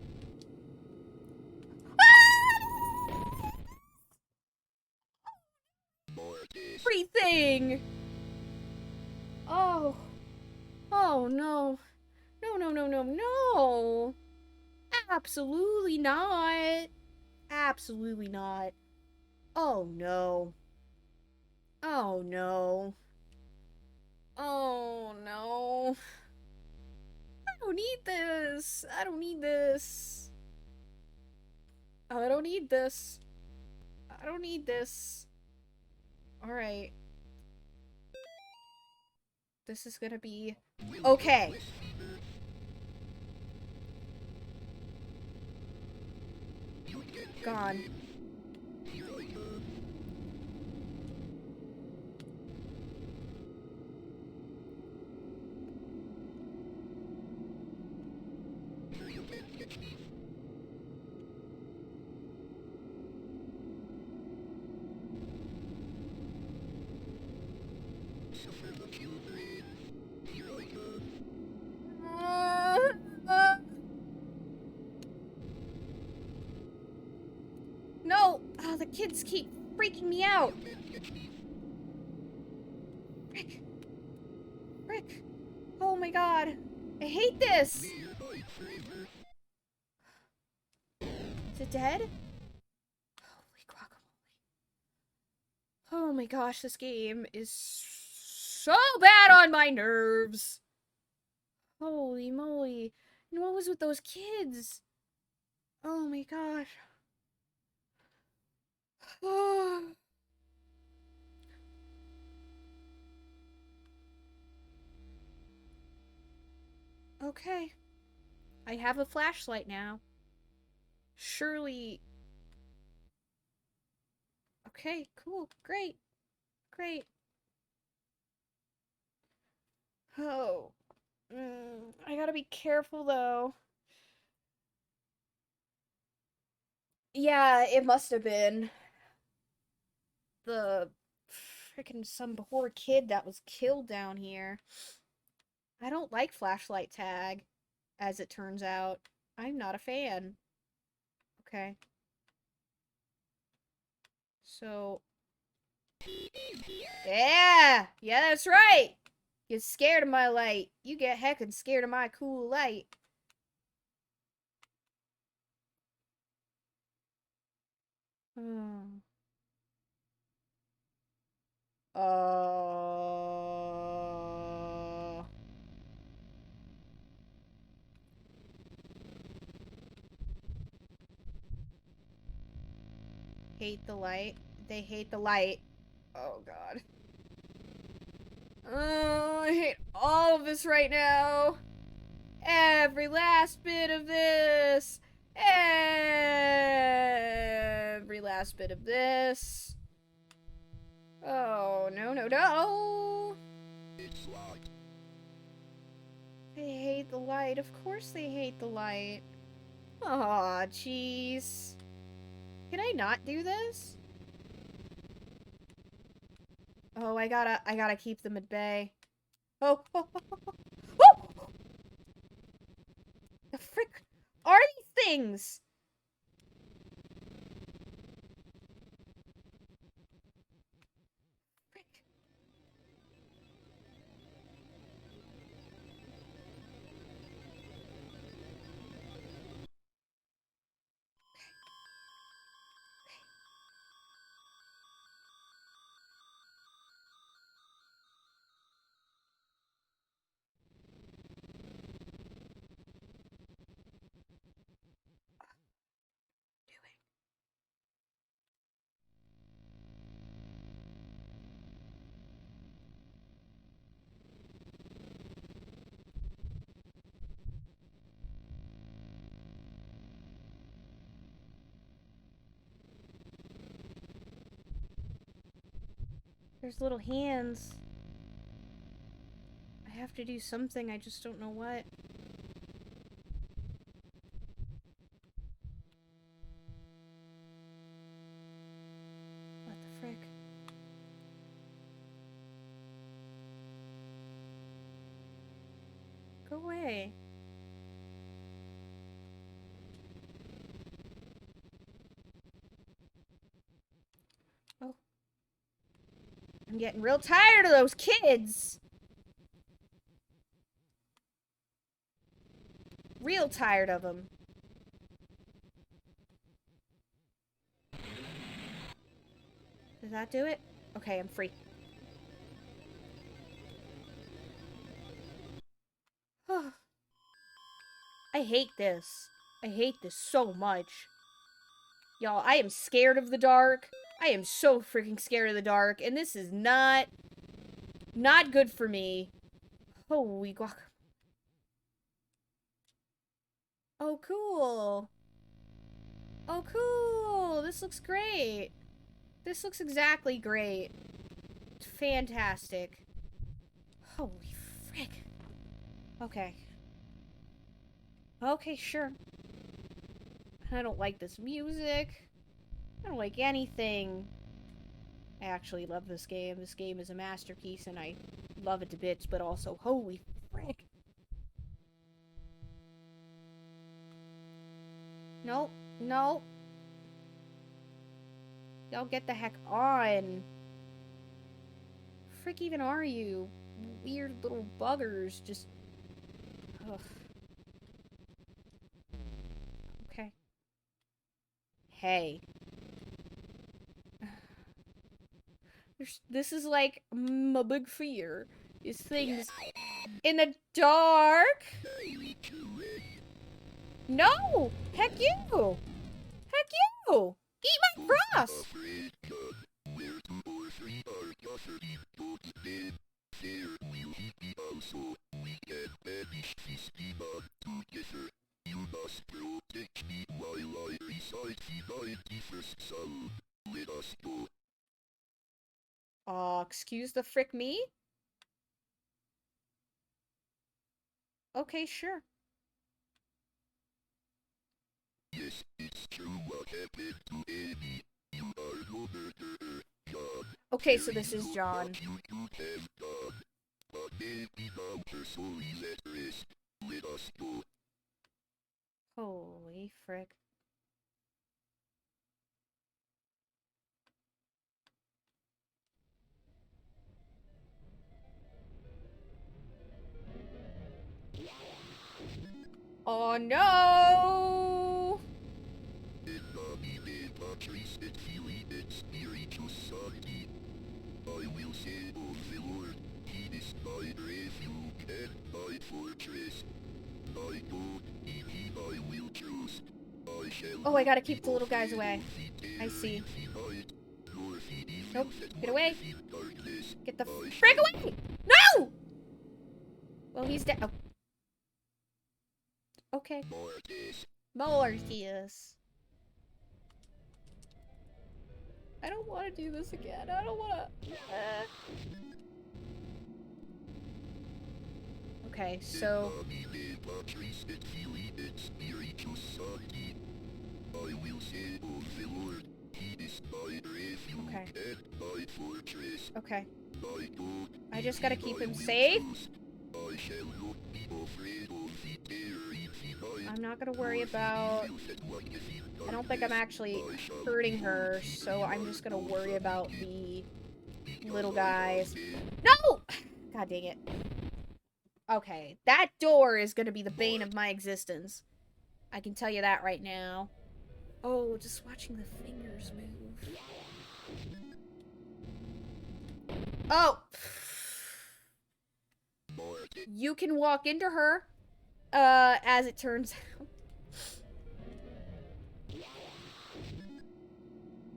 Everything. Oh. Oh, no. No, no, no, no, no. Absolutely not. Absolutely not. Oh, no. Oh, no. Oh, no. I don't need this. I don't need this. I don't need this. I don't need this. Alright. This is gonna be... Okay. Gone. No! Oh, the kids keep freaking me out. Frick. Frick. Oh my god. I hate this. it dead? Holy guacamole. Oh my gosh, this game is so bad on my nerves. Holy moly. And what was with those kids? Oh my gosh. Okay. I have a flashlight now. Surely. Okay, cool. Great. Great. Oh. I gotta be careful though. Yeah, it must have been the freaking some poor kid that was killed down here. I don't like flashlight tag, as it turns out. I'm not a fan. Okay. So. Yeah! Yeah, that's right! Get scared of my light. You get heckin' scared of my cool light. Hmm. Uh... Hate the light. They hate the light. Oh, God. Oh, I hate all of this right now. Every last bit of this. Every last bit of this. Oh, no, no, no. It's locked. They hate the light. Of course they hate the light. Aw, jeez. Can I not do this? Oh, I gotta keep them at bay. Oh, oh, oh, oh, oh. Oh! The frick are these things? Frick. Doing. There's little hands. I have to do something, I just don't know what. What the frick? Go away. Oh. I'm getting real tired of those kids! Real tired of them. Does that do it? Okay, I'm free. I hate this. I hate this so much. Y'all, I am scared of the dark. I am so freaking scared of the dark, and this is not good for me. Holy guac. Oh, cool. Oh, cool. This looks great. This looks exactly great. It's fantastic. Holy frick. Okay. Okay, sure. I don't like this music. I don't like anything. I actually love this game. This game is a masterpiece, and I love it to bits, but also, holy frick. No, no. Y'all get the heck on. Frick even are you? Weird little buggers, just... Ugh. Okay. Okay. This is like my big fear. Is things in the dark. No! Heck you! Heck you! Eat my cross! You must protect me while I recite the 91st Psalm. Let us go. Excuse the frick me? Okay, sure. Yes, it's true what happened to Amy. You are no murderer, John. Okay, so this is John. What you could have done. But maybe now her soul is at rest. Let us go. Holy frick. Oh no! I will say of the Lord, He is my refuge and my fortress. My God, in Him I will trust. I shall Oh, I gotta keep the little guys away. I see. Nope. Get away. Get the frick away! No! Well, he's dead. Oh. Okay. Mortius. I don't want to do this again. I don't want to. Okay, so. I will say of the Lord, He is my refuge Okay. and my fortress. Okay. My God, I just gotta keep him I will safe. trust. I shall not be afraid of the terror in the night. I'm not gonna worry about. I don't think I'm actually hurting her, so I'm just gonna worry about the little guys. No! God dang it. Okay, that door is gonna be the bane of my existence. I can tell you that right now. Oh, just watching the fingers move. Oh! You can walk into her, as it turns out.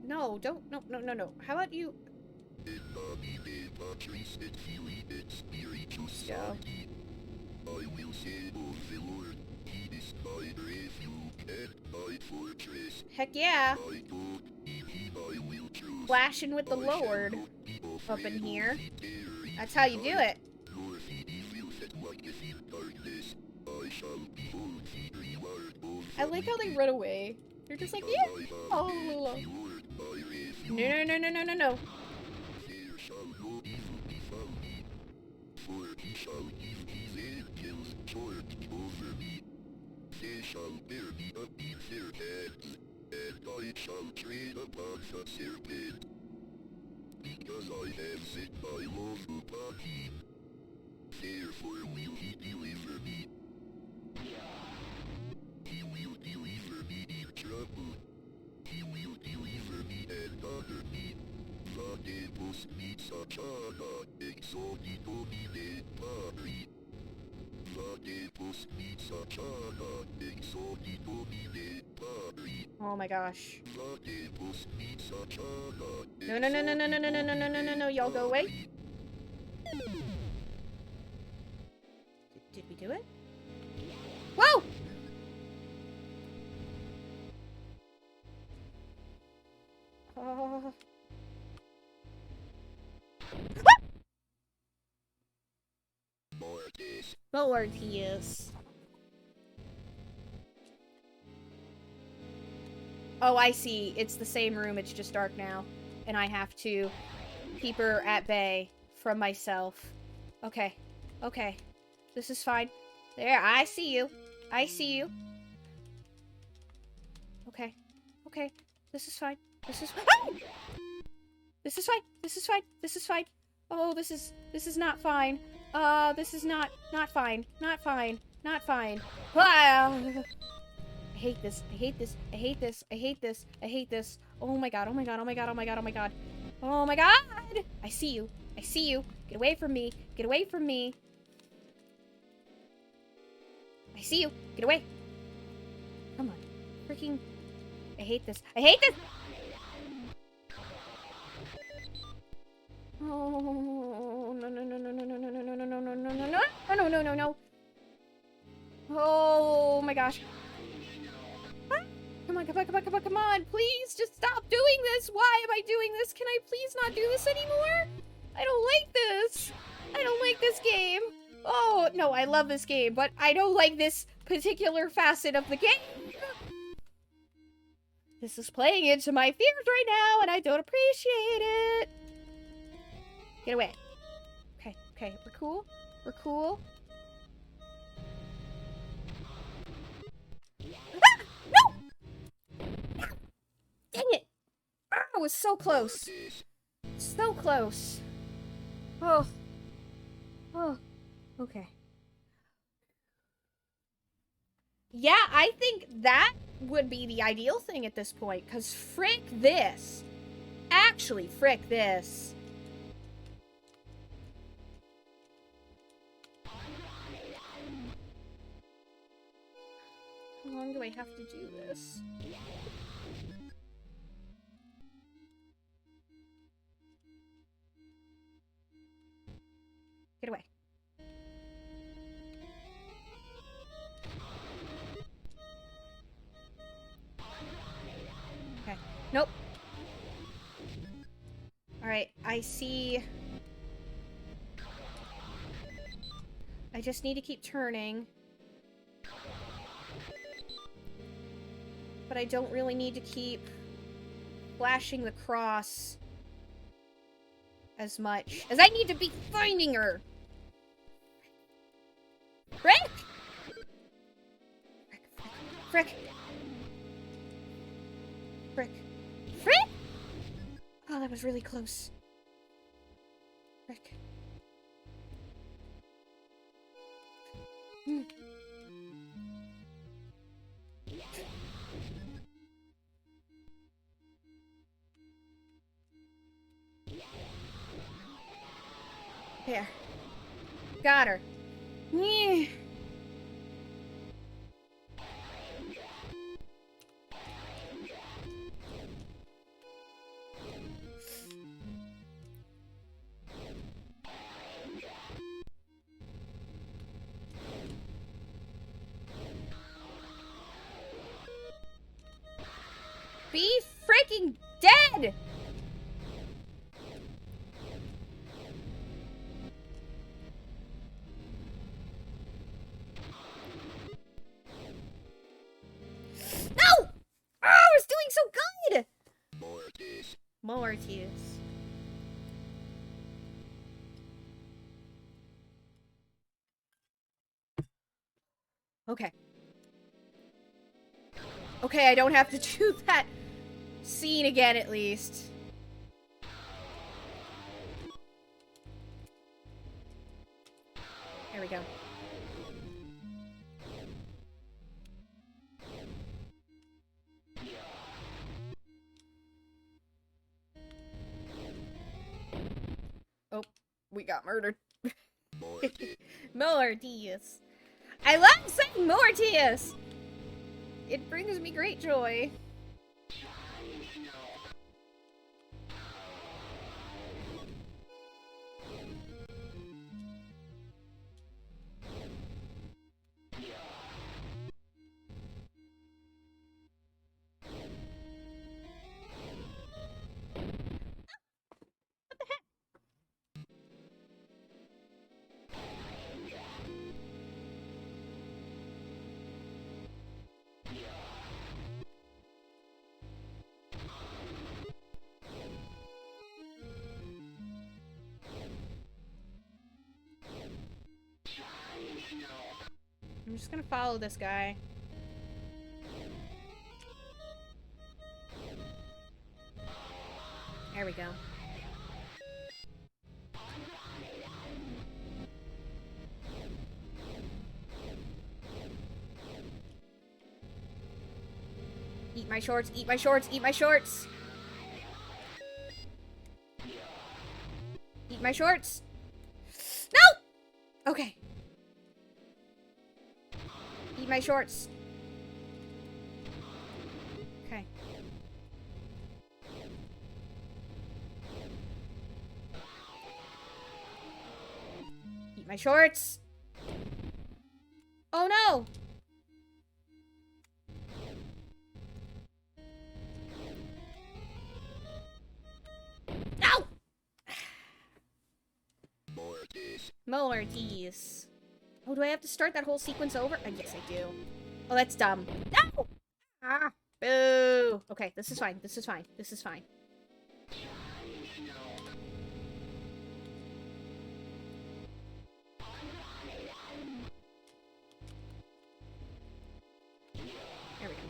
No, don't, no. How about you? Joe. I will say of the Lord, He is my refuge and my fortress. Heck yeah. My God, in Him I will trust. Flashing with the Lord up in here. That's how you do it. I like how they run away. They're just like, yeah. Oh, no. There shall no evil befall me, for He shall give His angels charge over me. They shall bear me up in their hands, and I shall tread upon the serpent. Because I have set my love upon Him, therefore will He deliver me. He will deliver me in trouble. He will deliver me and honor me. Vadebus mitsachana exodi domine Patri. Vadebus mitsachana exodi domine Patri. Oh my gosh. Vadebus mitsachana. No, y'all go away. Did we do it? Whoa! Mortius. Oh, I see. It's the same room. It's just dark now. And I have to keep her at bay from myself. Okay. Okay. This is fine. There, I see you. I see you. Okay. Okay. This is fine. This is fine. This is fine. This is fine. This is fine. Oh, this is not fine. This is not fine. Not fine. Not fine. Ah! I hate this. I hate this. I hate this. I hate this. I hate this. Oh my god. Oh my god. Oh my god. Oh my god. Oh my god. Oh my god! I see you. I see you. Get away from me. Get away from me. I see you. Get away. Come on. Freaking... I hate this. I hate this! Oh, no, no, no, no, no, no, no, no, no, no, no, no, no, no, no, no, no, no, no. Oh my gosh. Ah, come on, come on, come on, come on, come on. Please, just stop doing this. Why am I doing this? Can I please not do this anymore? I don't like this. I don't like this game. Oh, no, I love this game, but I don't like this particular facet of the game. This is playing into my fears right now, and I don't appreciate it. Get away. Okay, okay, we're cool. We're cool. Ah! No! Dang it! Ah, I was so close. So close. Oh. Oh. Okay. Yeah, I think that would be the ideal thing at this point, because frick this. Actually, frick this. How long do I have to do this? Get away. Okay. Nope. Alright, I see... I just need to keep turning. But I don't really need to keep flashing the cross as much as I need to be finding her. Frick! Frick! Frick! Frick! Oh, that was really close. Frick. Hmm. There. Got her. Yeah. Be freaking dead! No! Oh, I was doing so good! Mortis. Okay. Okay, I don't have to do that scene again, at least. There we go. Oh, we got murdered. Mortius. I love saying Mortius! It brings me great joy. I'm just gonna follow this guy. There we go. Eat my shorts, eat my shorts, eat my shorts! Eat my shorts! No! Okay. Eat my shorts. Okay. Eat my shorts! Oh no! No! More teas. Oh, do I have to start that whole sequence over? Yes, I do. Oh, that's dumb. No! Ah! Boo! Okay, this is fine. This is fine. This is fine. There we go.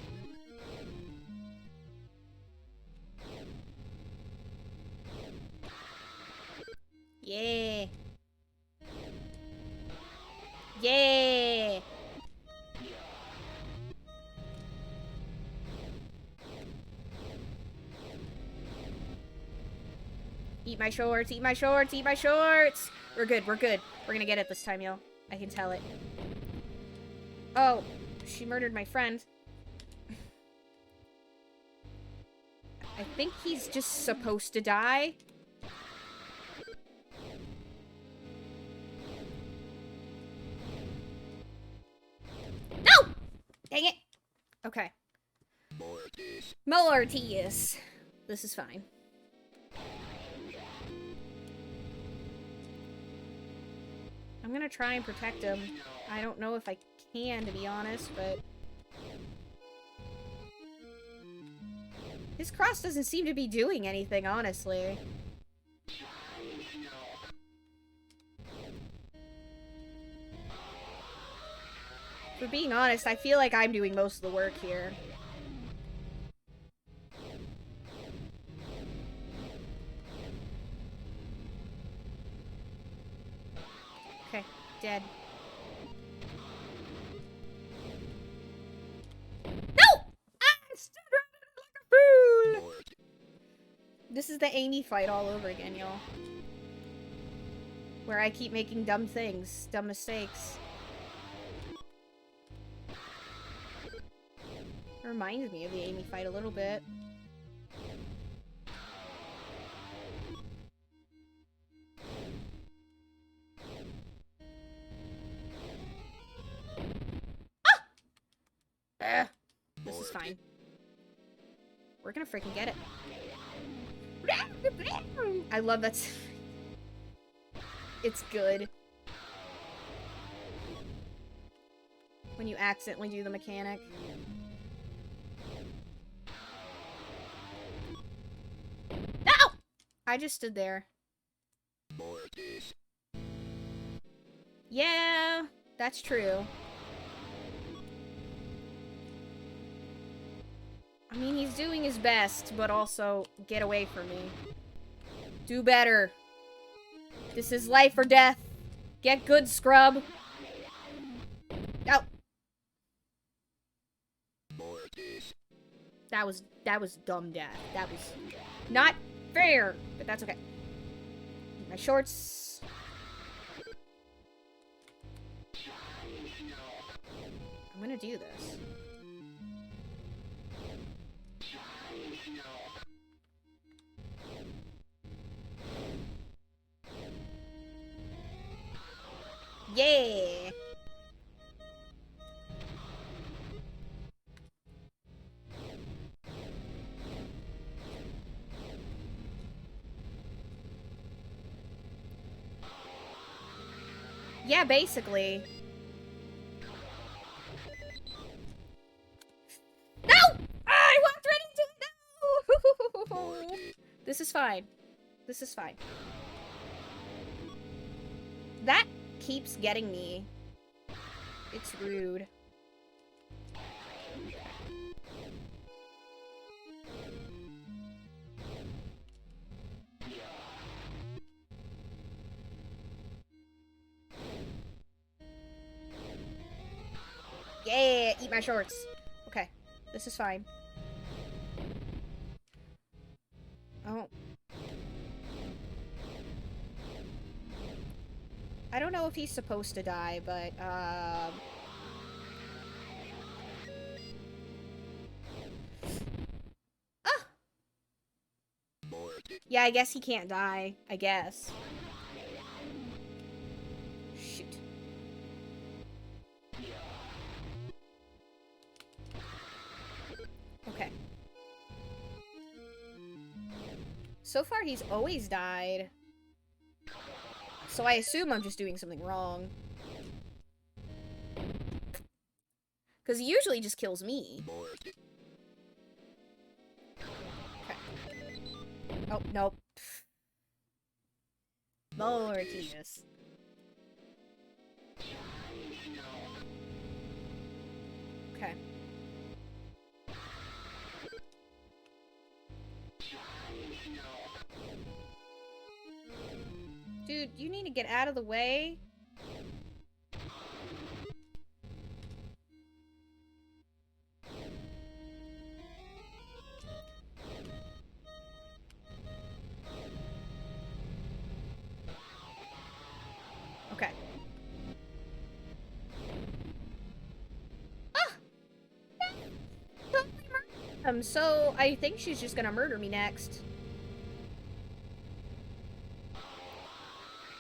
Yeah. Yeah. Eat my shorts, eat my shorts, eat my shorts! We're good, we're good. We're gonna get it this time, yo. I can tell it. Oh, she murdered my friend. I think he's just supposed to die. No! Dang it. Okay. More teas. This is fine. I'm gonna try and protect him. I don't know if I can, to be honest, but... His cross doesn't seem to be doing anything, honestly. For being honest, I feel like I'm doing most of the work here. Okay, dead. No! I'm still running like a fool! This is the Amy fight all over again, y'all. Where I keep making dumb things, dumb mistakes. It reminds me of the Amy fight a little bit. Ah! This is fine. We're gonna freaking get it. I love that. It's good. When you accidentally do the mechanic. No! I just stood there. Yeah, that's true. I mean, he's doing his best, but also, get away from me. Do better. This is life or death. Get good, scrub. Oh. That was dumb death. That was not fair, but that's okay. My shorts. I'm gonna do this. Yeah. Yeah, basically. No! I walked right into it. No! This is fine. This is fine. That keeps getting me. It's rude. Yeah, eat my shorts. Okay, this is fine. I don't know if he's supposed to die, but, Ah! Yeah, I guess he can't die. I guess. Shoot. Okay. So far, he's always died. So I assume I'm just doing something wrong. Because he usually just kills me. Okay. Oh, nope. Mortius. Okay. Dude, you need to get out of the way. Okay. Ah! So I think she's just gonna murder me next.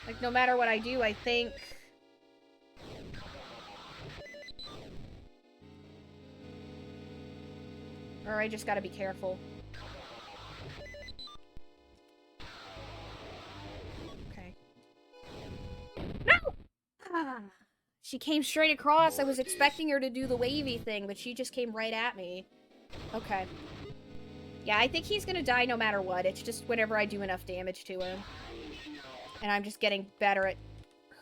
Like, no matter what I do, I think... Or I just gotta be careful. Okay. No! Ah! She came straight across. I was expecting her to do the wavy thing, but she just came right at me. Okay. Yeah, I think he's gonna die no matter what. It's just whenever I do enough damage to him. And I'm just getting better at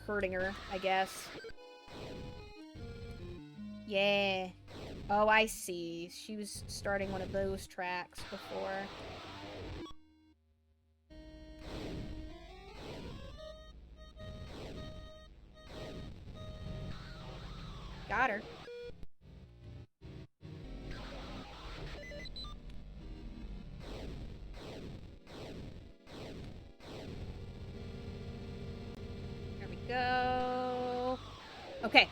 hurting her, I guess. Yeah. Oh, I see. She was starting one of those tracks before. Got her. There we go. Okay.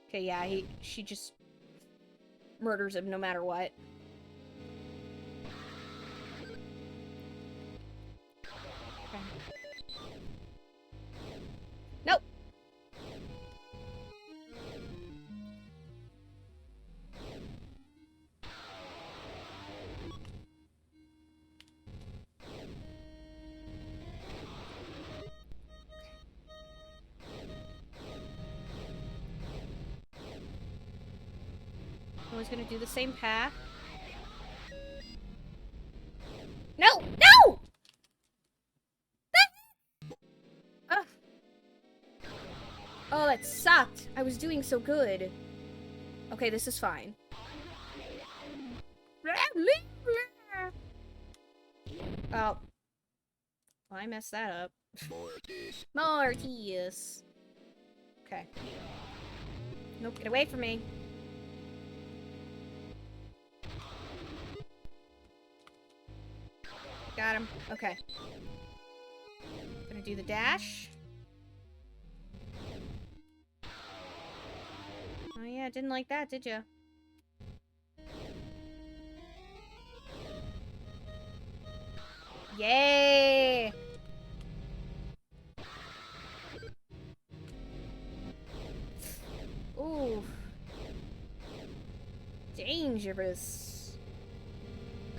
Okay, yeah, she just murders him no matter what. Okay. Nope. I was gonna do the same path. No! No! Ugh. Oh, that sucked. I was doing so good. Okay, this is fine. Oh. Well, I messed that up. Mortius. Okay. Nope, get away from me. Got him. Okay. Gonna do the dash. Oh yeah, didn't like that, did you? Yay! Ooh. Dangerous.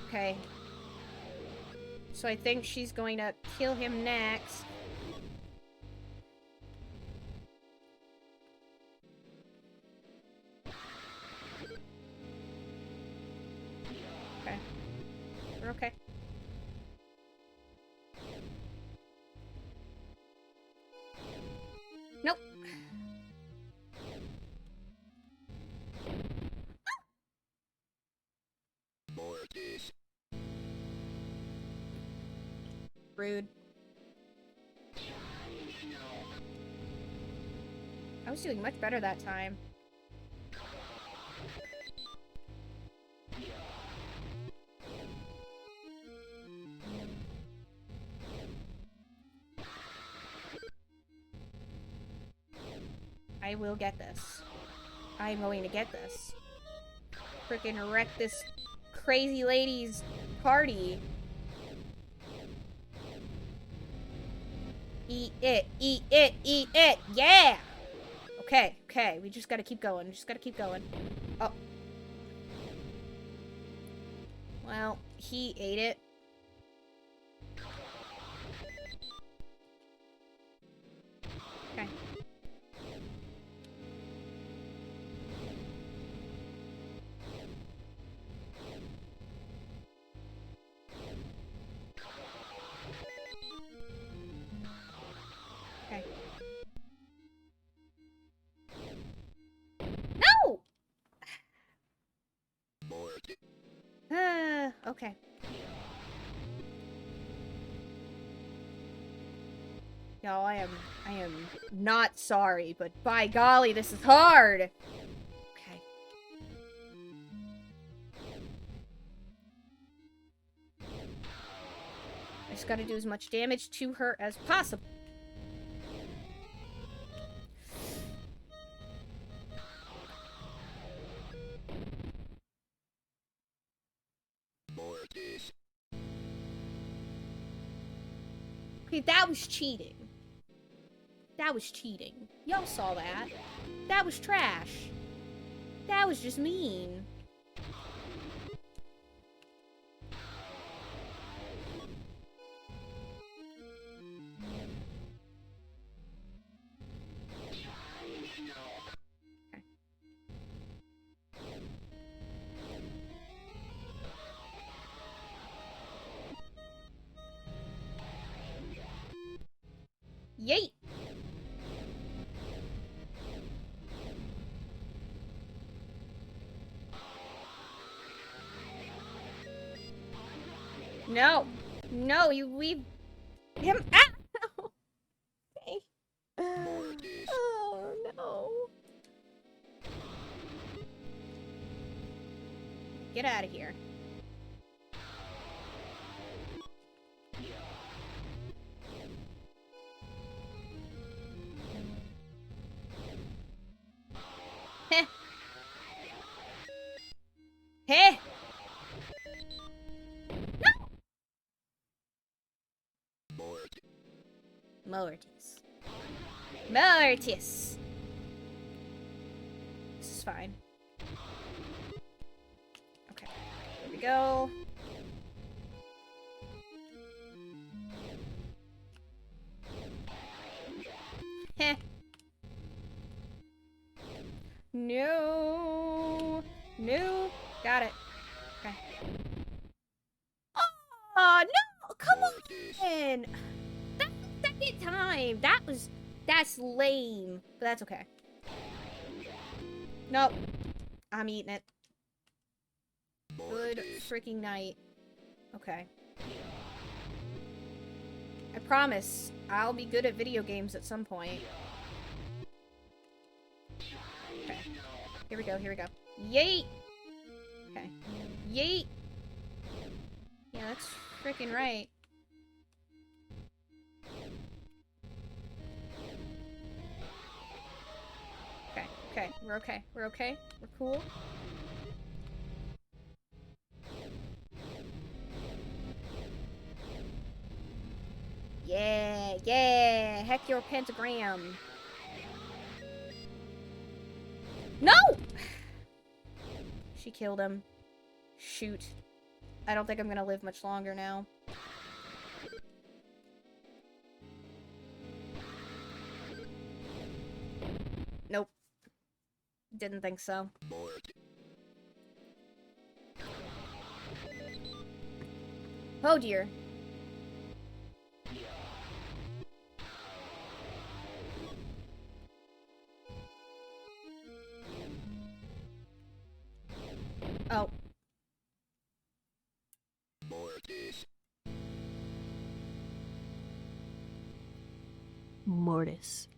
Okay. So I think she's going to kill him next. Okay. We're okay. Nope. Rude. I was doing much better that time. I will get this. I'm going to get this. Frickin' wreck this crazy lady's party. Eat it, eat it, eat it, yeah! Okay, okay, we just gotta keep going, Oh. Well, he ate it. Okay. Okay. No! Okay. Y'all, I am not sorry, but by golly, this is hard! Okay. I just gotta do as much damage to her as possible. Okay, that was cheating. That was cheating. Y'all saw that. That was trash. That was just mean. Yeet! No! No, you leave him out! Okay. Oh, no. Get out of here. Heh. Heh. No! Mortis. Mortis. This is fine. Okay. Here we go. Heh. No. No. Got it. Okay. Oh, no! Come on! That's the second time! That's lame. But that's okay. Nope. I'm eating it. Good freaking night. Okay. I promise, I'll be good at video games at some point. Okay. Here we go, here we go. Yeet! Okay. Yeet! Yeah, that's freaking right. Okay, okay, we're okay. We're okay. We're cool. Yeah, yeah! Heck your pentagram! No! She killed him. Shoot. I don't think I'm gonna live much longer now. Nope. Didn't think so. Oh dear. Oh. Mortis.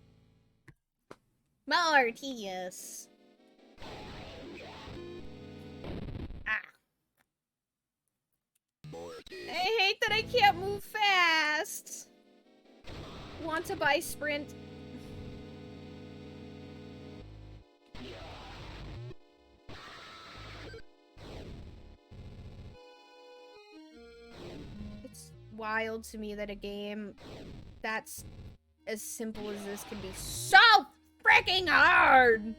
Martius. Ah. I hate that I can't move fast. Want to buy sprint. wild to me that a game that's as simple as this can be so freaking hard.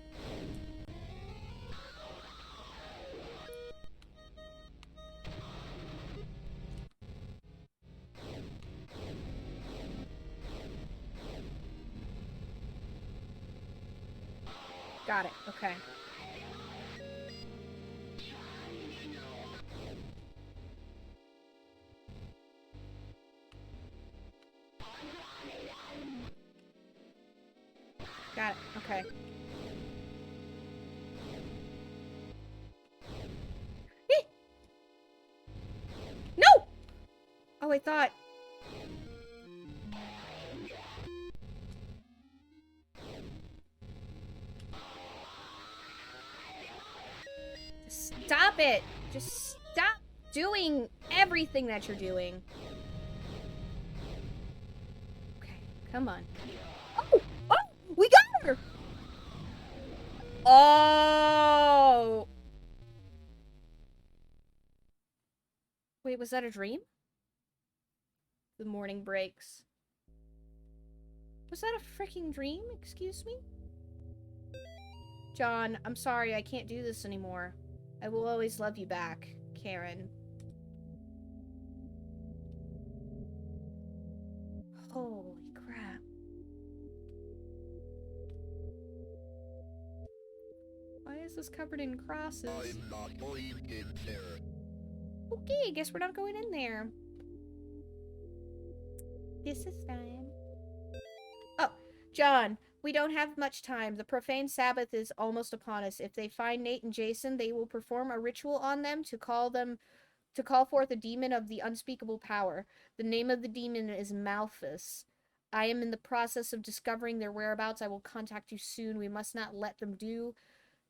Got it. Okay. Got it. Okay. No! Oh, I thought... Stop it! Just stop doing everything that you're doing. Okay, come on. Oh! Oh! We got her! Oh! Wait, was that a dream? The morning breaks. Was that a freaking dream? Excuse me? John, I'm sorry, I can't do this anymore. I will always love you back, Karen. Holy crap. Why is this covered in crosses? I'm not going in there. Okay, guess we're not going in there. This is fine. Oh, John, we don't have much time. The profane Sabbath is almost upon us. If they find Nate and Jason, they will perform a ritual on them to call forth a demon of the unspeakable power. The name of the demon is Malthus. I am in the process of discovering their whereabouts. I will contact you soon. We must not let them do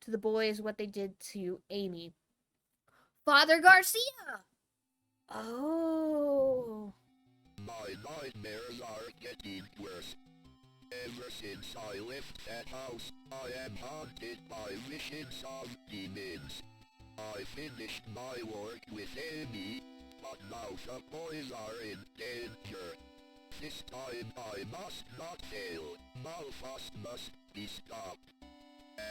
to the boys what they did to Amy. Father Garcia! Oh. My nightmares are getting worse. Ever since I left that house, I am haunted by visions of demons. I finished my work with Amy, but now the boys are in danger. This time I must not fail. Malthus must be stopped.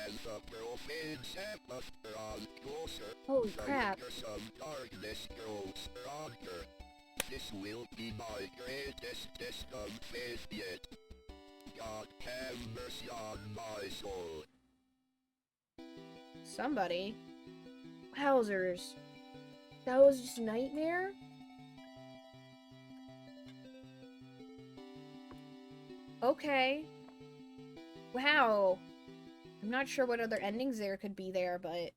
As the profane Sabbath draws closer, Holy the crap. of darkness grows stronger. This will be my greatest test of faith yet. God have mercy on my soul. Somebody. Wowzers. That was just a nightmare? Okay. Wow. I'm not sure what other endings there could be there, but...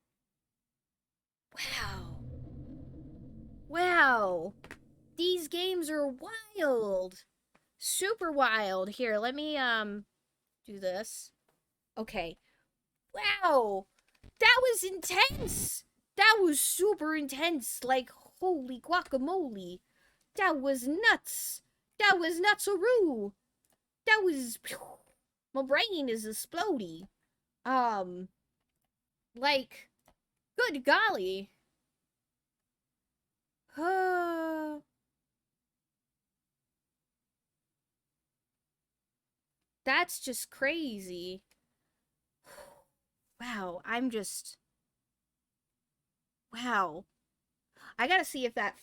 Wow. Wow. These games are wild. Super wild. Here, let me, do this. Okay. Wow. That was intense. That was super intense. Like, holy guacamole. That was nuts. That was nutsaroo. That was... My brain is exploding. Like, good golly. That's just crazy. Wow, I'm just... Wow. I gotta see if that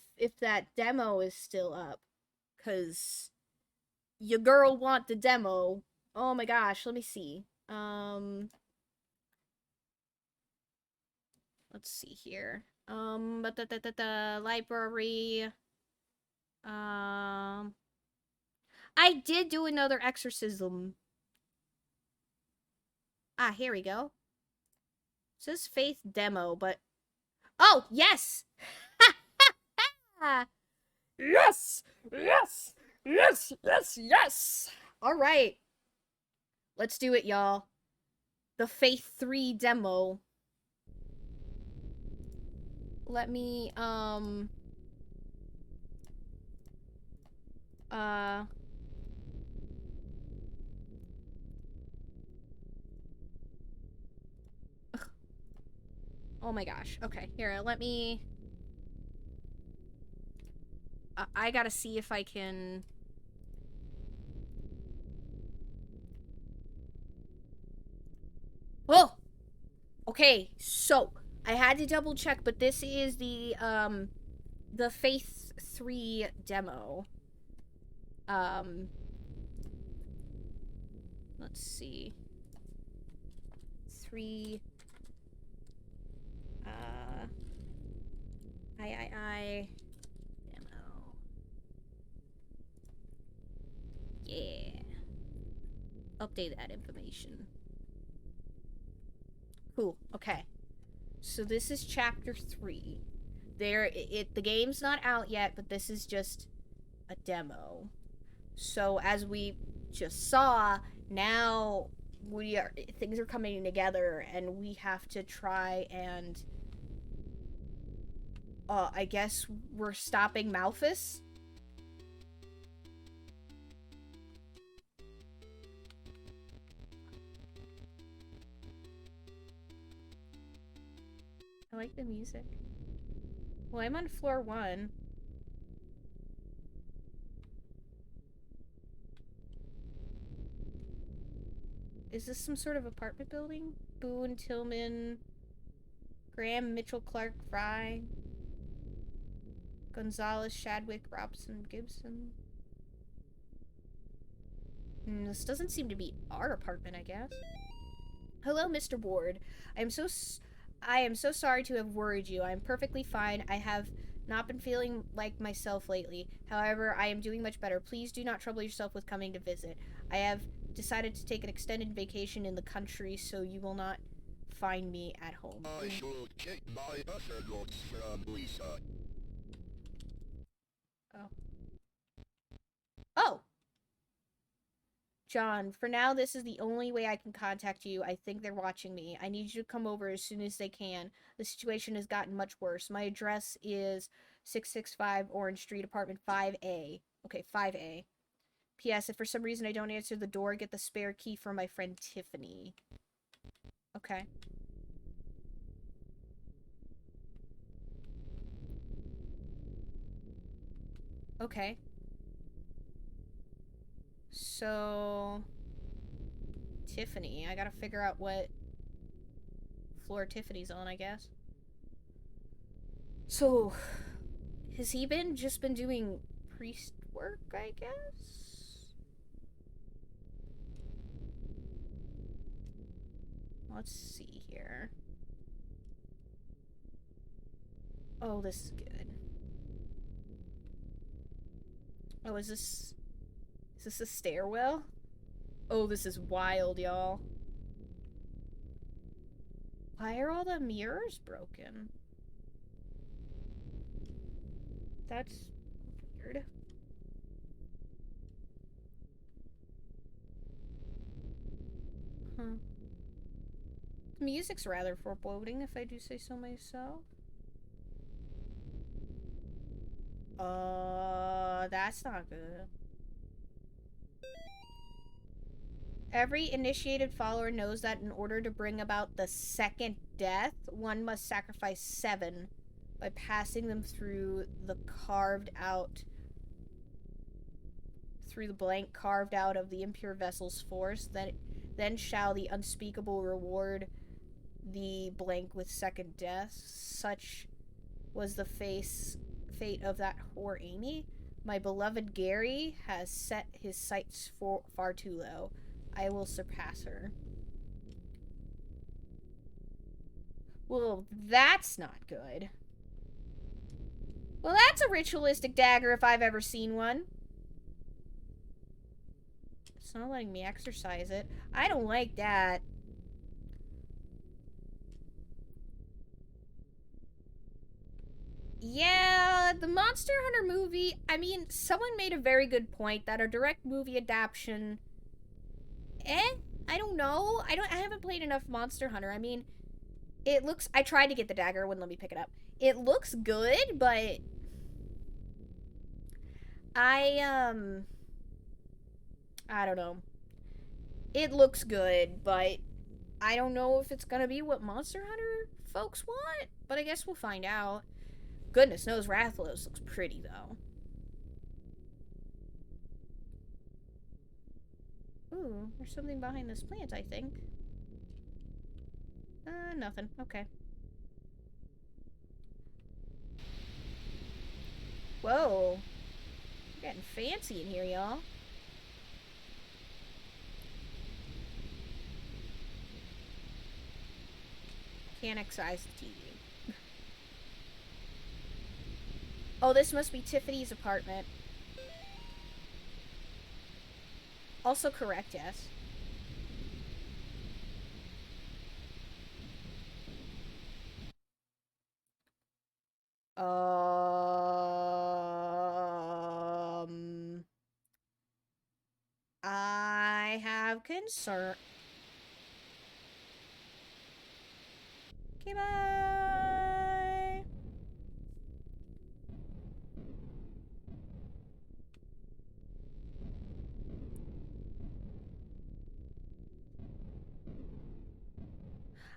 demo is still up. 'Cause your girl want the demo. Oh my gosh, let me see. Let's see here. But the library. I did do another exorcism. Ah, here we go. It says Faith demo, but... Oh, yes! Yes! Yes! Yes! Yes! Yes! Alright. Let's do it, y'all. The Faith 3 demo. Let me, Oh my gosh. Okay, here, let me... I gotta see if I can... Oh! Okay, so, I had to double check, but this is the Faith 3 demo. Let's see. 3, I, demo. Yeah. Update that information. Cool, okay. So this is chapter 3. The game's not out yet, but this is just a demo. So as we just saw, now things are coming together, and we have to try and I guess we're stopping Malphus. I like the music. Well, I'm on floor 1. Is this some sort of apartment building? Boone, Tillman, Graham, Mitchell, Clark, Fry, Gonzalez, Shadwick, Robson, Gibson. This doesn't seem to be our apartment, I guess. Hello, Mr. Ward. I am so sorry to have worried you. I am perfectly fine. I have not been feeling like myself lately. However, I am doing much better. Please do not trouble yourself with coming to visit. I have decided to take an extended vacation in the country, so you will not find me at home. I should check my other notes from Lisa. Oh. Oh! John, for now, this is the only way I can contact you. I think they're watching me. I need you to come over as soon as they can. The situation has gotten much worse. My address is 665 Orange Street, apartment 5A. Okay, 5A. P.S. If for some reason I don't answer the door, get the spare key from my friend Tiffany. Okay. Okay. So... Tiffany. I gotta figure out what floor Tiffany's on, I guess. So... Has he just been doing priest work, I guess? Let's see here. Oh, this is good. Oh, is this a stairwell? Oh, this is wild, y'all. Why are all the mirrors broken? That's weird. Huh. The music's rather foreboding, if I do say so myself. That's not good. Every initiated follower knows that in order to bring about the second death, one must sacrifice 7 by passing them through the blank carved out of the impure vessel's force. Then shall the unspeakable reward the blank with second death. Such was the fate of that whore Amy. My beloved Gary has set his sights far too low. I will surpass her. Well, that's not good. Well, that's a ritualistic dagger if I've ever seen one. It's not letting me exercise it. I don't like that. Yeah, the Monster Hunter movie, I mean, someone made a very good point that a direct movie adaptation... I don't know. I haven't played enough Monster Hunter. I mean, it looks... I tried to get the dagger, wouldn't let me pick it up. It looks good, but... I don't know. It looks good, but I don't know if it's gonna be what Monster Hunter folks want, but I guess we'll find out. Goodness knows Rathalos looks pretty, though. Ooh, there's something behind this plant, I think. Nothing. Okay. Whoa. We're getting fancy in here, y'all. Can't excise the TV. Oh, this must be Tiffany's apartment. Also correct, yes. I have concern. Okay, bye.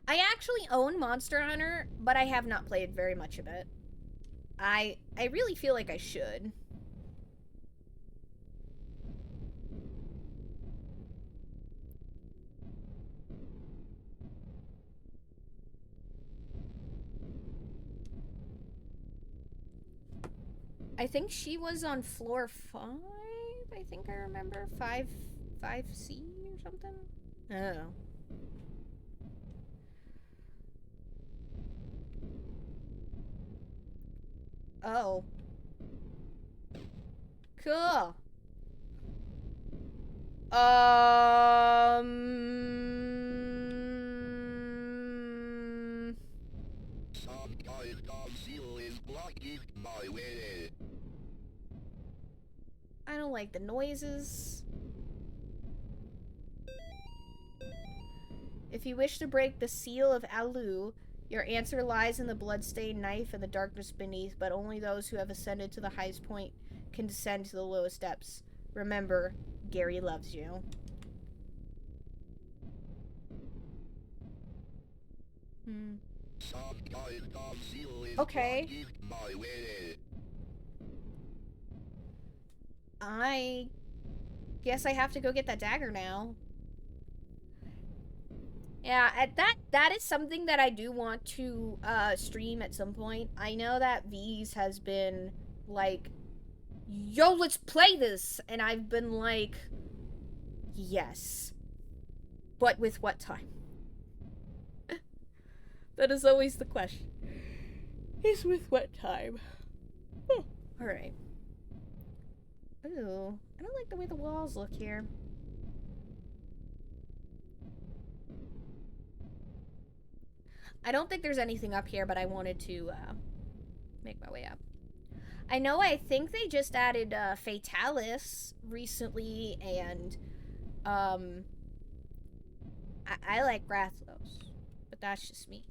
I actually own Monster Hunter, but I have not played very much of it. I really feel like I should. I think she was on floor 5. I think I remember 5C or something. Oh. Oh. Cool. Some kind of seal is blocking my way. I don't like the noises. If you wish to break the seal of Alu, your answer lies in the bloodstained knife and the darkness beneath, but only those who have ascended to the highest point can descend to the lowest depths. Remember, Gary loves you. Some kind of seal is Okay. blocking my way. I guess I have to go get that dagger now. Yeah, that is something that I do want to stream at some point. I know that V's has been like, yo, let's play this, and I've been like, yes, but with what time? That is always the question. Is with what time? Oh, all right. Ooh, I don't like the way the walls look here. I don't think there's anything up here, but I wanted to make my way up. I know I think they just added Fatalis recently, and I like Rathlos, but that's just me.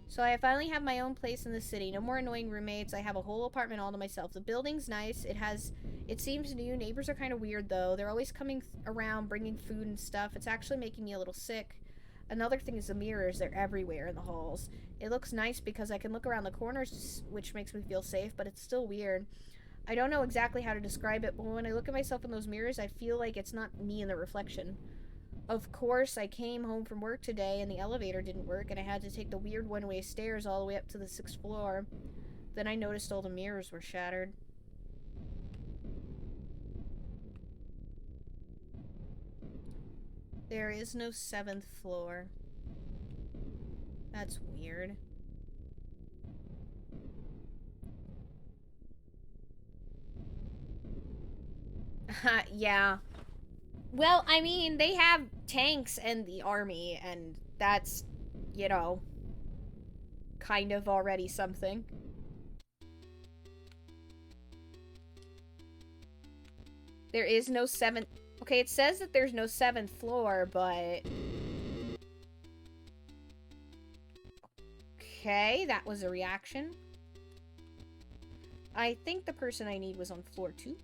So I finally have my own place in the city. No more annoying roommates. I have a whole apartment all to myself. The building's nice. It seems new. Neighbors are kind of weird though. They're always coming around bringing food and stuff. It's actually making me a little sick. Another thing is the mirrors. They're everywhere in the halls. It looks nice because I can look around the corners, which makes me feel safe, but it's still weird. I don't know exactly how to describe it, but when I look at myself in those mirrors, I feel like it's not me in the reflection. Of course, I came home from work today and the elevator didn't work, and I had to take the weird one-way stairs all the way up to the 6th floor. Then I noticed all the mirrors were shattered. There is no 7th floor. That's weird. Yeah. Well, I mean, they have tanks and the army, and that's, you know, kind of already something. There is no 7th... Okay, it says that there's no 7th floor, but... Okay, that was a reaction. I think the person I need was on floor 2.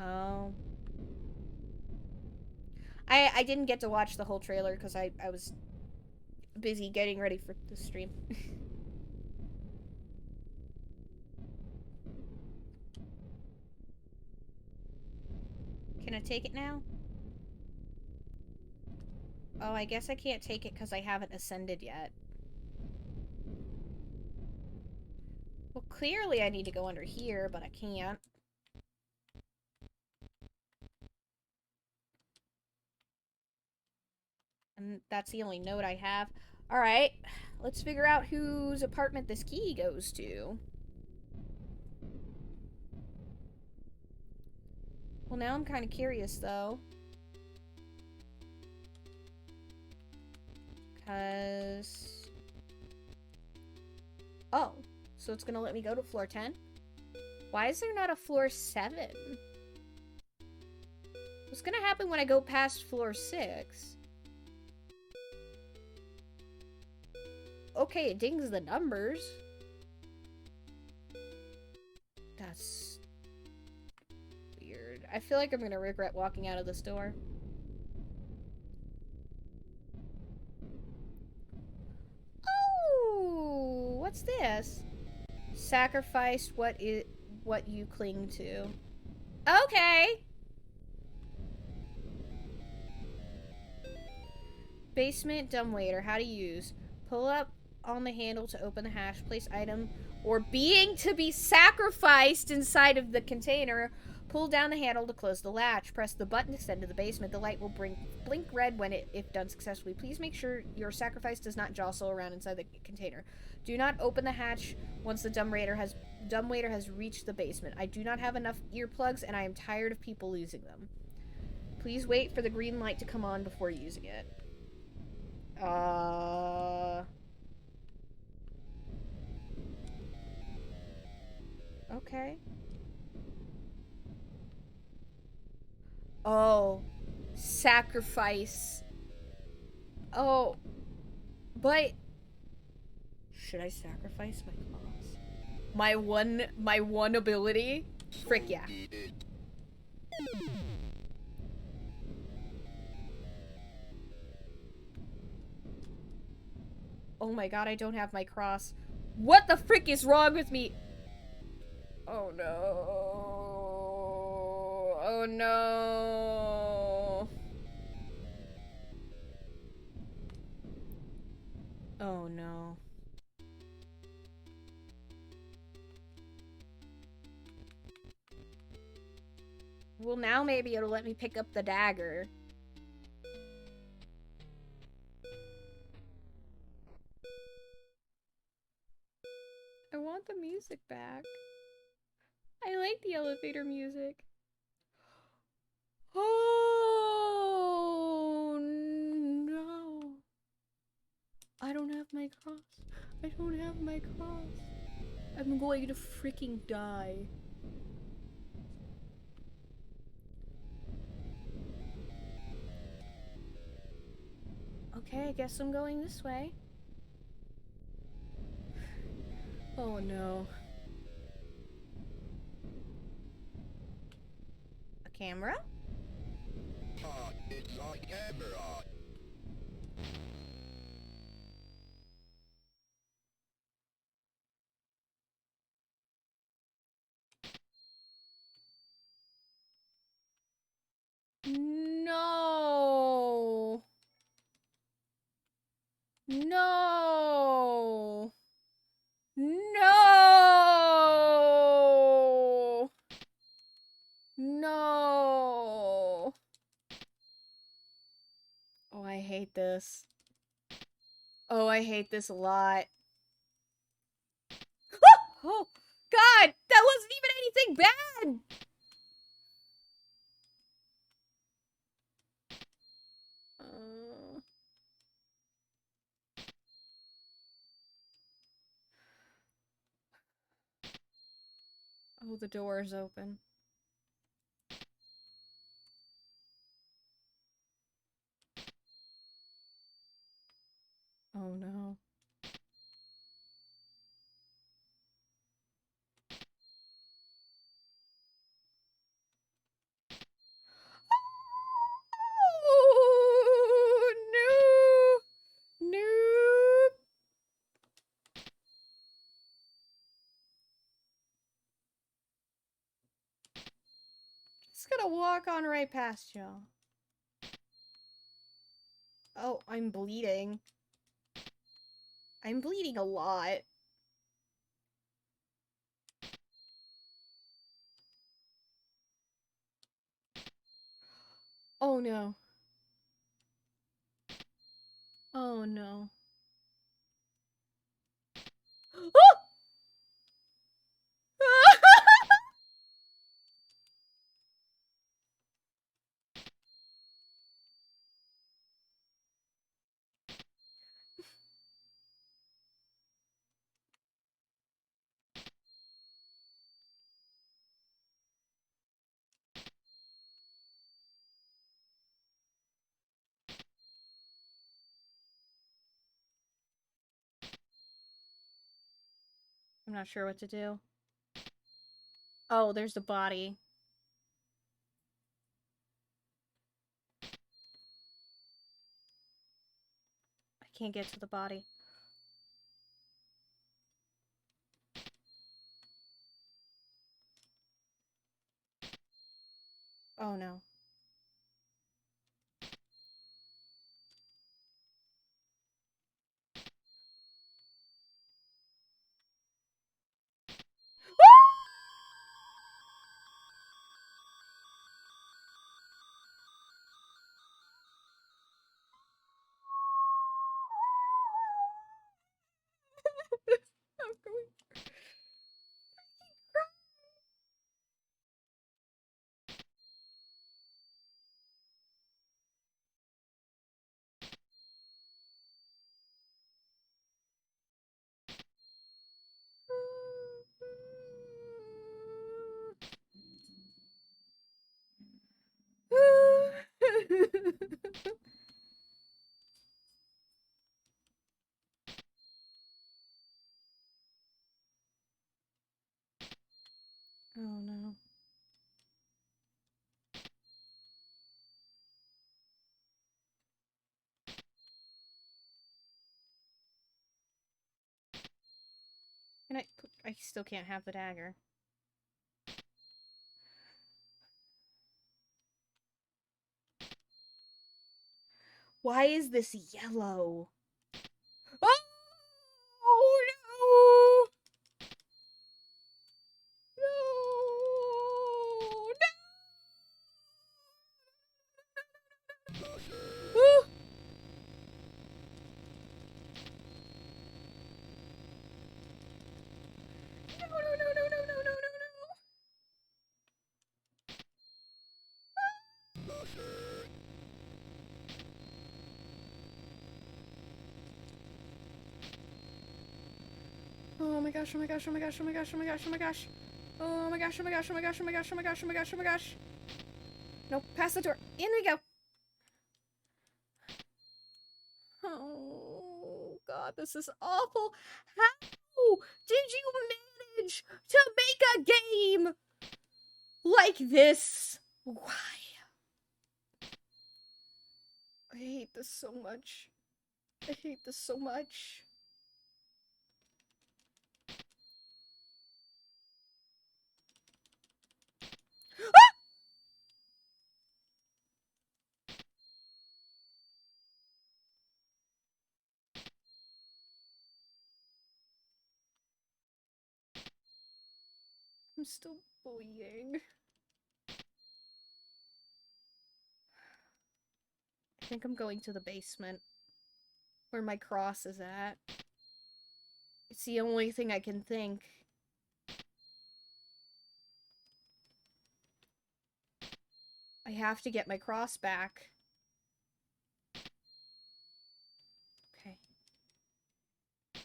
Oh. I didn't get to watch the whole trailer because I was busy getting ready for the stream. Can I take it now? Oh, I guess I can't take it because I haven't ascended yet. Well, clearly I need to go under here, but I can't. And that's the only note I have. Alright, let's figure out whose apartment this key goes to. Well, now I'm kind of curious, though. Because... Oh, so it's gonna let me go to floor 10? Why is there not a floor 7? What's gonna happen when I go past floor 6? Okay, it dings the numbers. That's weird. I feel like I'm gonna regret walking out of this door. Oh, what's this? Sacrifice what you cling to. Okay. Basement dumbwaiter. How to use. Pull up on the handle to open the hatch. Place item or being to be sacrificed inside of the container. Pull down the handle to close the latch. Press the button to send to the basement. The light will blink red when if done successfully. Please make sure your sacrifice does not jostle around inside the container. Do not open the hatch once the dumbwaiter has reached the basement. I do not have enough earplugs and I am tired of people losing them. Please wait for the green light to come on before using it. Okay. Oh. Sacrifice. Oh. But... Should I sacrifice my claws? My one ability? Frick yeah. Oh my god, I don't have my cross. What the frick is wrong with me? Oh no. Oh no. Oh no. Well, now maybe it'll let me pick up the dagger. I want the music back. I like the elevator music. Oh no. I don't have my cross. I don't have my cross. I'm going to freaking die. Okay, I guess I'm going this way. Oh no. A camera? It's a camera. No. No. No. No. Oh, I hate this. Oh, I hate this a lot. Oh, God! That wasn't even anything bad! Oh, the door is open. Oh no. walk on right past y'all. Oh, I'm bleeding. I'm bleeding a lot. Oh no. Oh no. I'm not sure what to do. Oh, there's the body. I can't get to the body. Oh no. I'm going. Oh no. And I still can't have the dagger. Why is this yellow? Oh no! No! No! No, no, no, no, no, no, no, no, no. Oh my gosh, oh my gosh, oh my gosh, oh my gosh, oh my gosh, oh my gosh. Oh my gosh, oh my gosh, oh my gosh, oh my gosh, oh my gosh, oh my gosh, oh my gosh. No, pass the door. In we go. Oh god, this is awful. How did you manage to make a game like this? Why? I hate this so much. I hate this so much. I'm still bleeding. I think I'm going to the basement where my cross is at. It's the only thing I can think. I have to get my cross back. Okay. I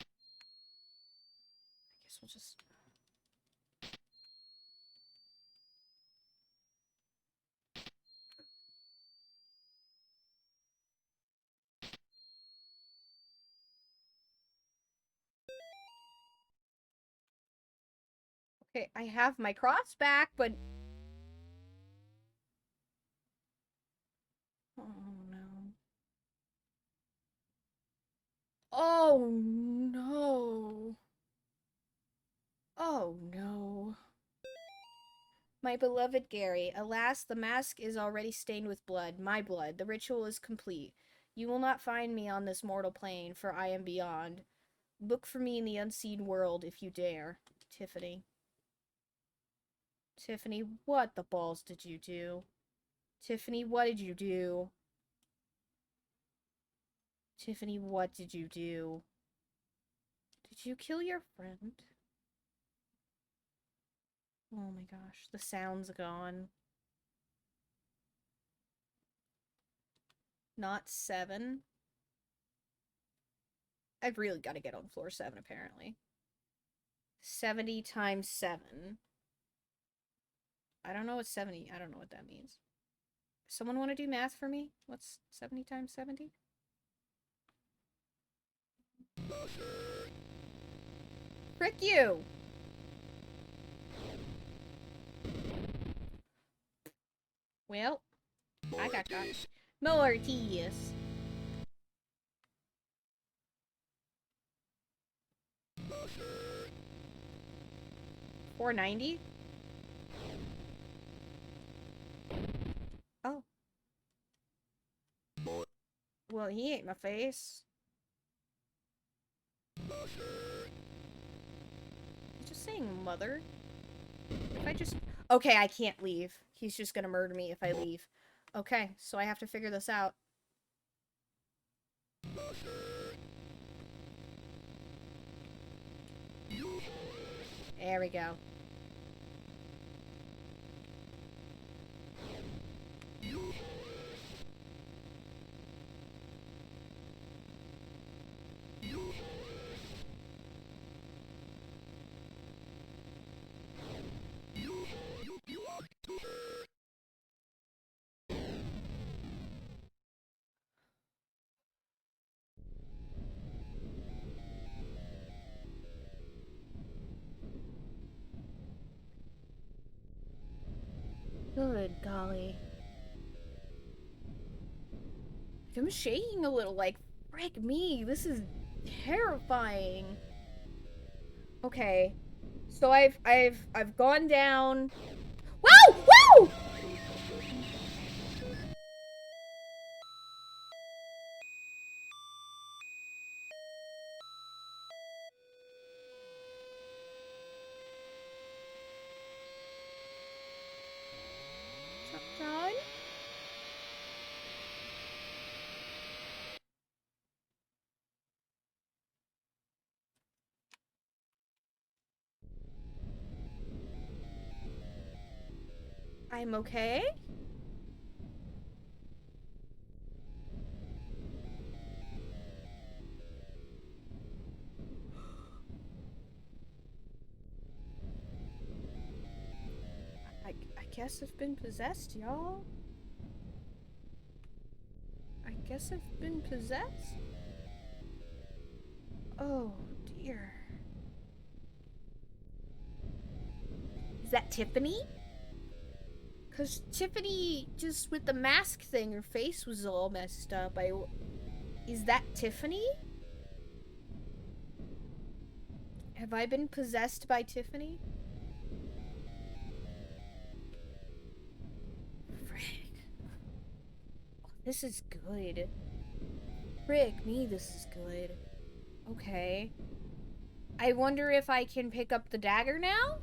guess we'll just... Okay, I have my cross back, but... Oh no. Oh no. Oh no. My My beloved Gary, alas, the mask is already stained with blood, my blood. The ritual is complete. You will not find me on this mortal plane, for I am beyond. Look for me in the unseen world if you dare. Tiffany. Tiffany, what the balls did you do? Tiffany, what did you do? Tiffany, what did you do? Did you kill your friend? Oh my gosh, the sound's gone. Not 7. I've really got to get on floor 7, apparently. 70 times 7. I don't know what 70... I don't know what that means. Someone want to do math for me? What's 70 times 70? Frick you! Well, I got Mortius. 490? Oh. Well, he ate my face. He's just saying mother. If I just... Okay, I can't leave. He's just gonna murder me if I leave. Okay, so I have to figure this out. There we go. Good golly. I'm shaking a little, like, frick me, this is terrifying. Okay. So I've gone down. Whoa! Whoa! John? I'm okay? I guess I've been possessed, y'all. I guess I've been possessed? Oh, dear. Is that Tiffany? Because Tiffany, just with the mask thing, her face was all messed up. Is that Tiffany? Have I been possessed by Tiffany? Frick. This is good. Frick me, this is good. Okay. I wonder if I can pick up the dagger now?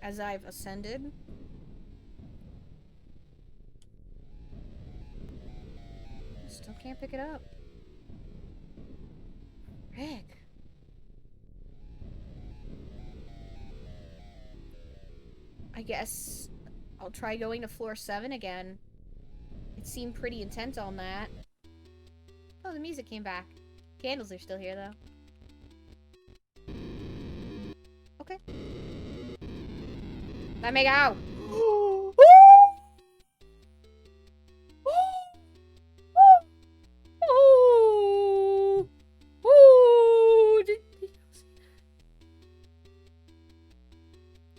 As I've ascended. Still can't pick it up. Rick. I guess I'll try going to floor 7 again. It seemed pretty intent on that. Oh, the music came back. Candles are still here, though. Okay. Let me go!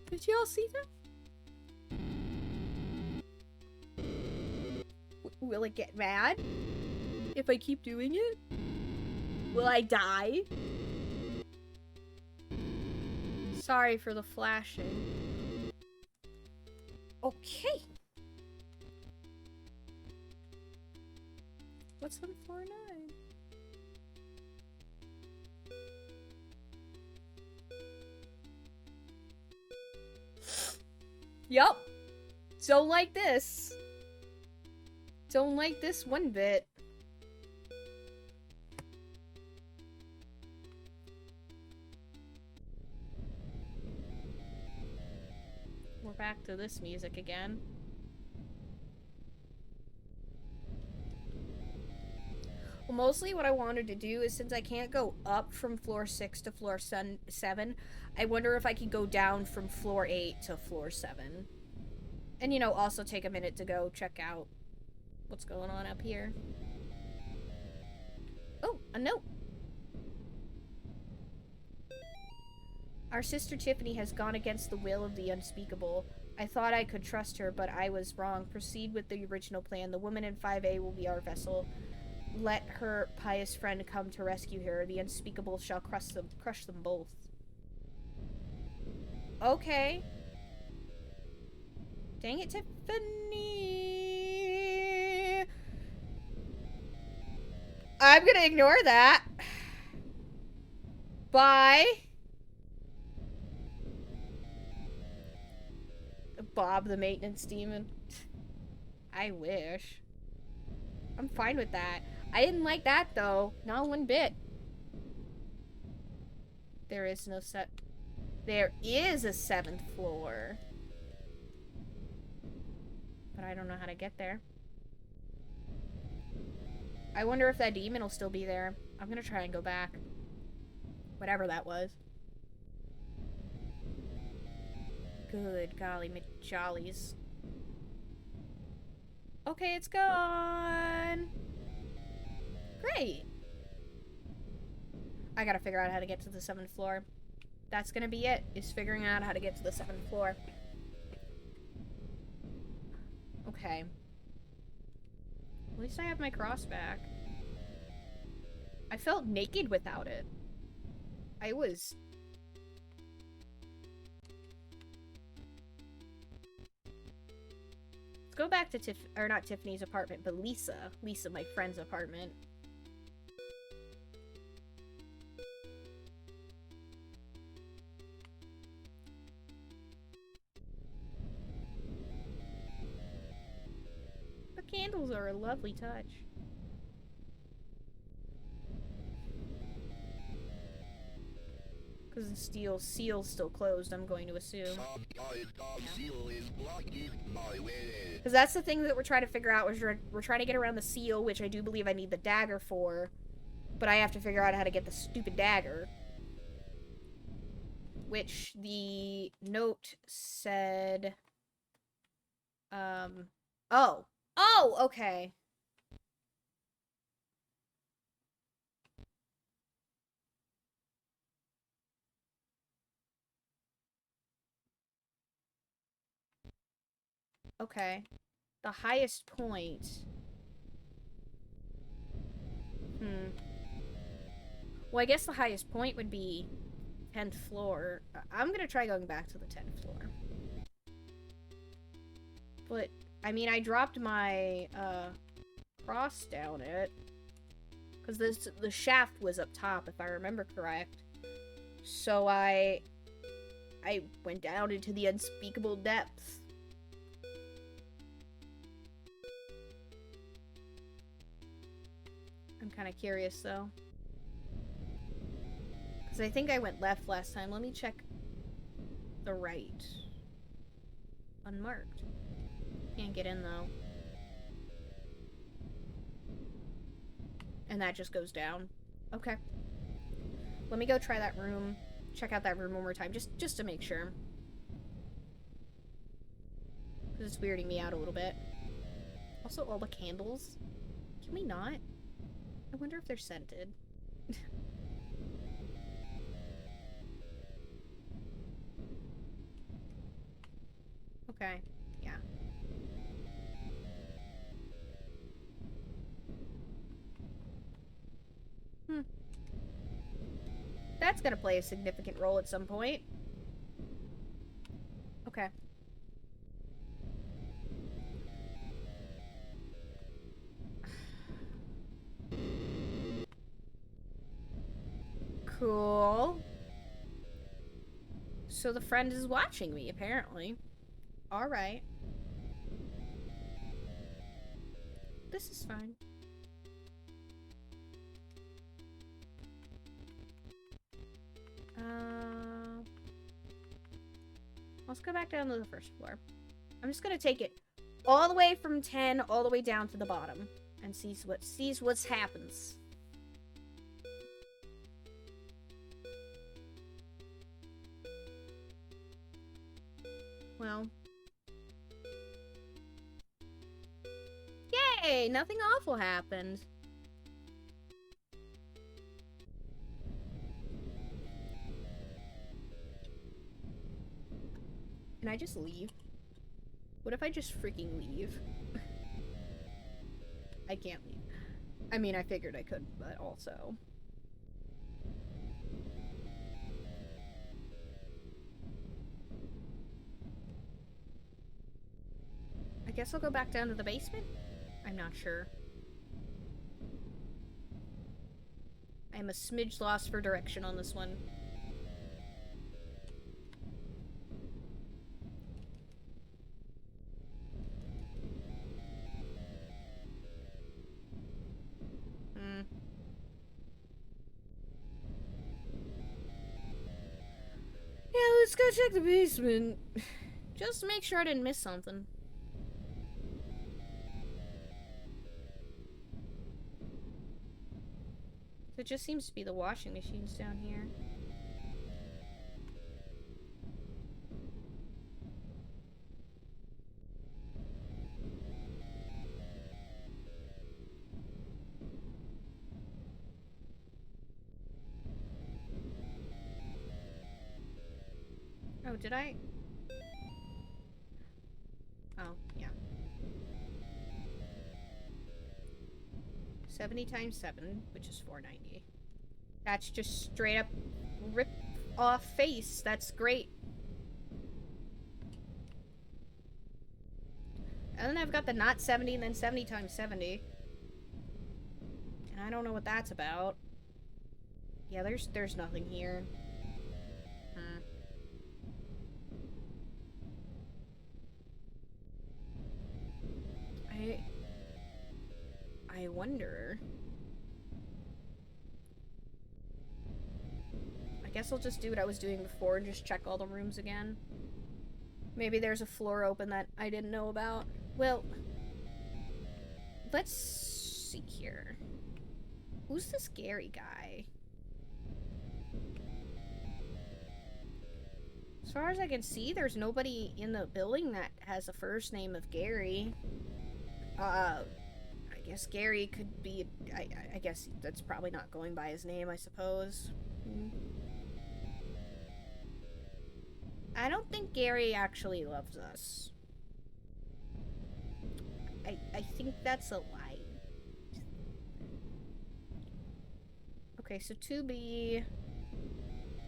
Did y'all see that? Will it get mad if I keep doing it? Will I die? Sorry for the flashing. Okay. What's on floor 9? Yup. Don't like this. Don't like this one bit. We're back to this music again. Well, mostly what I wanted to do is, since I can't go up from floor 6 to floor 7, I wonder if I can go down from floor 8 to floor 7. And, you know, also take a minute to go check out what's going on up here. Oh, a note. Our sister Tiffany has gone against the will of the unspeakable. I thought I could trust her, but I was wrong. Proceed with the original plan. The woman in 5A will be our vessel. Let her pious friend come to rescue her. The unspeakable shall crush them both. Okay. Dang it, Tiffany. I'm gonna ignore that. Bye. Bob the maintenance demon. I wish. I'm fine with that. I didn't like that though. Not one bit. There is no set. There is a 7th floor. But I don't know how to get there. I wonder if that demon will still be there. I'm gonna try and go back. Whatever that was. Good golly, jollies. Okay, it's gone. Great. I gotta figure out how to get to the 7th floor. That's gonna be it, is figuring out how to get to the 7th floor. Okay. At least I have my cross back. I felt naked without it. I was... Let's go back to not Tiffany's apartment, but Lisa. Lisa, my friend's apartment. The candles are a lovely touch. Because the seal's still closed, I'm going to assume. Because that's the thing that we're trying to figure out, was we're trying to get around the seal, which I do believe I need the dagger for. But I have to figure out how to get the stupid dagger. Which the note said... Oh! Oh, okay. Okay. The highest point. Well, I guess the highest point would be 10th floor. I'm gonna try going back to the 10th floor. But, I mean, I dropped my, cross down it. Because the shaft was up top, if I remember correct. So I went down into the unspeakable depths. I'm kind of curious, though. Because I think I went left last time. Let me check the right. Unmarked. Can't get in, though. And that just goes down. Okay. Let me go try that room. Check out that room one more time, just to make sure. Because it's weirding me out a little bit. Also, all the candles. Can we not? I wonder if they're scented. Okay. Yeah. That's gonna play a significant role at some point. Cool. So the friend is watching me, apparently. Alright. This is fine. Let's go back down to the first floor. I'm just gonna take it all the way from 10 all the way down to the bottom and sees what happens. Well. Yay! Nothing awful happened. Can I just leave? What if I just freaking leave? I can't leave. I mean, I figured I could, but also... I guess I'll go back down to the basement? I'm not sure. I'm a smidge lost for direction on this one. Yeah, let's go check the basement. Just to make sure I didn't miss something. So it just seems to be the washing machines down here. Oh, did I? Oh, yeah. 70 times 7, which is 490. That's just straight up rip off face. That's great. And then I've got the not 70 and then 70 times 70. And I don't know what that's about. Yeah, there's nothing here. I wonder. I guess I'll just do what I was doing before and just check all the rooms again. Maybe there's a floor open that I didn't know about. Well, let's see here. Who's this Gary guy? As far as I can see, there's nobody in the building that has a first name of Gary. I guess Gary could be... I guess that's probably not going by his name, I suppose. I don't think Gary actually loves us. I think that's a lie. Okay, so 2B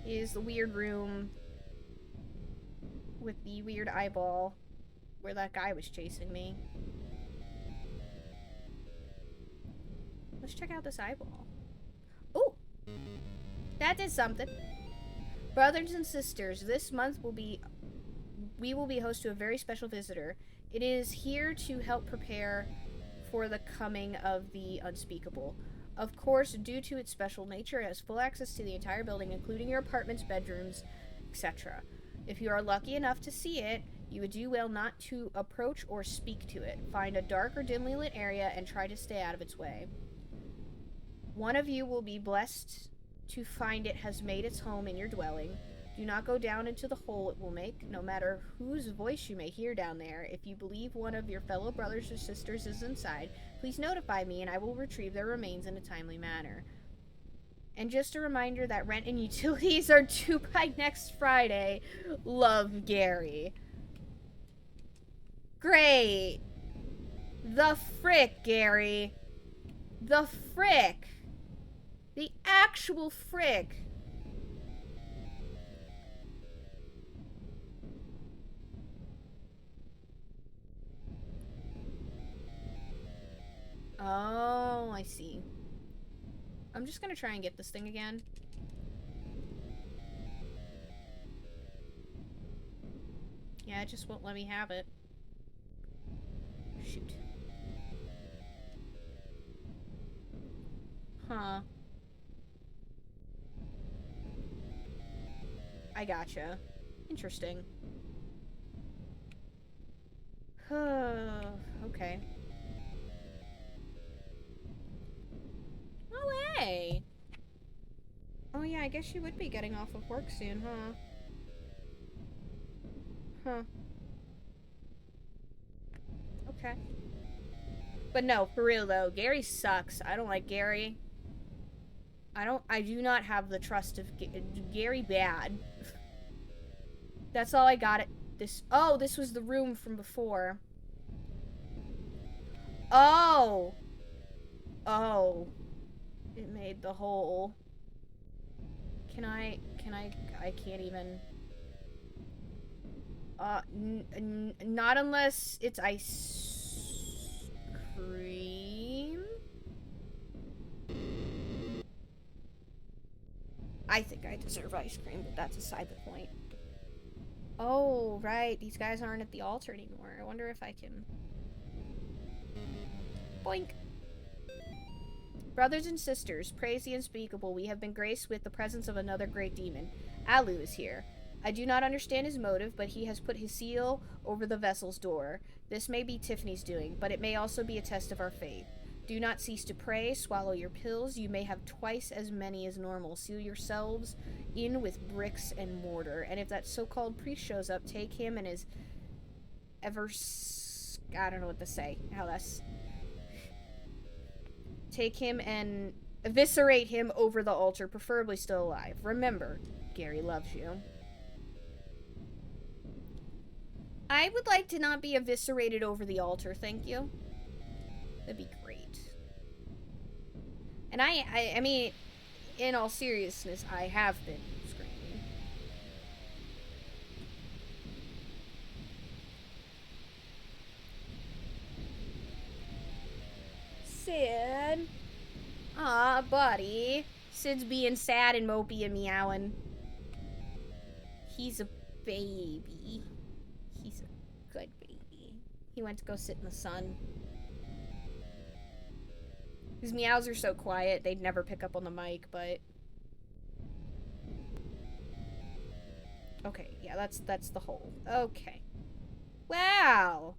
is the weird room with the weird eyeball where that guy was chasing me. Let's check out this eyeball. Oh! That did something. Brothers and sisters, this month we will be host to a very special visitor. It is here to help prepare for the coming of the unspeakable. Of course, due to its special nature, it has full access to the entire building, including your apartments, bedrooms, etc. If you are lucky enough to see it, you would do well not to approach or speak to it. Find a dark or dimly lit area and try to stay out of its way. One of you will be blessed to find it has made its home in your dwelling. Do not go down into the hole it will make, no matter whose voice you may hear down there. If you believe one of your fellow brothers or sisters is inside, please notify me and I will retrieve their remains in a timely manner. And just a reminder that rent and utilities are due by next Friday. Love, Gary. Great. The frick, Gary. The frick. The actual frick. Oh, I see. I'm just gonna try and get this thing again. Yeah, it just won't let me have it. Shoot. Huh. I gotcha. Interesting. Okay. Oh, hey! Oh yeah, I guess you would be getting off of work soon, huh? Huh. Okay. But no, for real though, Gary sucks. I don't like Gary. I do not have the trust of Gary bad. That's all I got at this. Oh, this was the room from before. Oh! Oh. It made the hole. I can't even. Not unless it's ice cream. I think I deserve ice cream, but that's aside the point. Oh, right. These guys aren't at the altar anymore. I wonder if I can. Boink. Brothers and sisters, praise the unspeakable. We have been graced with the presence of another great demon. Alu is here. I do not understand his motive, but he has put his seal over the vessel's door. This may be Tiffany's doing, but it may also be a test of our faith. Do not cease to pray, swallow your pills. You may have twice as many as normal. Seal yourselves in with bricks and mortar. And if that so-called priest shows up, take him and his I don't know what to say. How that's... Take him and eviscerate him over the altar, preferably still alive. Remember, Gary loves you. I would like to not be eviscerated over the altar, thank you. That'd be great. And I mean, in all seriousness, I have been screaming. Sid. Aw, buddy. Sid's being sad and mopey and meowing. He's a baby. He's a good baby. He went to go sit in the sun. His meows are so quiet, they'd never pick up on the mic, but... Okay, yeah, that's the hole. Okay. Wow!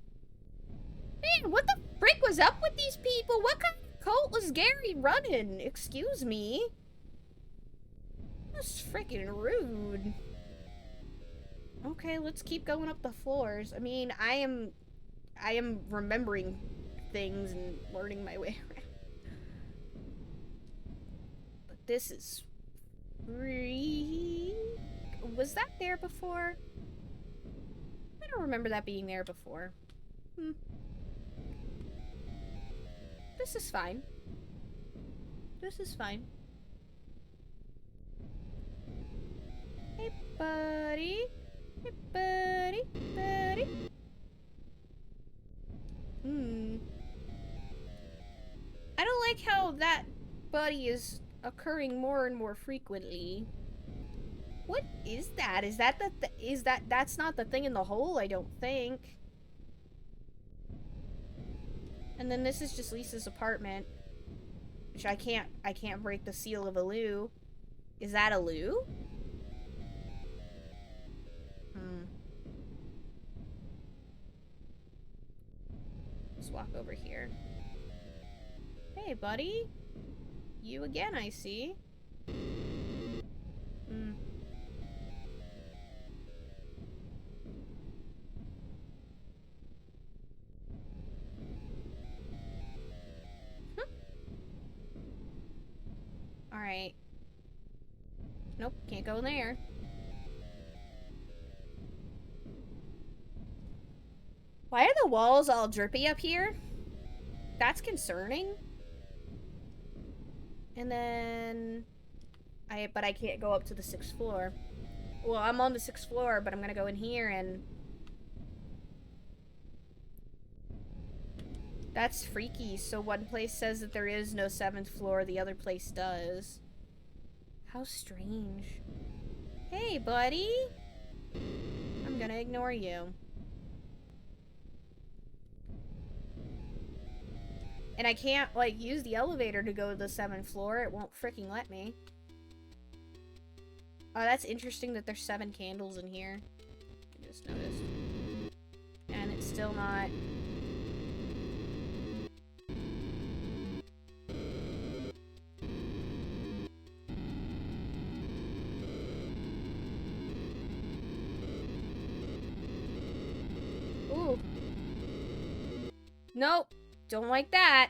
Man, what the frick was up with these people? What kind of cult was Gary running? Excuse me? That's freaking rude. Okay, let's keep going up the floors. I mean, I am remembering things and learning my way around. But this is was that there before? I don't remember that being there before. This is fine. This is fine. Hey, buddy. Hey, buddy. Buddy. I don't like how that buddy is occurring more and more frequently. What is that? Is that that's not the thing in the hole, I don't think. And then this is just Lisa's apartment, which I can't break the seal of Alu. Is that Alu? Let's walk over here. Hey, buddy. You again, I see. Alright. Nope, can't go in there. Why are the walls all drippy up here? That's concerning. And then... But I can't go up to the 6th floor. Well, I'm on the 6th floor, but I'm gonna go in here and... That's freaky. So one place says that there is no 7th floor, the other place does. How strange. Hey, buddy. I'm gonna ignore you. And I can't, like, use the elevator to go to the 7th floor. It won't freaking let me. Oh, that's interesting that there's 7 candles in here. I just noticed. And it's still not... Ooh. Nope. Don't like that.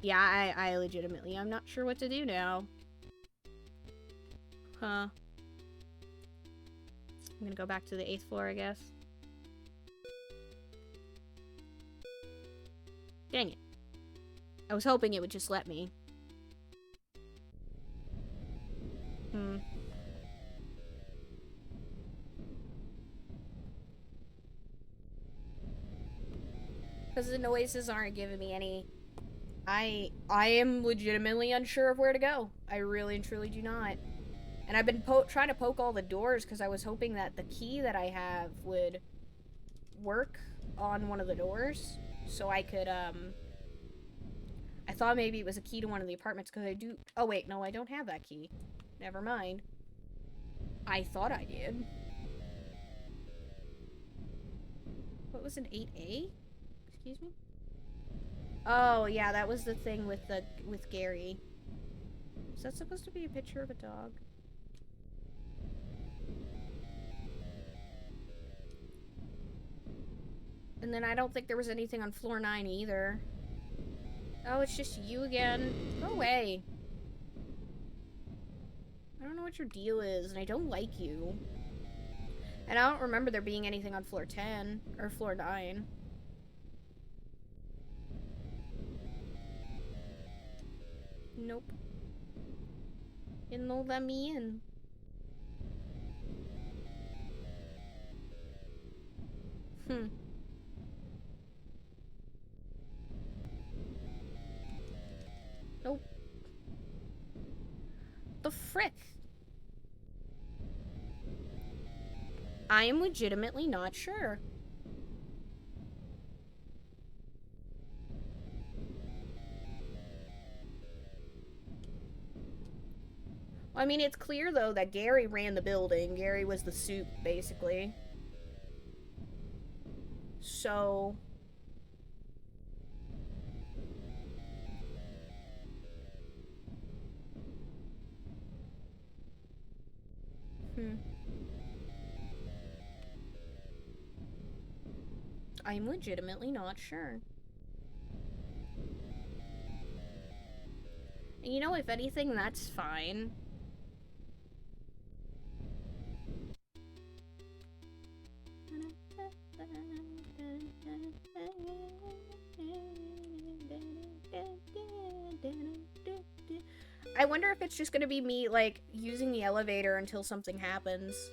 Yeah, I legitimately, I'm not sure what to do now. Huh. I'm gonna go back to the 8th floor, I guess. Dang it. I was hoping it would just let me. Because the noises aren't giving me any... I am legitimately unsure of where to go. I really and truly do not. And I've been trying to poke all the doors because I was hoping that the key that I have would work on one of the doors. So I could, I thought maybe it was a key to one of the apartments because I do... Oh, wait, no, I don't have that key. Never mind. I thought I did. What was an 8A? Excuse me? Oh, yeah, that was the thing with Gary. Is that supposed to be a picture of a dog? And then I don't think there was anything on floor 9 either. Oh, it's just you again. Go away. I don't know what your deal is, and I don't like you. And I don't remember there being anything on floor 10, or floor 9. Nope. You know let me in. Nope. The frick? I am legitimately not sure. I mean, it's clear, though, that Gary ran the building. Gary was the soup, basically. So... I'm legitimately not sure. And you know, if anything, that's fine. I wonder if it's just gonna be me, like, using the elevator until something happens.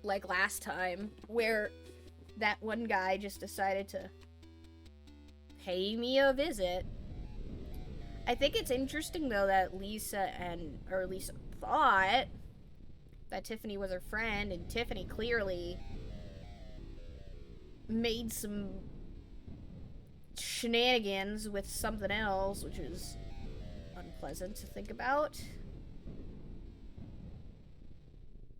Like last time, where that one guy just decided to pay me a visit. I think it's interesting, though, that Lisa thought that Tiffany was her friend, and Tiffany clearly made some shenanigans with something else, which is unpleasant to think about.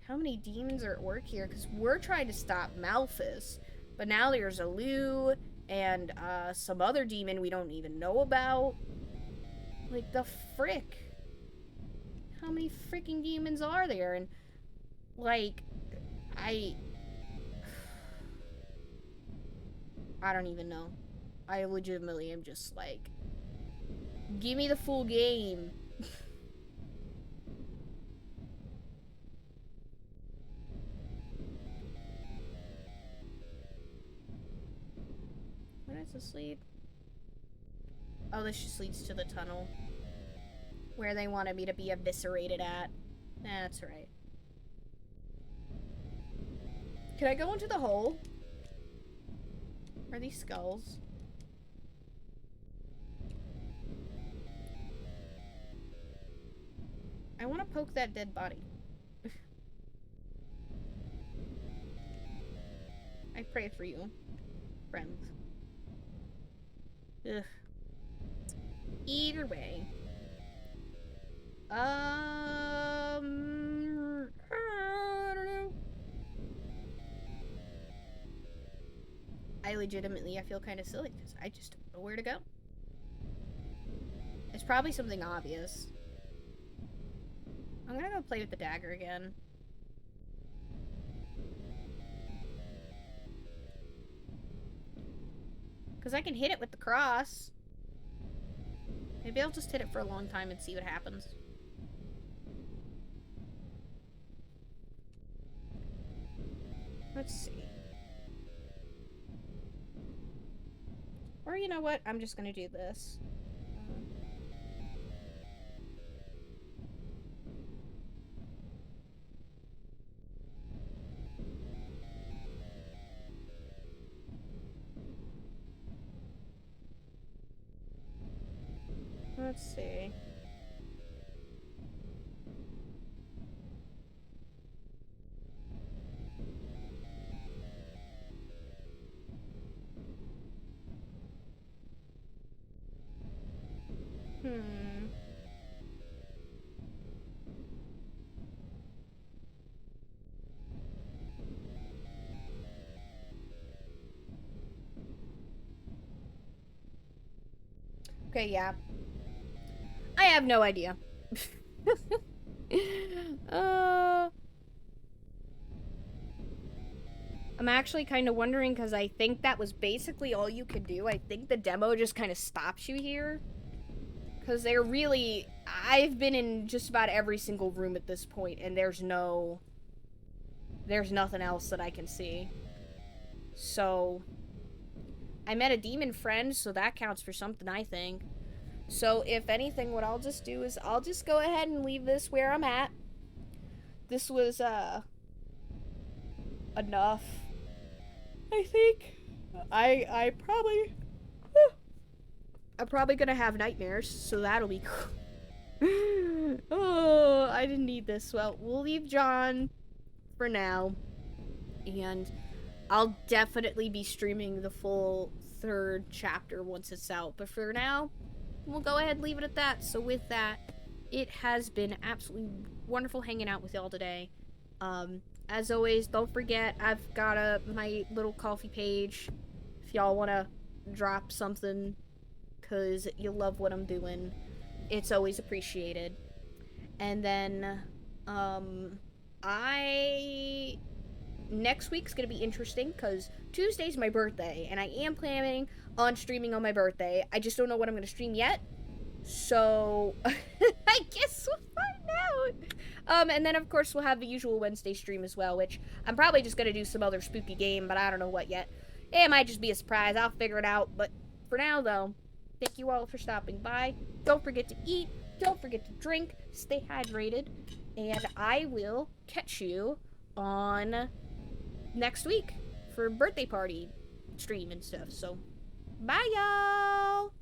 How many demons are at work here? Because we're trying to stop Malphus, but now there's a Lou and some other demon we don't even know about. Like, the frick? How many freaking demons are there? And, like, I don't even know. I legitimately am just like, give me the full game. Where does this lead? Oh, this just leads to the tunnel. Where they wanted me to be eviscerated at. That's right. Can I go into the hole? Are these skulls? I want to poke that dead body. I pray for you, friends. Ugh. Either way. I don't know. I feel kind of silly because I just don't know where to go. It's probably something obvious. I'm gonna go play with the dagger again. Because I can hit it with the cross. Maybe I'll just hit it for a long time and see what happens. Let's see. Or you know what? I'm just gonna do this. Let's see. Okay, yeah. I have no idea. I'm actually kind of wondering because I think that was basically all you could do. I think the demo just kind of stops you here. Because they're really... I've been in just about every single room at this point, and there's nothing else that I can see. So... I met a demon friend, so that counts for something, I think. So, if anything, what I'll just do is I'll just go ahead and leave this where I'm at. This was, enough. I think. I'm probably gonna have nightmares, so that'll be cool. Oh, I didn't need this. Well, we'll leave John for now. And I'll definitely be streaming the full 3rd chapter once it's out. But for now, we'll go ahead and leave it at that. So with that, it has been absolutely wonderful hanging out with y'all today. As always, don't forget, I've got my little coffee page if y'all want to drop something because you love what I'm doing. It's always appreciated. And then, next week's gonna be interesting because Tuesday's my birthday, and I am planning on streaming on my birthday. I just don't know what I'm gonna stream yet, so I guess we'll find out. And then of course we'll have the usual Wednesday stream as well, which I'm probably just gonna do some other spooky game, but I don't know what yet. It might just be a surprise. I'll figure it out. But for now, though, thank you all for stopping by. Don't forget to eat. Don't forget to drink. Stay hydrated, and I will catch you on next week for birthday party stream and stuff. So, bye y'all!